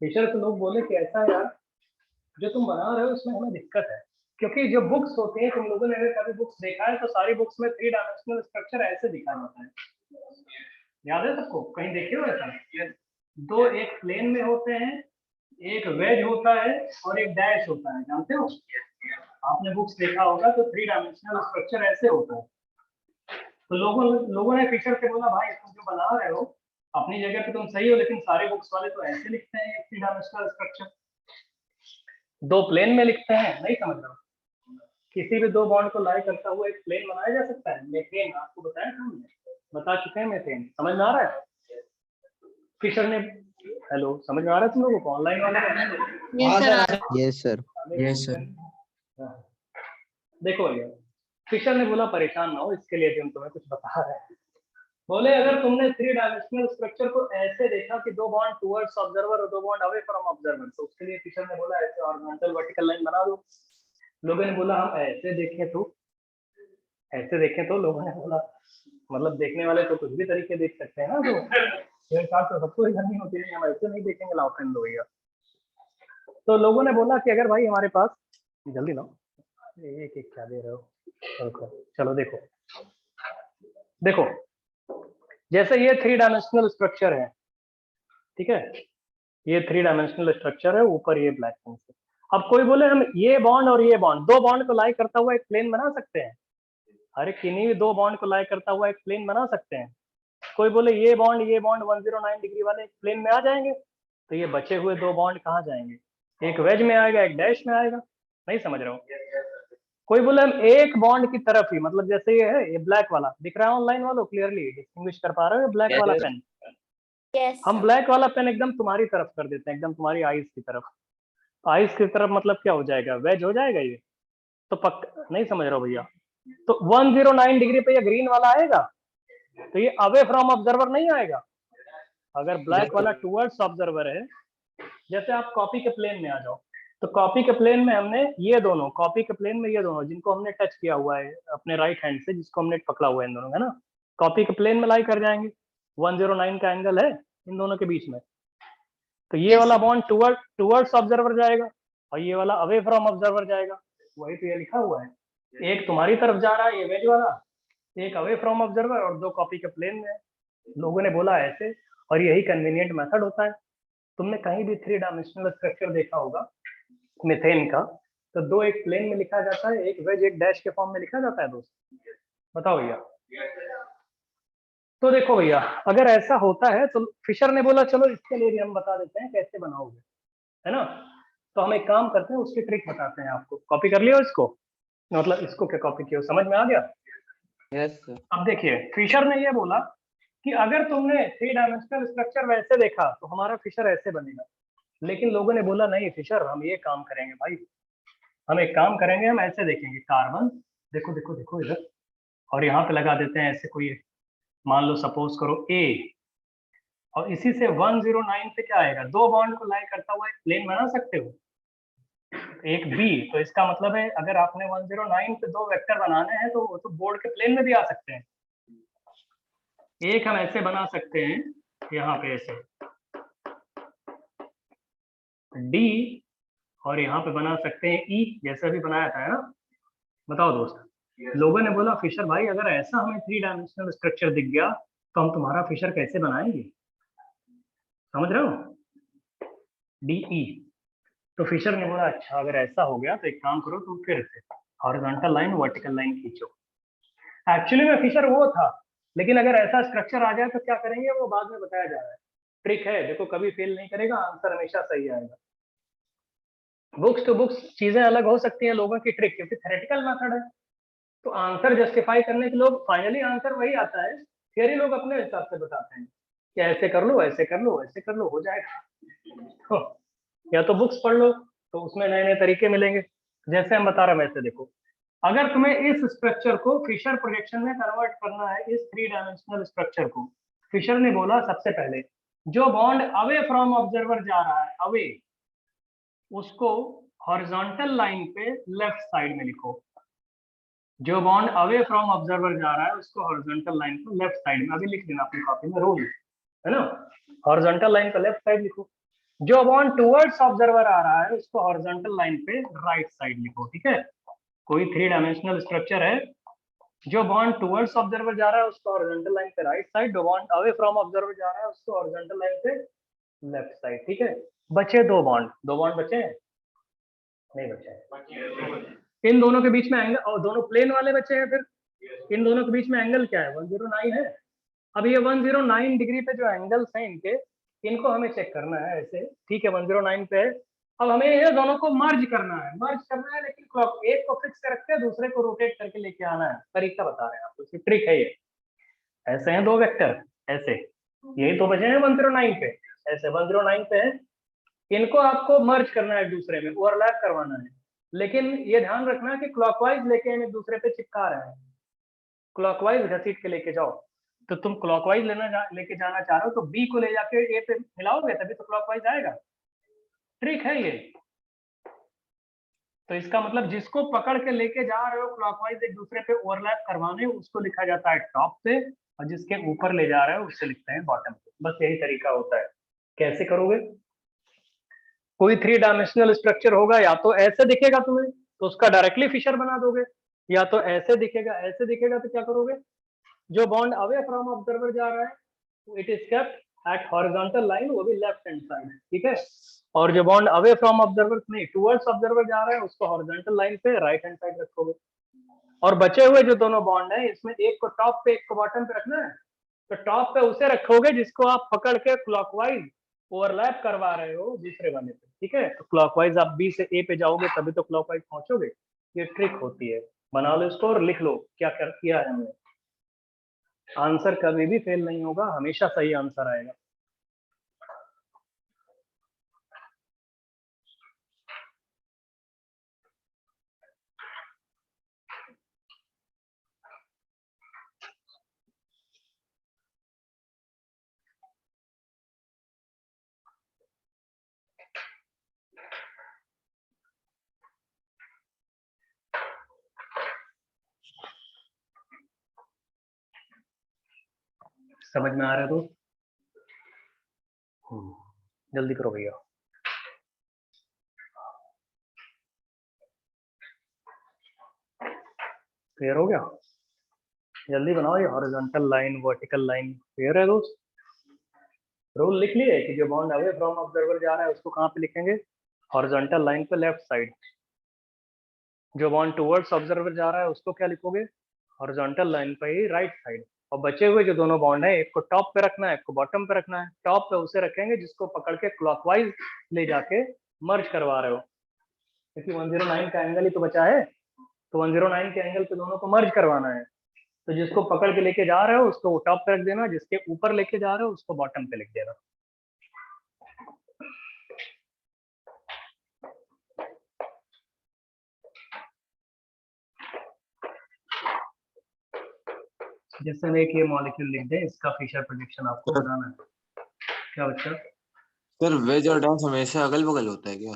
फिशर से लोग बोले कि ऐसा यार जो तुम बना रहे हो उसमें हमें दिक्कत है, क्योंकि जो बुक्स होती है, तुम लोगों ने अगर कभी बुक्स देखा है तो सारी बुक्स में 3 डायमेंशनल स्ट्रक्चर ऐसे दिखाया जाता है। याद है सबको? कहीं देखे हो ऐसा? दो एक प्लेन में होते हैं, एक वेज होता है और एक डैश होता है, जानते हो? आपने बुक्स देखा होगा तो 3 डायमेंशनल स्ट्रक्चर ऐसे होता है। तो लोगों ने फिशर से बोला भाई तुम जो बना रहे हो अपनी जगह पे तुम सही हो, लेकिन सारे बुक्स वाले तो ऐसे लिखते हैं एक 3 डायमेंशनल स्ट्रक्चर, 2 प्लेन में लिखते हैं, नहीं समझ रहा। किसी भी 2 बॉन्ड को लाई करता हुआ एक प्लेन बनाया जा सकता है। मीथेन आपको बताया था हमने, बता चुके हैं मीथेन, समझ में आ रहा है? फिशर ने, हेलो, समझ में आ रहा है तुम लोगों को? ऑनलाइन वाले
यस सर।
Yes sir.
देखो भैया, फिशर ने बोला परेशान ना हो, इसके लिए भी हम तुम्हें कुछ बता रहे हैं। बोले अगर तुमने 3 डायमेंशनल स्ट्रक्चर को ऐसे देखा कि 2 बॉन्ड टुवर्ड्स ऑब्जर्वर और 2 बॉन्ड अवे फ्रॉम ऑब्जर्वर, तो उसके लिए फिशर ने बोला ऐसे हॉरिजॉन्टल वर्टिकल लाइन बना दो। लोगों ने बोला हम ऐसे देखें तो लोगों ने बोला मतलब देखने वाले तो कुछ भी तरीके देख सकते हैं ना, तो ये हिसाब से सबको ही करनी होती है, हम ऐसे नहीं देखेंगे, लाओ फ्रेंड भैया। तो लोगों ने बोला कि अगर भाई हमारे पास, जल्दी लाओ, एक एक क्या दे रहे हो, चलो देखो जैसे ये 3 डायमेंशनल स्ट्रक्चर है, ठीक है, ये 3 डायमेंशनल स्ट्रक्चर है, ऊपर ये ब्लैक पेंसिल। अब कोई बोले हम ये बॉन्ड और ये बॉन्ड, 2 बॉन्ड को लाई करता हुआ एक प्लेन बना सकते हैं। अरे किन्हीं भी 2 बॉन्ड को लाई करता हुआ एक प्लेन बना सकते हैं। कोई बोले ये बॉन्ड 109 डिग्री वाले एक प्लेन में आ जाएंगे, तो ये बचे हुए 2 बॉन्ड कहाँ जाएंगे? एक वेज में आएगा, एक डैश में आएगा, नहीं समझ रहे हो? कोई बोले हम एक बॉन्ड की तरफ ही, मतलब जैसे ये है, ये ब्लैक वाला दिख रहा है ऑनलाइन वालों, क्लियरली डिस्टिंग्विश कर पा रहे हो? ब्लैक वाला पेन,
यस
हम ब्लैक वाला पेन एकदम तुम्हारी तरफ कर देते हैं, एकदम तुम्हारी आईज की तरफ। आईज की तरफ मतलब क्या हो जाएगा? वेज हो जाएगा ये तो पक्का, नहीं समझ रहा हो भैया? तो 109 डिग्री पे ये ग्रीन वाला आएगा, तो ये अवे फ्रॉम ऑब्जर्वर नहीं आएगा। अगर ब्लैक वाला टुवर्ड्स ऑब्जर्वर है, जैसे आप कॉपी के प्लेन में आ जाओ, तो कॉपी के प्लेन में हमने ये दोनों, कॉपी के प्लेन में ये दोनों जिनको हमने टच किया हुआ है अपने राइट हैंड से, जिसको हमने पकड़ा हुआ है इन दोनों, है ना, कॉपी के प्लेन में लाई कर जाएंगे। 109 का एंगल है इन दोनों के बीच में, तो ये वाला बॉन्ड टुवर्ड्स ऑब्जर्वर जाएगा और ये वाला अवे फ्रॉम ऑब्जर्वर जाएगा। वही तो ये लिखा हुआ है, एक तुम्हारी तरफ जा रहा है ये वेज वाला, एक अवे फ्रॉम ऑब्जर्वर और 2 कॉपी के प्लेन में। लोगों ने बोला ऐसे, और यही कन्वीनियंट मेथड होता है। तुमने कहीं भी 3 डायमेंशनल स्ट्रक्चर देखा होगा मीथेन का, तो 2 एक प्लेन में लिखा जाता है, एक वेज एक डैश के फॉर्म में लिखा जाता है दोस्त, बताओ भैया? तो देखो भैया, अगर ऐसा होता है तो फिशर ने बोला चलो इसके लिए भी हम बता देते हैं कैसे बनाओगे, है ना। तो हम एक काम करते हैं, उसकी ट्रिक बताते हैं आपको। कॉपी कर लियो इसको, मतलब इसको क्या कॉपी किया, समझ में आ गया?
Yes sir.
अब देखिए, फिशर ने ये बोला कि अगर तुमने 3 डायमेंशनल स्ट्रक्चर वैसे देखा तो हमारा फिशर ऐसे बनेगा। लेकिन लोगों ने बोला नहीं फिशर, हम ये काम करेंगे भाई, हम एक काम करेंगे, हम ऐसे देखेंगे कार्बन, देखो देखो देखो इधर, और यहाँ पे लगा देते हैं ऐसे कोई, मान लो सपोज करो A, और इसी से 109 पे क्या आएगा? 2 बॉन्ड को लाई करता हुआ एक प्लेन बना सकते हो। एक बी, तो इसका मतलब है अगर आपने 109 पे दो वेक्टर बनाने हैं तो वो तो बोर्ड के प्लेन में भी आ सकते हैं। एक हम ऐसे बना सकते हैं यहाँ पे ऐसे डी, और यहाँ पे बना सकते हैं ई, जैसे अभी बनाया था, है ना। बताओ दोस्त, लोगों ने बोला फिशर भाई अगर ऐसा हमें 3 डायमेंशनल स्ट्रक्चर दिख गया तो हम तुम्हारा फिशर कैसे बनाएंगे, समझ रहे हो, डीई। तो फिशर ने बोला अच्छा अगर ऐसा हो गया तो एक काम करो तुम फिर से हॉरिजॉन्टल लाइन वर्टिकल लाइन खींचो। एक्चुअली में फिशर वो था, लेकिन अगर ऐसा स्ट्रक्चर आ जाए तो क्या करेंगे वो बाद में बताया जा रहा है। ट्रिक है, देखो कभी फेल नहीं करेगा, आंसर हमेशा सही आएगा। बुक्स टू बुक्स चीजें अलग हो सकती हैं लोगों की ट्रिक, क्योंकि थ्योरेटिकल मेथड है तो आंसर जस्टिफाई करने के लोग फाइनली आंसर वही आता है, थियरी लोग अपने हिसाब से बताते हैं कि ऐसे कर लो ऐसे कर लो ऐसे कर लो हो जाएगा। तो या तो बुक्स पढ़ लो तो उसमें नए नए तरीके मिलेंगे, जैसे हम बता रहे हैं वैसे देखो। अगर तुम्हें इस स्ट्रक्चर को फिशर प्रोजेक्शन में कन्वर्ट करना है, इस 3 डायमेंशनल स्ट्रक्चर को, फिशर ने बोला सबसे पहले जो बॉन्ड अवे फ्रॉम ऑब्जर्वर जा रहा है, अवे, उसको हॉरिजॉन्टल लाइन पे लेफ्ट साइड में लिखो। जो बॉन्ड अवे फ्रॉम ऑब्जर्वर जा रहा है उसको हॉरिजॉन्टल लाइन पे लेफ्ट साइड में, अभी लिख देना अपनी कॉपी में, रूल है ना, हॉरिजॉन्टल लाइन पे लेफ्ट साइड लिखो। जो बॉन्ड टुवर्ड्स ऑब्जर्वर आ रहा है उसको हॉरिजॉन्टल लाइन पे राइट साइड लिखो, ठीक है। कोई 3 डायमेंशनल स्ट्रक्चर है, जो बॉन्ड टुवर्ड्स ऑब्जर्वर जा रहा है उसको हॉरिजॉन्टल लाइन पे राइट साइड, जो बॉन्ड अवे फ्रॉम ऑब्जर्वर जा रहा है उसको हॉरिजॉन्टल लाइन पे लेफ्ट साइड, ठीक है। बचे दो बॉन्ड बचे हैं, नहीं बचे हैं। इन दोनों के बीच में एंगल, और दोनों प्लेन वाले बचे हैं, फिर इन दोनों के बीच में एंगल क्या है, 109 है। अब ये 109 डिग्री पे जो एंगल्स हैं इनके, इनको हमें चेक करना है ऐसे, ठीक है, 109 पे है। अब हमें ये दोनों को मर्ज करना है, लेकिन क्लॉक एक को फिक्स कर रखे दूसरे को रोटेट करके लेके आना है। तरीका बता रहे हैं आपको, इसकी ट्रिक है ये। ऐसे हैं दो वेक्टर, ऐसे यही तो बचे हैं 109 पे, ऐसे 109 पे है, इनको आपको मर्ज करना है एक दूसरे में, ओवरलैप करवाना है। लेकिन ये ध्यान रखना कि क्लॉकवाइज लेके हम एक दूसरे पे चिपका रहे हैं, क्लॉकवाइज घसीट के लेके जाओ। तो तुम क्लॉकवाइज लेके जाना चाह रहे हो तो बी को ले जाके ए पे मिलाओगे तभी तो क्लॉकवाइज आएगा, ट्रिक है ये। तो इसका मतलब जिसको पकड़ के लेके जा रहे हो क्लॉकवाइज एक दूसरे पे ओवरलैप करवाने, उसको लिखा जाता है टॉप पे, और जिसके ऊपर ले जा रहे हो उससे लिखते हैं बॉटम पे। बस यही तरीका होता है। कैसे करोगे, कोई 3 डायमेंशनल स्ट्रक्चर होगा, या तो ऐसे दिखेगा तुम्हें तो उसका डायरेक्टली फिशर बना दोगे, या तो ऐसे दिखेगा तो क्या करोगे, जो बॉन्ड अवे फ्रॉम ऑब्जर्वर जा रहा है it is kept at horizontal line, वो भी लेफ्ट हैंड साइड, ठीक है। और जो बॉन्ड अवे फ्रॉम ऑब्जर्वर नहीं टुवर्ड्स ऑब्जर्वर जा रहा है उसको हॉरिजॉन्टल लाइन पे राइट हैंड साइड रखोगे। और बचे हुए जो दोनों बॉन्ड है इसमें एक को टॉप पे एक को बॉटम पे रखना है, तो टॉप पे उसे रखोगे जिसको आप पकड़ के क्लॉकवाइज ओवरलैप करवा रहे हो दूसरे वाले पे, ठीक है। तो क्लॉकवाइज आप बी से ए पे जाओगे तभी तो क्लॉकवाइज पहुंचोगे। ये ट्रिक होती है, बना लो इसको और लिख लो क्या कर किया है हमने। आंसर कभी भी फेल नहीं होगा, हमेशा सही आंसर आएगा। समझ में आ रहा है तो जल्दी करो भैया। क्लियर हो गया, जल्दी बनाओ। ये horizontal line vertical line clear है दोस्त। रूल लिख लिए कि जो बॉन्ड अवे फ्रॉम ऑब्जर्वर जा रहा है उसको कहाँ पे लिखेंगे, हॉरिजॉन्टल लाइन पे लेफ्ट साइड। जो बॉन्ड टुवर्ड्स ऑब्जर्वर जा रहा है उसको क्या लिखोगे, हॉरिजॉन्टल लाइन पे ही राइट साइड। और बचे हुए जो दोनों बॉन्ड है एक को टॉप पे रखना है एक को बॉटम पे रखना है। टॉप पे उसे रखेंगे जिसको पकड़ के क्लॉकवाइज ले जाके मर्ज करवा रहे हो, क्योंकि 109 का एंगल ही तो बचा है, तो 109 के एंगल पे दोनों को मर्ज करवाना है। तो जिसको पकड़ के लेके जा रहे हो उसको टॉप पे रख देना, जिसके ऊपर लेके जा रहे हो उसको बॉटम पे लिख देना। जैसे हम एक ये मॉलिक्यूल लिख दें, इसका फिशर प्रोजेक्शन आपको बताना है। क्या बच्चा,
सर वेज और डांस हमेशा अगल बगल होता है क्या?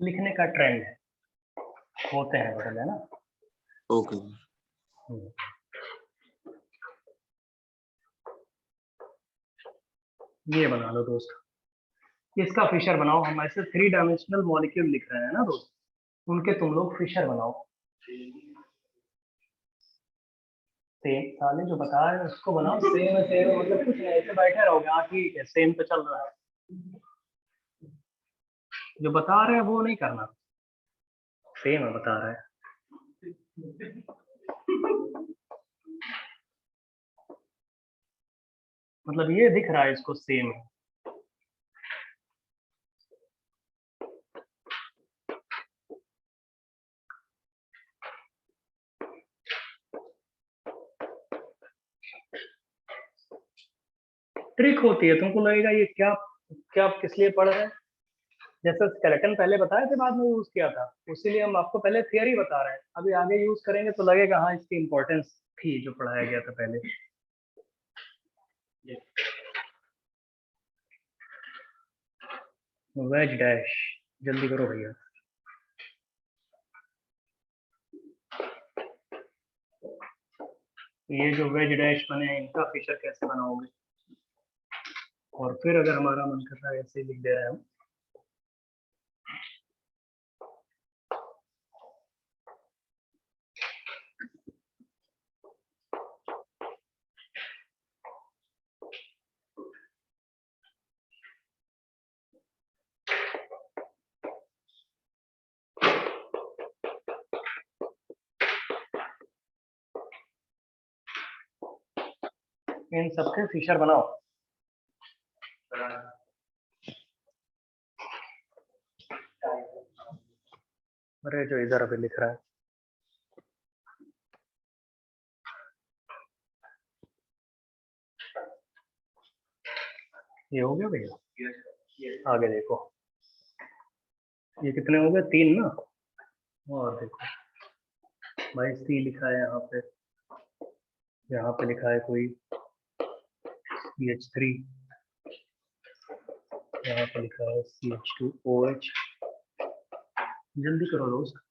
लिखने का ट्रेंड है, होते हैं बदल, है ना।
ओके
ये बना लो दोस्त, इसका फिशर बनाओ। हम ऐसे 3 डायमेंशनल मॉलिक्यूल लिख रहे हैं ना दोस्त, उनके तुम लोग फिशर बनाओ। सेम साले जो बता रहे हैं उसको बनाओ। सेम है, सेम मतलब कुछ नहीं, ऐसे बैठे रहोगे, हाँ ठीक है सेम तो चल रहा है, जो बता रहे हैं वो नहीं करना, सेम है बता रहे हैं। मतलब ये दिख रहा है इसको सेम है। ट्रिक होती है, तुमको लगेगा ये क्या क्या आप किस लिए पढ़ रहे हैं। जैसे स्केलेटन पहले बताए थे, बाद में यूज किया था, उसीलिए हम आपको पहले थियरी बता रहे हैं। अभी आगे यूज करेंगे तो लगेगा हाँ इसकी इंपॉर्टेंस थी जो पढ़ाया गया था पहले। वेज डैश, जल्दी करो भैया। ये जो वेज डैश बने हैं इनका फिशर कैसे बनाओगे, और फिर अगर हमारा मन कर रहा है ऐसे ही लिख दे रहे हैं हम। इन सबके फिशर बनाओ। अरे जो इधर अभी लिख रहा है, ये हो गया भैया। आगे देखो, ये कितने हो गए, 3 ना। और देखो भाई सी लिखा है यहाँ पे लिखा है कोई CH3, यहाँ पे लिखा है CH2OH। जल्दी करो दोस्त।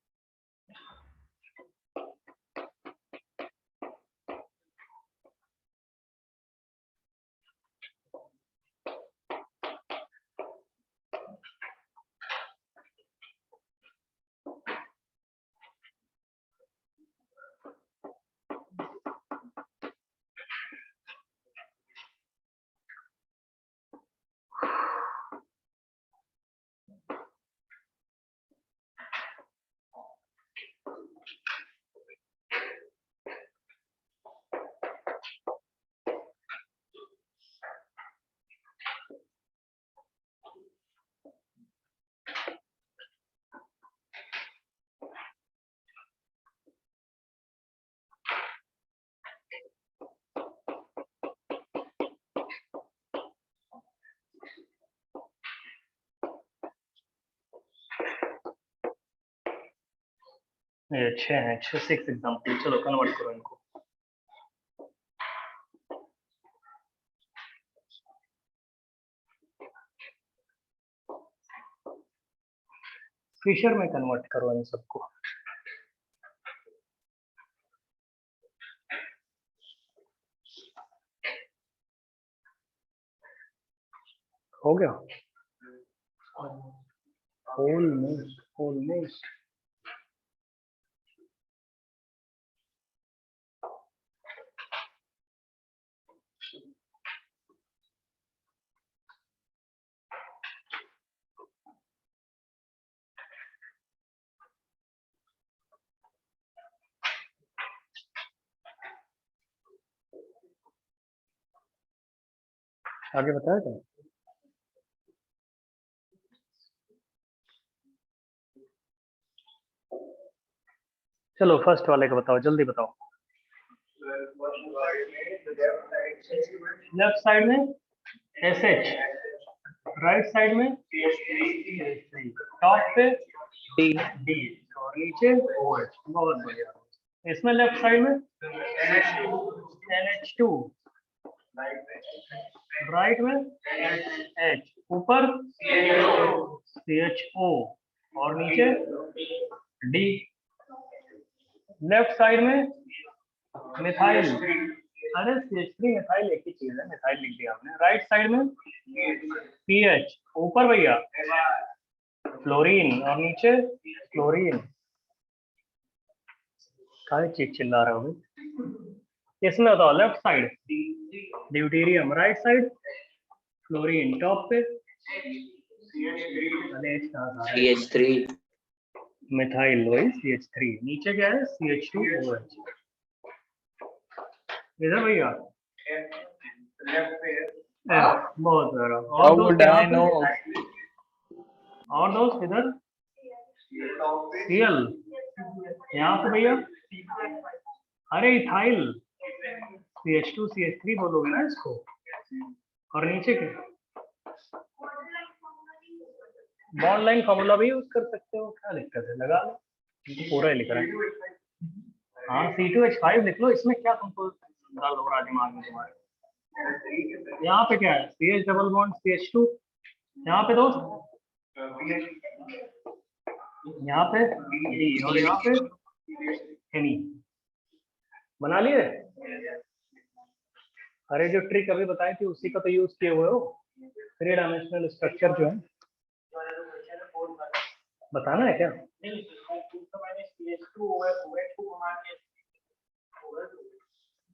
ये अच्छे हैं, 6 एग्जाम्पल। चलो कन्वर्ट करो इनको। फिशर में कन्वर्ट करो इन सबको। हो गया ऑलमोस्ट। आगे बताया था। चलो फर्स्ट वाले का बताओ, जल्दी बताओ। लेफ्ट साइड में SH, राइट साइड में टॉप पे D और नीचे OH। बहुत बढ़िया। इसमें लेफ्ट साइड में NH2, राइट में H, ऊपर CHO, और नीचे डी। लेफ्ट साइड में मिथाइल, अरे CH3 मिथाइल एक ही चीज है, मिथाइल लिख दिया हमने। राइट साइड में CH, ऊपर भैया फ्लोरीन और नीचे क्लोरीन। क्या चीज चिल्ला रहे हो भाई? इसमें बताओ left side deuterium, right side fluorine, top पे
CH3
मिथाइल वही CH3, नीचे क्या है CH2OH। इधर भैया बहुत सारा। और दोस्त यहाँ पे, और दोस्त इधर Cl, यहाँ पे भैया अरे इथाइल CH2 CH3 बोलोगे ना इसको। और नीचे क्या, बॉन्ड लाइन फॉर्मूला भी यूज कर सकते हो, क्या दिक्कत है, लगा लो, तो पूरा ही लिख रहा है। हाँ C2H5 लिख लो, इसमें क्या तुमको दर्द हो रहा है दिमाग में तुम्हारे। यहाँ पे क्या है CH डबल बॉन्ड CH2, यहाँ पे दोस्त यहाँ पे और यहाँ पे Ni बना लिए। अरे जो ट्रिक अभी बताई थी उसी का तो यूज किए हुए हो। 3 डायमेंशनल स्ट्रक्चर जो है बताना है क्या?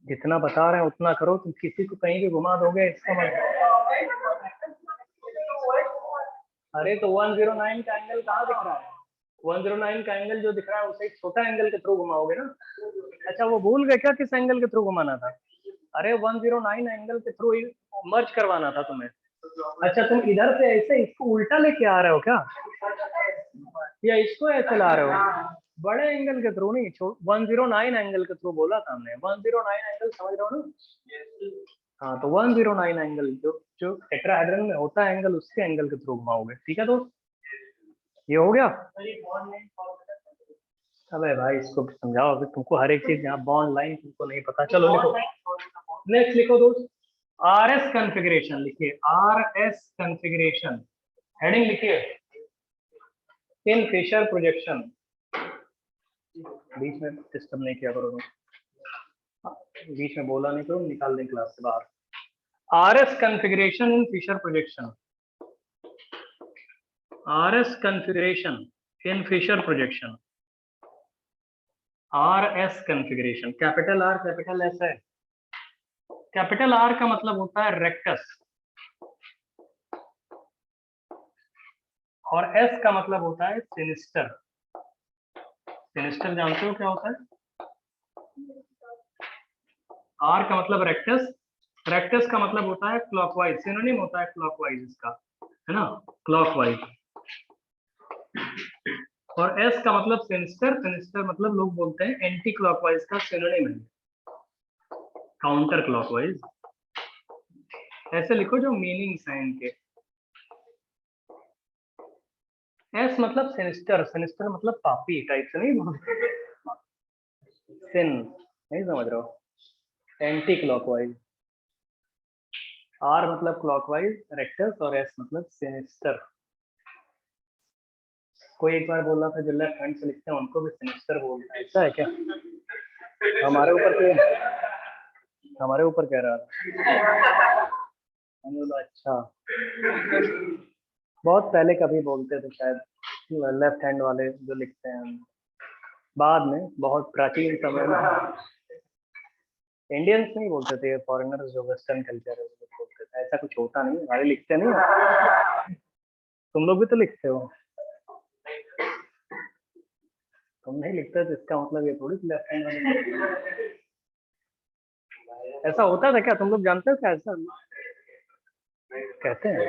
जितना बता रहे हैं उतना करो, तुम किसी को कहीं भी घुमा दोगे इसका मतलब। अरे तो 109 का एंगल कहाँ दिख रहा है? 109 का एंगल जो दिख रहा है उसे एक छोटा एंगल के थ्रू घुमाओगे ना। अच्छा वो भूल गए क्या किस एंगल के थ्रू घुमाना था? अरे 109 एंगल के थ्रू मर्ज करवाना था तुम्हें। अच्छा तुम इधर से ऐसे इसको उल्टा लेके आ रहे हो क्या, या इसको ऐसे ला रहे हो? बड़े एंगल के थ्रू नहीं, 109 एंगल के थ्रू बोला था हमने। 109 एंगल समझ रहे हो ना? हाँ तो 109 एंगल जो टेट्राहेड्रन में होता है एंगल, उसके एंगल के थ्रू घुमाओगे। ठीक है दोस्त, ये हो गया। अबे भाई इसको समझाओ, अभी तुमको हर एक चीज यहाँ बॉन्ड लाइन तुमको नहीं पता। चलो लिखो, नेक्स्ट लिखो दोस्त RS कॉन्फ़िगरेशन लिखिए। RS कॉन्फ़िगरेशन हेडिंग लिखिए इन फिशर प्रोजेक्शन। बीच में डिस्टर्ब नहीं किया करो, बीच में बोला नहीं करो, निकाल दें क्लास से बाहर। RS configuration in Fischer projection. RS configuration in Fischer projection. RS configuration, capital R capital S है। कैपिटल R का मतलब होता है रेक्टस और S का मतलब होता है सिनिस्टर। सिनिस्टर जानते हो क्या होता है? R का मतलब रेक्टस, रेक्टस का मतलब होता है क्लॉकवाइज, सिनोनिम होता है क्लॉकवाइज इसका, है ना, क्लॉकवाइज। और S का मतलब सिनिस्टर, सिनिस्टर मतलब लोग बोलते हैं एंटी क्लॉकवाइज का सिनोनिम है, काउंटर क्लॉकवाइज। ऐसे लिखो जो मीनिंग्स हैं इनके। S मतलब सिनिस्टर, सिनिस्टर मतलब पापी टाइप से नहीं बोलते, सिन नहीं समझ रहे हो, एंटी क्लॉकवाइज। R मतलब क्लॉकवाइज रेक्टस और S मतलब सिनिस्टर। कोई एक बार बोल रहा था जो लेफ्ट हैंड से लिखते हैं उनको भी सिनिस्टर बोलते हैं, ऐसा है क्या? हमारे ऊपर हमारे ऊपर कह रहा था, हम बोला अच्छा। बहुत पहले कभी बोलते थे शायद लेफ्ट हैंड वाले जो लिखते हैं, बाद में बहुत प्राचीन समय में। इंडियंस नहीं बोलते थे, फॉरेनर्स जो वेस्टर्न कल्चर है वो बोलते थे। ऐसा कुछ होता नहीं, हमारे लिखते नहीं। तुम लोग भी तो लिखते हो, तुम नहीं लिखते तो इसका मतलब ये थोड़ी लेफ्ट हैंड वाले। ऐसा होता था क्या, तुम लोग जानते हो क्या ऐसा कहते हैं?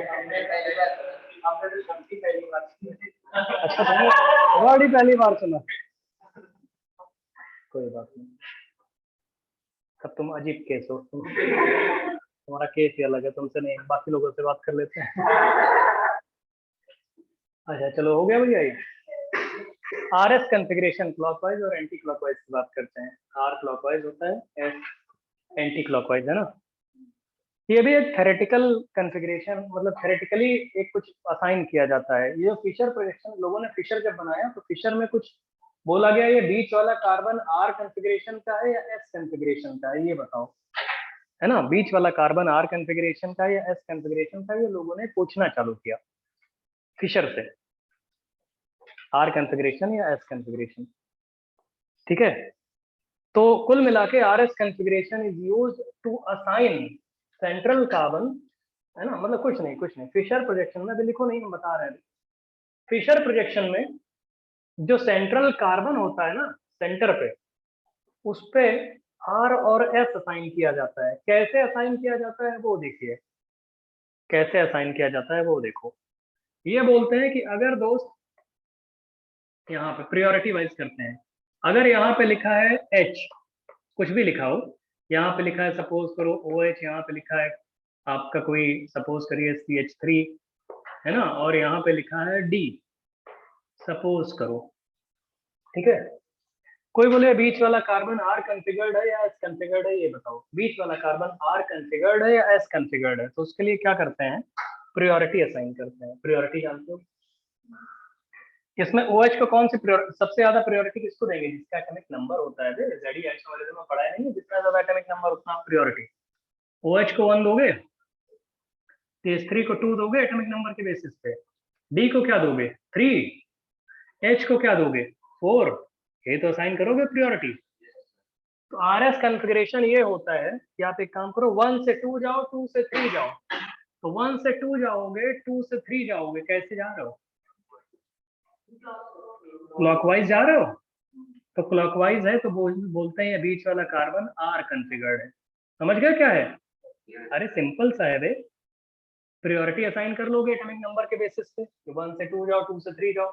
अच्छा तुमने वर्ड पहली बार सुना, कोई बात नहीं। तब तुम अजीब केस हो, तुम्हारा केस ही अलग है, तुमसे नहीं, बाकी लोगों से बात कर लेते हैं। अच्छा चलो हो गया भैया। ये RS कॉन्फ़िगरेशन क्लॉकवाइज और एंटी क्लॉकवाइज की बात करते हैं। R क्लॉकवाइज होता है, S एंटी क्लॉकवाइज है ना। ये भी एक थेरेटिकल कॉन्फ़िगरेशन, मतलब थेरेटिकली एक कुछ असाइन किया जाता है। ये फिशर प्रोजेक्शन लोगों ने फिशर जब बनाया तो फिशर में कुछ बोला गया ये बीच वाला कार्बन आर कॉन्फ़िगरेशन का है या एस कॉन्फ़िगरेशन का है, ये बताओ, है ना। बीच वाला कार्बन आर कॉन्फ़िगरेशन का है या एस कॉन्फ़िगरेशन का, ये लोगों ने पूछना चालू किया फिशर से, आर कॉन्फ़िगरेशन या एस कॉन्फ़िगरेशन, ठीक है। तो कुल मिला के R S configuration is used to assign central carbon, है ना। मतलब कुछ नहीं फिशर प्रोजेक्शन में, अभी लिखो नहीं, हम बता रहे हैं। फिशर प्रोजेक्शन में जो सेंट्रल कार्बन होता है ना, सेंटर पे, उस पे आर और एस असाइन किया जाता है। कैसे असाइन किया जाता है वो देखिए, कैसे असाइन किया जाता है वो देखो। ये बोलते हैं कि अगर दोस्त यहाँ पे प्रायोरिटी वाइज करते हैं, अगर यहाँ पे लिखा है एच, कुछ भी लिखा हो, यहाँ पे लिखा है सपोज करो OH, यहाँ पे लिखा है आपका कोई सपोज करिए CH3, है ना, और यहाँ पे लिखा है D, सपोज करो, ठीक है। कोई बोले बीच वाला कार्बन आर कॉन्फ़िगर्ड है या एस कॉन्फ़िगर्ड है, ये बताओ। बीच वाला कार्बन आर कॉन्फ़िगर्ड है या एस कॉन्फ़िगर्ड है, तो उसके लिए क्या करते हैं, प्रायोरिटी असाइन करते हैं। प्रायोरिटी जानते हो, इसमें OH को कौन सी सबसे ज्यादा प्रायोरिटी किसको देंगे, जिसका एटॉमिक नंबर होता है, जेडी आइसोमेरिज्म में पढ़ा है नहीं, जितना ज्यादा एटॉमिक नंबर उतना प्रायोरिटी। OH को 1 दोगे, CH3 को 2 दोगे एटॉमिक नंबर के बेसिस पे, D को क्या दोगे 3, H को क्या दोगे 4, ये तो असाइन करोगे प्रायोरिटी। तो RS कॉन्फ़िगरेशन ये होता है कि आप एक काम करो, 1 से 2 जाओ, 2 से 3 जाओ। तो 1 से 2 जाओगे, 2 से 3 जाओगे, कैसे जा रहे हो, क्लॉकवाइज जा रहे हो। तो क्लॉकवाइज है तो बोलते हैं ये बीच वाला कार्बन आर कॉन्फ़िगर्ड है। समझ गए क्या है, अरे सिंपल सा है बे, प्रायोरिटी असाइन कर लोगे एटॉमिक नंबर के बेसिस पे, 1 से 2 जाओ, 2 से 3 जाओ।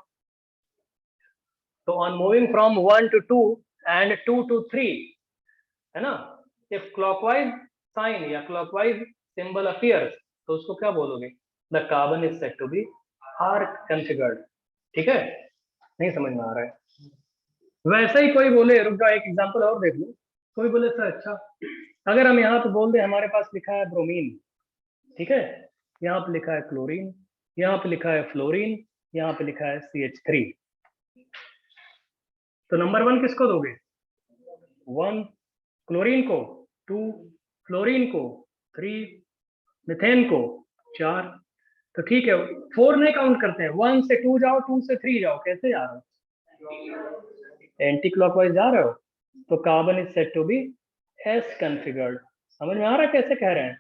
तो on moving from 1 to 2 and 2 to 3, है ना, इफ क्लॉकवाइज साइन या क्लॉकवाइज सिंबल अपीयर्स, तो उसको क्या बोलोगे, the carbon is said to be R configured, ठीक है। नहीं समझ में आ रहा है, वैसे ही कोई बोले, रुक जाओ एक एग्जांपल और देख लो। कोई बोले सर अच्छा, अगर हम यहाँ पे बोल दे हमारे पास लिखा है ब्रोमीन, ठीक है, यहाँ पे लिखा है क्लोरीन, यहाँ पे लिखा है फ्लोरीन, यहाँ पे लिखा है CH3, तो नंबर 1 किसको दोगे, 1 क्लोरीन को, 2 फ्लोरीन को, 3 मिथेन को, 4। तो ठीक है 4 नहीं काउंट करते हैं, 1 से 2 जाओ, 2 से 3 जाओ, कैसे जा रहे हो, एंटी क्लॉकवाइज जा रहे हो। तो carbon is said to be S configured. समझ में आ रहा है कैसे कह रहे हैं।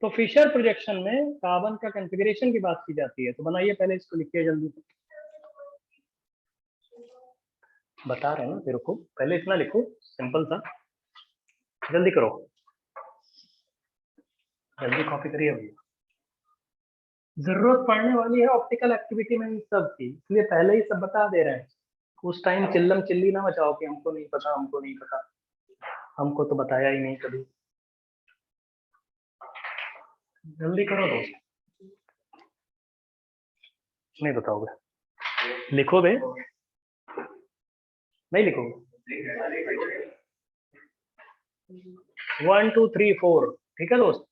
तो फिशर प्रोजेक्शन में कार्बन का कॉन्फ़िगरेशन की बात की जाती है। तो बनाइए पहले इसको, लिखिए जल्दी, बता रहे हैं ना तेरे को, पहले इतना लिखो सिंपल सा, जल्दी करो, जल्दी कॉपी करिए भैया, जरूरत पड़ने वाली है ऑप्टिकल एक्टिविटी में इन सब की, इसलिए पहले ही सब बता दे रहे हैं। उस टाइम चिल्लम चिल्ली ना मचाओ कि हमको नहीं पता, हमको नहीं पता, हमको तो बताया ही नहीं कभी। जल्दी करो दोस्त, नहीं बताओगे, लिखो बे, नहीं लिखोगे, 1 2 3 4, ठीक है दोस्त।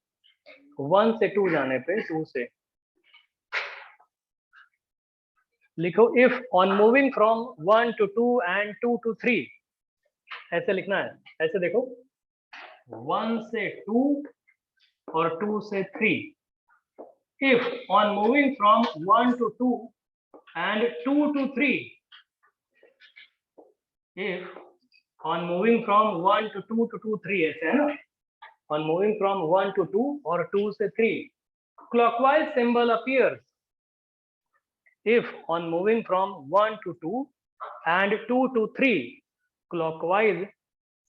1 से 2 जाने पे, 2 से लिखो, if on moving from 1 to 2 and 2 to 3, ऐसे लिखना है, ऐसे देखो, 1 से 2 और 2 से 3, if on moving from 1 to 2 and 2 to 3, if on moving from 1 to 2 to 2 3, ऐसे है ना, on moving from 1 to 2 और 2 से 3, clockwise symbol appears, if on moving from 1 to 2 and 2 to 3, clockwise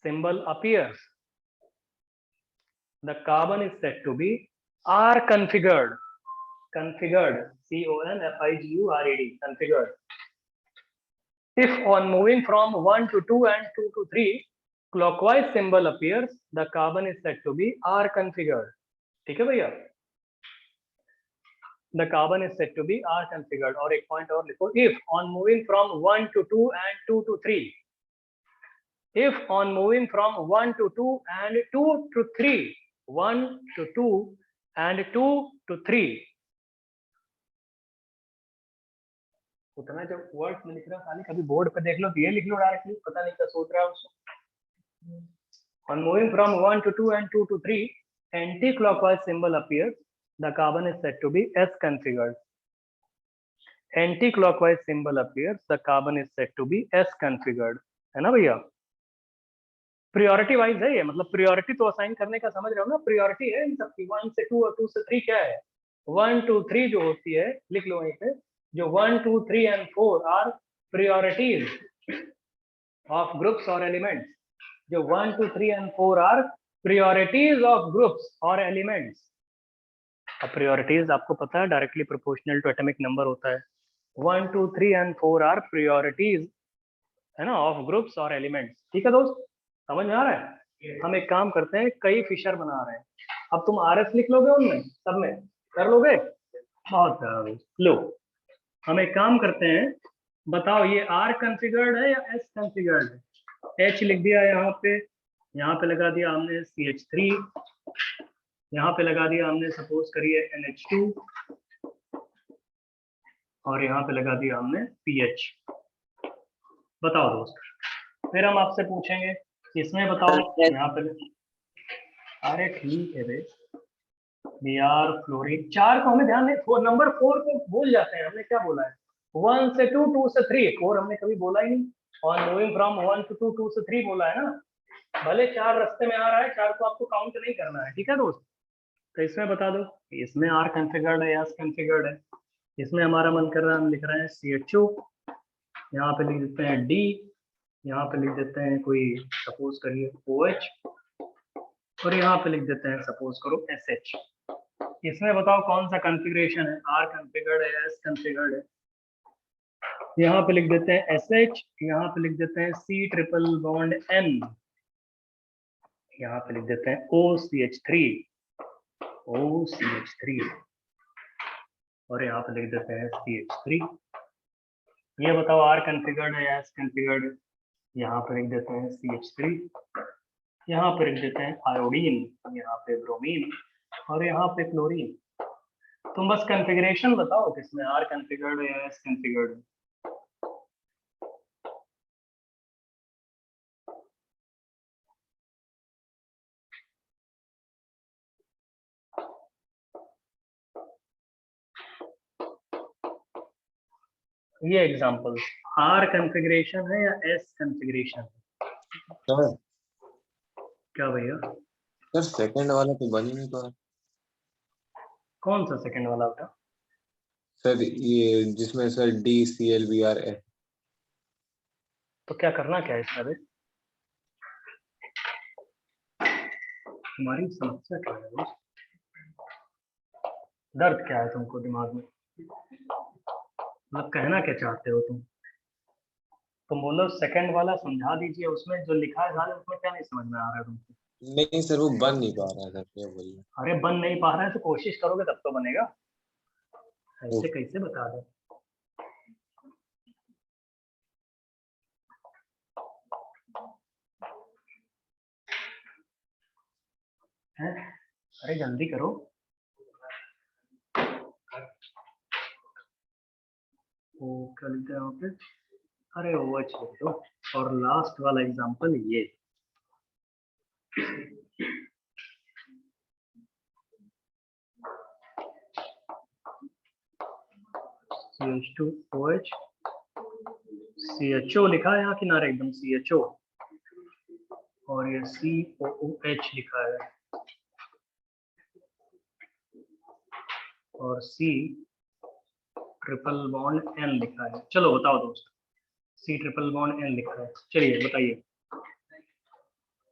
symbol appears, the carbon is said to be R configured, configured, CONFIGURED, configured. If on moving from 1 to 2 and 2 to 3, clockwise symbol appears, the carbon is said to be R configured. ठीक है भैया, the carbon is said to be R configured. और एक पॉइंट और लिखो, if on moving from 1 to 2 and 2 to 3, if on moving from 1 to 2 and 2 to 3, 1 to 2 and 2 to 3. उतना जब वर्ड में लिख रहा खाली कभी बोर्ड पे देख लो तो ये लिख लो डायरेक्टली, पता नहीं क्या सोच रहा है उसको। On moving from 1 to 2 and 2 to 3, anti-clockwise symbol appears. The carbon is said to be S configured. Anti-clockwise symbol appears. The carbon is said to be S configured. है ना भैया? Priority wise है ये, मतलब priority तो assign करने का समझ रहे हो ना? Priority है इन सब की, 1 से 2 और 2 से 3 क्या है? 1 2 3 जो होती है, लिख लो वहीं पे, जो 1 2 3 and 4 are priorities of groups or elements. जो 1 2 3 and 4 are priorities of groups or elements. अब priorities आपको पता है directly proportional to atomic number होता है। 1 2 3 and 4 are priorities, है ना, ऑफ ग्रुप्स और एलिमेंट्स। ठीक है दोस्त, समझ में आ रहा है? हम एक काम करते हैं, कई फिशर बना रहे हैं, अब तुम RS लिख लोगे उनमें सब में, कर लोगे? बहुत प्यारा दोस्त। लो हम एक काम करते हैं, बताओ ये R कॉन्फ़िगर्ड है या S कॉन्फ़िगर्ड है? H लिख दिया यहाँ पे लगा दिया हमने CH3, यहाँ पे लगा दिया हमने सपोज करिए NH2, और यहाँ पे लगा दिया हमने PH। बताओ दोस्त, फिर हम आपसे पूछेंगे इसमें बताओ यहाँ पे। अरे ठीक है भाई, Br फ्लोरीन, 4 को हमें ध्यान नहीं, नंबर 4 को भूल जाते हैं। हमने क्या बोला है? 1 से 2, 2 से 3, 4 हमने कभी बोला ही नहीं। और मूविंग फ्रॉम 1 to 2, 2 से 3 बोला है ना। भले 4 रास्ते में आ रहा है, 4 को आपको काउंट नहीं करना है, ठीक है दोस्त? तो इसमें बता दो, इसमें R कॉन्फ़िगर्ड है या S कॉन्फ़िगर्ड है? इसमें हमारा मन कर रहा है, हम लिख रहे हैं CHO, यहाँ पे लिख देते हैं D, यहाँ पे लिख देते हैं कोई सपोज करिए OH, और यहाँ पे लिख देते हैं सपोज करो SH। इसमें बताओ कौन सा कॉन्फ़िगरेशन है, R कॉन्फ़िगर्ड है या S कॉन्फ़िगर्ड है? यहाँ पे लिख देते हैं SH, यहाँ पे लिख देते हैं C ट्रिपल बॉन्ड N, यहाँ पे लिख देते हैं OCH3, और यहाँ पे लिख देते हैं CH3। ये बताओ R कॉन्फ़िगर्ड है या S कॉन्फ़िगर्ड है? यहाँ पे लिख देते हैं CH3, यहाँ पे लिख देते हैं आयोडीन, यहाँ पे ब्रोमीन, और यहाँ पे क्लोरीन। तुम बस कॉन्फ़िगरेशन बताओ किसमें R कॉन्फ़िगर्ड है या S कॉन्फ़िगर्ड है? ये एग्जांपल, R कॉन्फ़िगरेशन है या S कॉन्फ़िगरेशन है?
सर
क्या भैया?
सर सेकंड वाला तो बन ही नहीं पा रहा।
कौन सा सेकंड वाला था?
सर ये जिसमें सर DClBr है।
तो क्या करना क्या है इसका बे? तुम्हारी समस्या क्या है दोस्त? दर्द क्या है तुमको दिमाग में? मतलब कहना क्या चाहते हो तुम बोलो सेकंड वाला समझा दीजिए, उसमें जो लिखा है सारे, उसमें क्या नहीं समझ में आ रहा है तुमको?
नहीं सर वो बन नहीं पा रहा है सर, क्या बोलिए।
अरे बन नहीं पा रहा है तो कोशिश करोगे तब तो बनेगा, ऐसे कैसे बता दो? हैं? अरे जल्दी करो। वो क्या लिखते हैं वहाँ पे? अरे वो छोड़ दो, और लास्ट वाला एग्जांपल ये, CH2OH, CHO लिखा है यहाँ किनारे एकदम CHO, और ये COOH लिखा है, और C ट्रिपल बॉन्ड N लिखा है। चलो बताओ दोस्त, C ट्रिपल बॉन्ड N लिखा है, चलिए बताइए।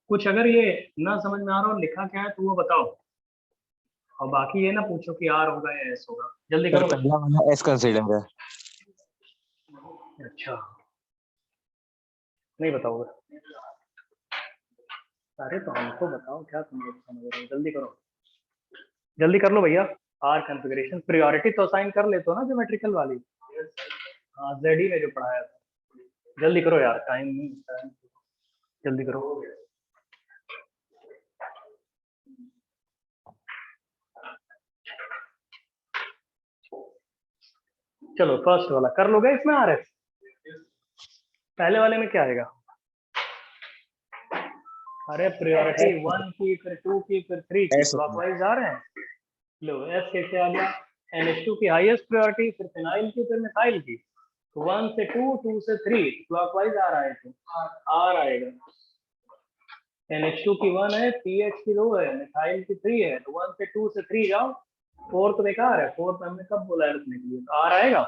कुछ अगर ये ना समझ में आ रहा हो लिखा क्या है तो वो बताओ, और बाकी ये ना पूछो कि R होगा या S होगा। जल्दी
सर
करो।
पहला वाला एस कंसीडर है।
अच्छा, नहीं बताओगे? अरे तो हमको बताओ क्या तुम लोग समझ रहे हो, जल्दी करो, जल्दी कर लो भैया। R कॉन्फ़िगरेशन प्रायोरिटी तो असाइन कर लेते हो ना ज्योमेट्रिकल वाली, हाँ ZE में जो पढ़ाया था। जल्दी करो यार, टाइम नहीं, जल्दी करो। चलो फर्स्ट वाला कर लोगे इसमें RS। पहले वाले में क्या आएगा? अरे प्रायोरिटी 1 की, फिर 2 की, फिर 3 की,
S
क्लॉकवाइज जा रहे हैं। लो S कैसे आ गया? NH2 की हाईएस्ट प्रायोरिटी, फिर फिनाइल की, फिर मिथाइल की। 1 से 2, 2 से 3 क्लॉकवाइज आ रहा है, तो R आएगा। NH2 की 1 है, PH की 2 है, मिथाइल की 3 है, तो 1 से 2 से 3 जाओ। 4 तो बेकार है, 4 हमने कब बोला है रखने के लिए, तो R आएगा।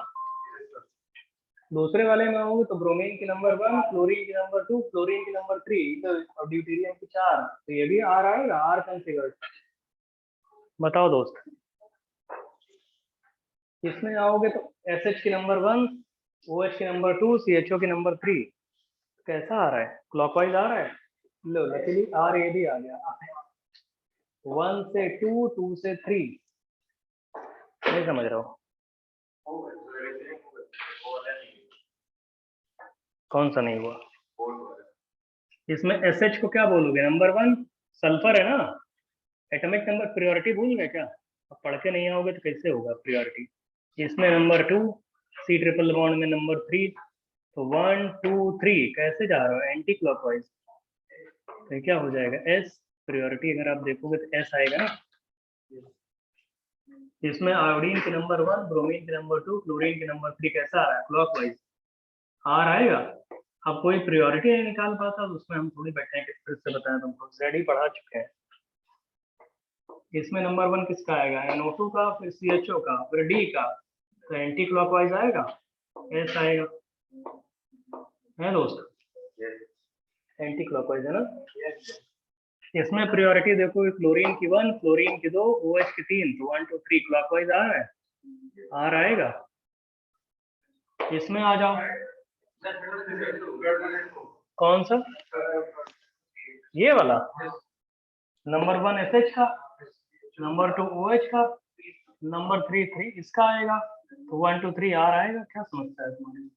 दूसरे वाले में आओगे तो ब्रोमीन की नंबर 1, क्लोरीन की नंबर 2, फ्लोरीन की नंबर 3, तो और ड्यूटेरियम की 4, तो ये भी R आएगा, R कंफिगर्ड। बताओ दोस्त, इसमें आओगे तो SH की नंबर 1, OH की नंबर 2, CHO की नंबर 3, कैसा आ रहा है? क्लॉकवाइज आ रहा है। लो लकीली R ये भी आ गया। 1 से 2, 2 से 3, नहीं समझ रहा हो? कौन सा नहीं हुआ? इसमें SH को क्या बोलोगे? नंबर 1 सल्फर है ना, एटॉमिक नंबर प्रायोरिटी भूल गए क्या? अब पढ़ के नहीं आओगे तो कैसे होगा प्रायोरिटी? इसमें नंबर 2, C ट्रिपल बॉन्ड में नंबर 3, तो 1 2 3 कैसे जा रहा है? Anti clockwise. तो क्या हो जाएगा? S प्रायोरिटी अगर आप देखोगे तो S आएगा ना। इसमें आयोडीन की नंबर 1, ब्रोमीन की नंबर 2, क्लोरीन की नंबर 3 कैसा आ रहा है? क्लॉकवाइज। R आएगा। अब कोई प्रायोरिटी नहीं निकाल पाता तो उसमें हम थोड़ी बैठे हैं कि फिर से बताएं, तुमको ऑलरेडी पढ़ा चुके हैं। इसमें नंबर 1 किसका आएगा? NO2 का, फिर CHO का, फिर D का, तो एंटी क्लॉकवाइज आएगा, S आएगा। है दोस्त? एंटी क्लॉकवाइज है ना। इसमें प्रायोरिटी देखो, क्लोरीन की 1, फ्लोरीन की 2, OH की 3, तो 1 2 3 क्लॉकवाइज आ रहा है, R आएगा। इसमें आ जाओ, कौन सा? ये वाला नंबर 1 SH का, नंबर 2 OH का, नंबर 3 इसका आएगा, तो 1 2 3 R आएगा। क्या समस्या है तुम्हारी?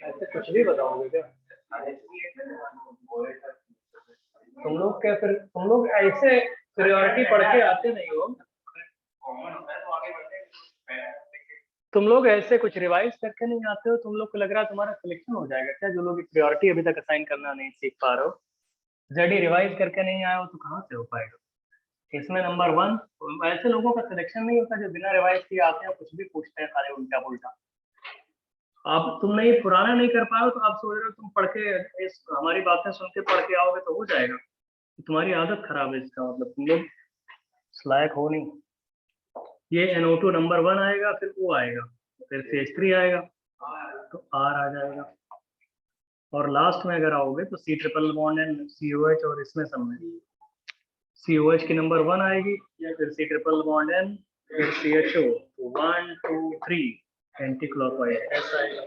ऐसे कुछ भी बताओगे क्या तुम लोग? क्या फिर तुम लोग ऐसे प्रायोरिटी पढ़ के आते नहीं हो? तुम लोग ऐसे कुछ रिवाइज करके नहीं आते हो? तुम लोग को लग रहा है तुम्हारा सिलेक्शन हो जाएगा क्या? जो लोग प्रायोरिटी अभी तक असाइन करना नहीं सीख पा रहे हो, जेडी रिवाइज करके नहीं आए हो, तो कहाँ से हो पाएगा? इसमें नंबर 1, ऐसे लोगों का सिलेक्शन नहीं होता जो बिना रिवाइज किए आते हैं, कुछ भी पूछते हैं सारे उल्टा पुल्टा। आप तुमने ये पुराना नहीं कर पाए तो आप सोच रहे हो तुम पढ़ के हमारी बातें सुन के पढ़ के आओगे तो हो जाएगा। तुम्हारी आदत खराब है, इसका मतलब तुम लोग लायक हो नहीं। ये NO2 नंबर 1 आएगा, फिर O आएगा, फिर CH3 आएगा, तो R आ जाएगा। और लास्ट में अगर आओगे तो C triple bond and COH, और इसमें सब में COH की नंबर 1 आएगी, फिर C ट्रिपल बॉन्ड एंड फिर CHO, 1 2 3 एंटी क्लॉकवाइज ऐसा आएगा।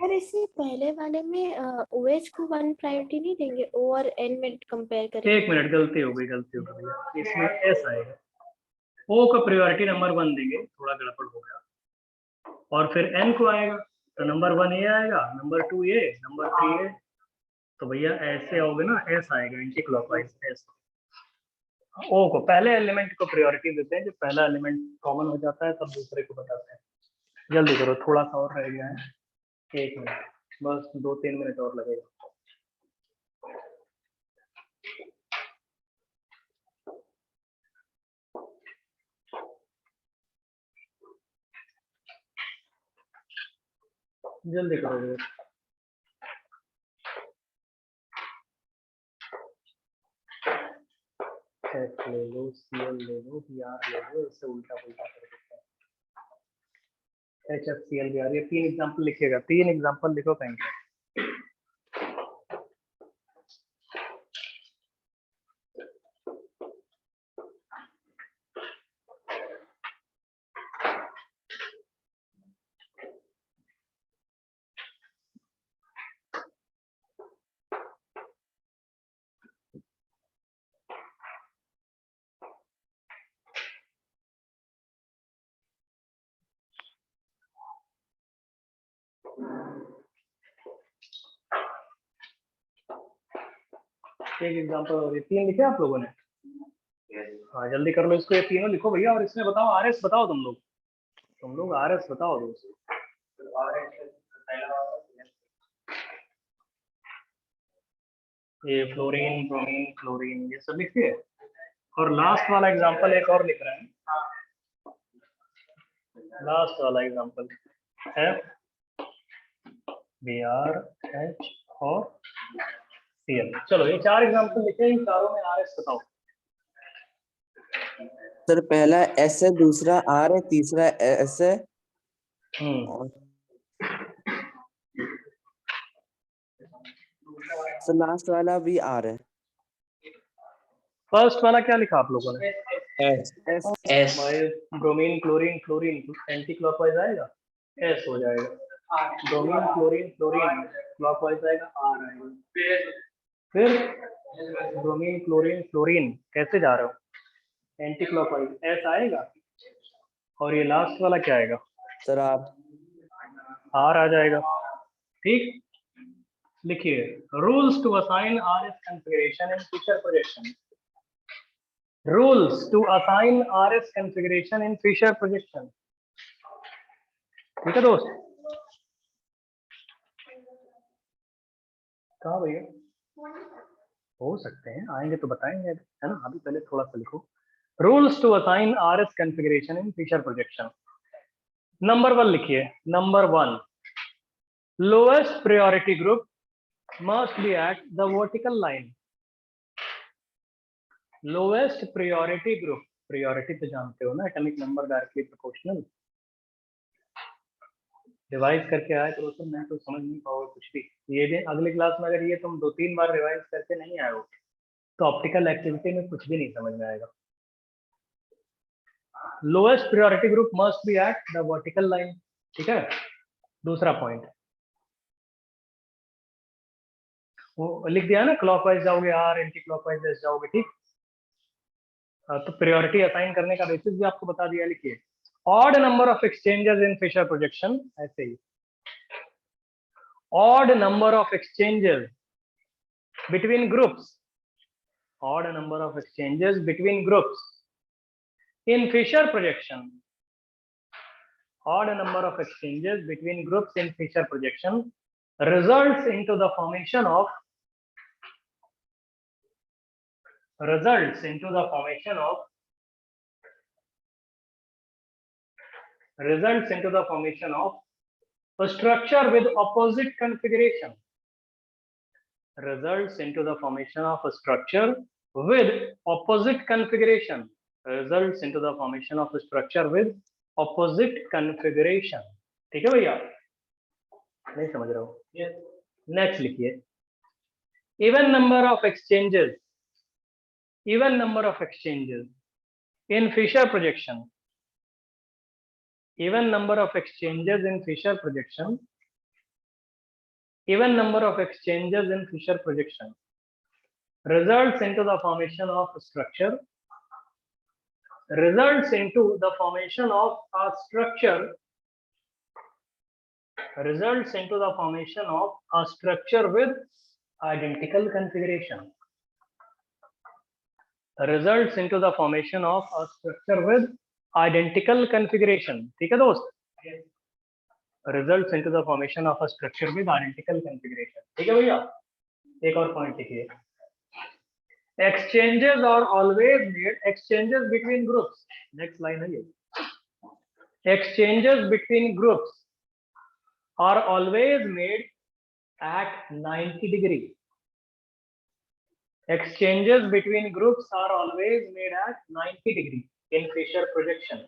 और इससे पहले वाले में OH को 1 प्रायोरिटी नहीं देंगे, O और N में कंपेयर करेंगे।
एक मिनट, गलती हो गई भैया, इसमें S आएगा, O का प्रायोरिटी नंबर 1 देंगे, थोड़ा गड़बड़ हो गया। और फिर N को आएगा तो नंबर 1 ये आएगा, नंबर 2 ये, नंबर 3 ये, तो भैया ऐसे आओगे ना, S आएगा एंटी क्लॉकवाइज S। O को पहले एलिमेंट को प्रायोरिटी देते हैं, जब पहला एलिमेंट कॉमन हो जाता है तब दूसरे को बताते हैं। जल्दी करो, थोड़ा सा और रह गया है, 1 मिनट बस, 2-3 मिनट और लगेगा। जल्दी करो। H ले लो, Cl ले लो, Br ले लो, इससे उल्टा पुल्टा कर देते हैं। HFCl Br, ये 3 एग्जांपल लिखिएगा, 3 एग्जांपल लिखो कहीं पे। एक एग्जांपल और, 3 लिखे आप लोगों ने? हाँ जल्दी कर लो इसको, ये तीनों लिखो भैया, और इसमें बताओ आरएस बताओ तुम लोग आरएस बताओ दोस्तों। ये फ्लोरीन, ब्रोमीन, क्लोरीन, ये सब लिखिए। और लास्ट वाला एग्जांपल एक और लिख रहे हैं, लास्ट वाला एग्जांपल FBrH और Cl। चलो ये 4 एग्जांपल लिखे, इन चारों में आरएस बताओ।
सर पहला एस है, दूसरा आर है, तीसरा एस है और सर लास्ट वाला भी आर है।
फर्स्ट वाला क्या लिखा आप लोगों ने?
S
bromine, chlorine, fluorine anti clockwise आएगा, एस हो जाएगा। ब्रोमीन, क्लोरीन, फ्लोरीन क्लॉकवाइज आएगा, आर आएगा। फिर ब्रोमीन, क्लोरीन, फ्लोरीन कैसे जा रहे हो? एंटी क्लॉकवाइज, एस आएगा। और ये लास्ट वाला क्या आएगा?
सर आप
आर आ जाएगा। ठीक, लिखिए rules to assign RS configuration in Fischer projection. Rules to assign RS configuration in Fischer projection. ठीक है दोस्त, कहाँ भैया? हो सकते हैं, आएंगे तो बताएंगे, है ना? अभी पहले थोड़ा सा लिखो। Rules to assign RS configuration in Fischer projection. Number 1 लिखिए। Number 1, lowest priority group must be at the vertical line. Lowest priority group, priority तो जानते हो ना, atomic number directly proportional. Revise करके आए तो मैं तो समझ नहीं पाओगे कुछ भी। ये भी अगले क्लास में अगर ये तुम 2-3 बार रिवाइज करके नहीं आए हो तो ऑप्टिकल एक्टिविटी में कुछ भी नहीं समझ में आएगा। Lowest priority group must be at the vertical line. ठीक है, दूसरा पॉइंट वो लिख दिया ना, क्लॉकवाइज जाओगे आर, एंटी क्लॉकवाइज एस जाओगे। ठीक, तो प्रायोरिटी असाइन करने का बेसिस भी आपको बता दिया। लिखिए odd number of exchanges in Fischer projection, ऐसे ही odd number of exchanges between groups, odd number of exchanges between groups in Fischer projection, odd number of exchanges between groups in Fisher projection results into the formation of a structure with opposite configuration. Results into the formation of a structure with opposite configuration. Results into the formation of a structure with opposite configuration. ठीक है भैया? नहीं समझ रहे हो? नेक्स्ट लिखिए even number of exchanges in Fisher projection, even number of exchanges in Fisher projection results into the formation of a structure, with identical configuration. Results into the formation of a structure with identical configuration. ठीक है दोस्त? Results into the formation of a structure with identical configuration. ठीक है भैया? एक और पॉइंट लिखिए। Exchanges are always made, exchanges between groups. Next line है ये। Exchanges between groups are always made at 90 degree. Exchanges between groups are always made at 90 degree in Fisher projection.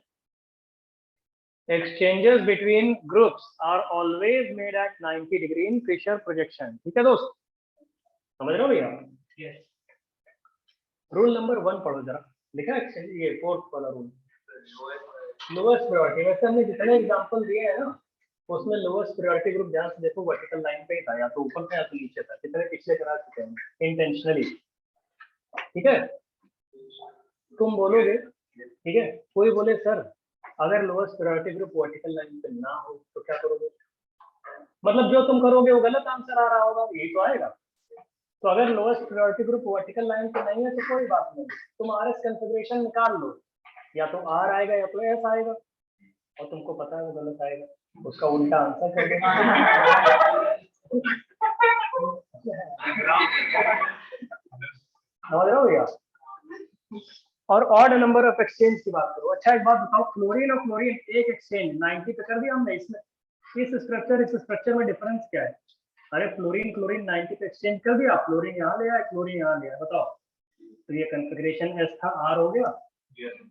Exchanges between groups are always made at 90 degree in Fisher projection. ठीक है दोस्त, समझ रहे हो भैया? Yes. रूल नंबर 1 पढ़ो जरा, लिखा है ये 4th वाला रूल, लोएस्ट प्रायोरिटी। वैसे हमने जितने एग्जांपल दिए हैं ना उसमें लोएस्ट प्रायोरिटी ग्रुप ध्यान से देखो वर्टिकल लाइन पे ही था, या तो ऊपर था या तो नीचे था, कितने पिछले करा चुके हैं इंटेंशनली। ठीक है, तुम बोलोगे, ठीक है, कोई बोले सर अगर lowest priority group vertical line पे ना हो तो क्या करोगे? मतलब जो तुम करोगे वो गलत आंसर आ रहा होगा, यही तो आएगा। तो अगर lowest priority group vertical line पे नहीं है तो कोई बात नहीं, तुम RS कॉन्फ़िगरेशन निकाल लो, या तो R आएगा या तो S आएगा, और तुमको पता है वो गलत आएगा, उसका उल्टा आंसर कर देना। समझ रहे हो भैया? और ऑड नंबर ऑफ एक्सचेंज की बात करो। अच्छा एक बात बताओ, फ्लोरीन और क्लोरीन एक एक्सचेंज 90 पे कर दिया हमने, इसमें इस स्ट्रक्चर में डिफरेंस क्या है? अरे फ्लोरीन क्लोरीन 90 पे एक्सचेंज कर दिया, फ्लोरीन यहाँ ले आया, क्लोरीन यहाँ ले आया, बताओ तो ये कॉन्फ़िगरेशन एस था, R हो गया।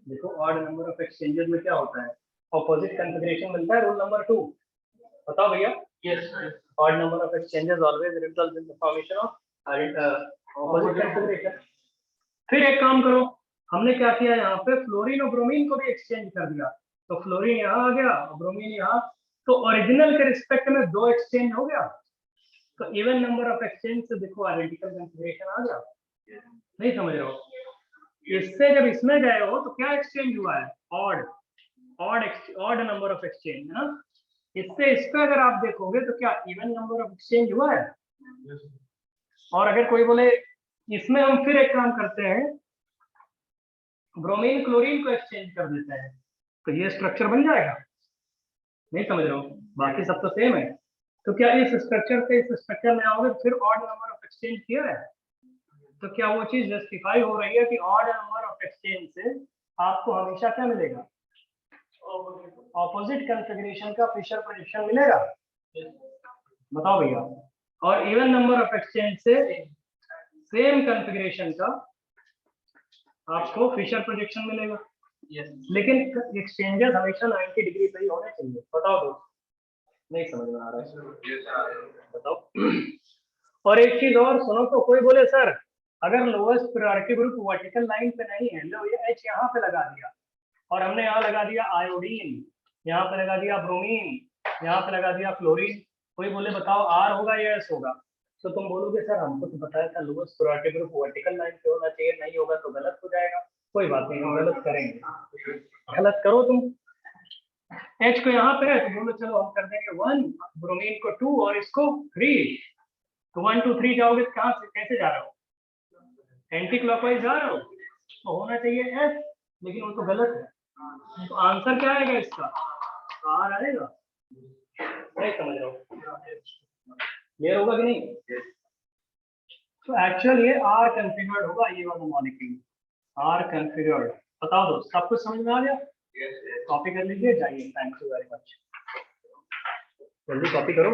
देखो ऑड नंबर ऑफ एक्सचेंजेस में क्या होता है, ऑपोजिट कॉन्फ़िगरेशन मिलता है, रूल नंबर 2। बताओ भैया। Yes, odd number of exchanges always result in the formation of opposite configuration. फिर एक काम करो, हमने क्या किया, यहाँ पे फ्लोरीन और ब्रोमीन को भी एक्सचेंज कर दिया, तो फ्लोरीन यहाँ आ गया और ब्रोमीन यहाँ, तो ओरिजिनल के रिस्पेक्ट में 2 एक्सचेंज हो गया, तो इवन नंबर ऑफ एक्सचेंज से देखो आइडेंटिकल कॉन्फ़िगरेशन आ गया। नहीं समझ रहे हो? इससे जब इसमें गए हो तो क्या एक्सचेंज हुआ है, ऑड नंबर ऑफ एक्सचेंज है ना। इससे इस पे अगर आप देखोगे तो क्या इवन नंबर ऑफ एक्सचेंज हुआ है। और अगर कोई बोले इसमें हम फिर एक काम करते हैं, ब्रोमीन क्लोरीन को एक्सचेंज कर देते हैं, तो ये स्ट्रक्चर बन जाएगा। नहीं समझ रहे हो? बाकी सब तो सेम है, तो क्या इस स्ट्रक्चर से इस स्ट्रक्चर में आओगे फिर ऑड नंबर ऑफ एक्सचेंज किया है, तो क्या वो चीज जस्टिफाई हो रही है कि ऑड नंबर ऑफ एक्सचेंज से आपको हमेशा क्या मिलेगा, ऑपोजिट कॉन्फ़िगरेशन का फिशर प्रोजेक्शन मिलेगा। बताओ भैया। और इवन नंबर ऑफ एक्सचेंज से सेम कॉन्फ़िगरेशन का आपको फिशर प्रोजेक्शन मिलेगा। लेकिन एक्सचेंजेस हमेशा 90 डिग्री पे ही होने चाहिए। बताओ दोस्त, नहीं समझ में आ रहा है? बताओ। और एक चीज और सुनो, तो कोई बोले सर अगर lowest priority group vertical line पे नहीं है, लो ये H यहाँ पे लगा दिया और हमने यहाँ लगा दिया आयोडीन, यहाँ पे लगा दिया ब्रोमीन, यहाँ पे लगा दिया क्लोरीन, कोई बोले बताओ R होगा या S होगा, तो तुम बोलोगे सर हमको तो बताया था lowest priority group vertical line पे होना चाहिए, नहीं होगा तो गलत हो जाएगा। कोई बात नहीं, हम गलत करेंगे, गलत करो तुम। H को यहाँ पे है तो बोलो चलो हम कर देंगे 1, ब्रोमीन को 2 और इसको 3, तो 1 2 3 जाओगे कहाँ से, कैसे जा रहे हो, एंटी क्लॉकवाइज जा रहे हो, तो होना चाहिए S, लेकिन वो तो गलत है। तो आंसर क्या आएगा इसका, R आएगा। नहीं समझ रहे हो? क्लियर होगा कि नहीं? तो एक्चुअली ये R कॉन्फ़िगर्ड होगा, ये वाला मॉलिक्यूल R कॉन्फ़िगर्ड। बताओ दोस्त, सब कुछ समझ में आ गया? कॉपी कर लीजिए, जाइए। थैंक यू वेरी मच, जल्दी कॉपी करो।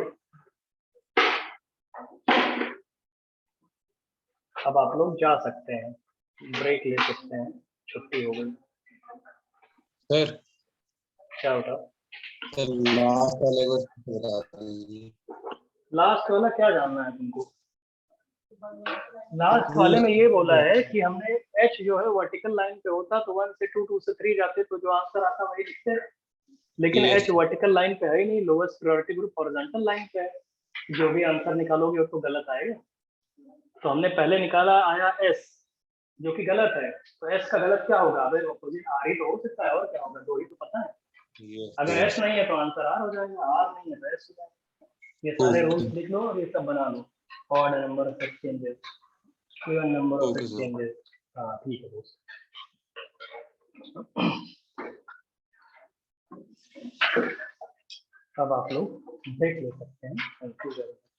अब आप लोग जा सकते हैं, ब्रेक ले सकते हैं, छुट्टी हो गई।
सर
क्या होता?
सर लास्ट वाले को बता दीजिए।
लास्ट वाला क्या जानना है तुमको? लास्ट वाले में ये बोला है कि हमने H जो है वर्टिकल लाइन पे होता तो 1 से 2, 2 से 3 जाते तो जो आंसर आता वही लिखते, लेकिन
Yes.
H वर्टिकल लाइन पे है ही नहीं, lowest priority group horizontal line पे है, जो भी आंसर निकालोगे वो तो गलत आएगा। तो हमने पहले निकाला आया S, जो कि गलत है, तो S का गलत क्या होगा, अगर ऑपोजिट R ही तो हो सकता है, और क्या होगा, 2 ही तो पता है।
Yes,
अगर
yes.
S नहीं है तो आंसर R हो जाएगा, R नहीं है तो S हो जाएगा। ये सारे रूल्स लिख लो और ये सब बना लो, odd number of exchanges, even number of
Okay, sir.
Exchanges. हाँ ठीक है दोस्त। अब आप लोग देख ले सकते हैं। Thank you very much.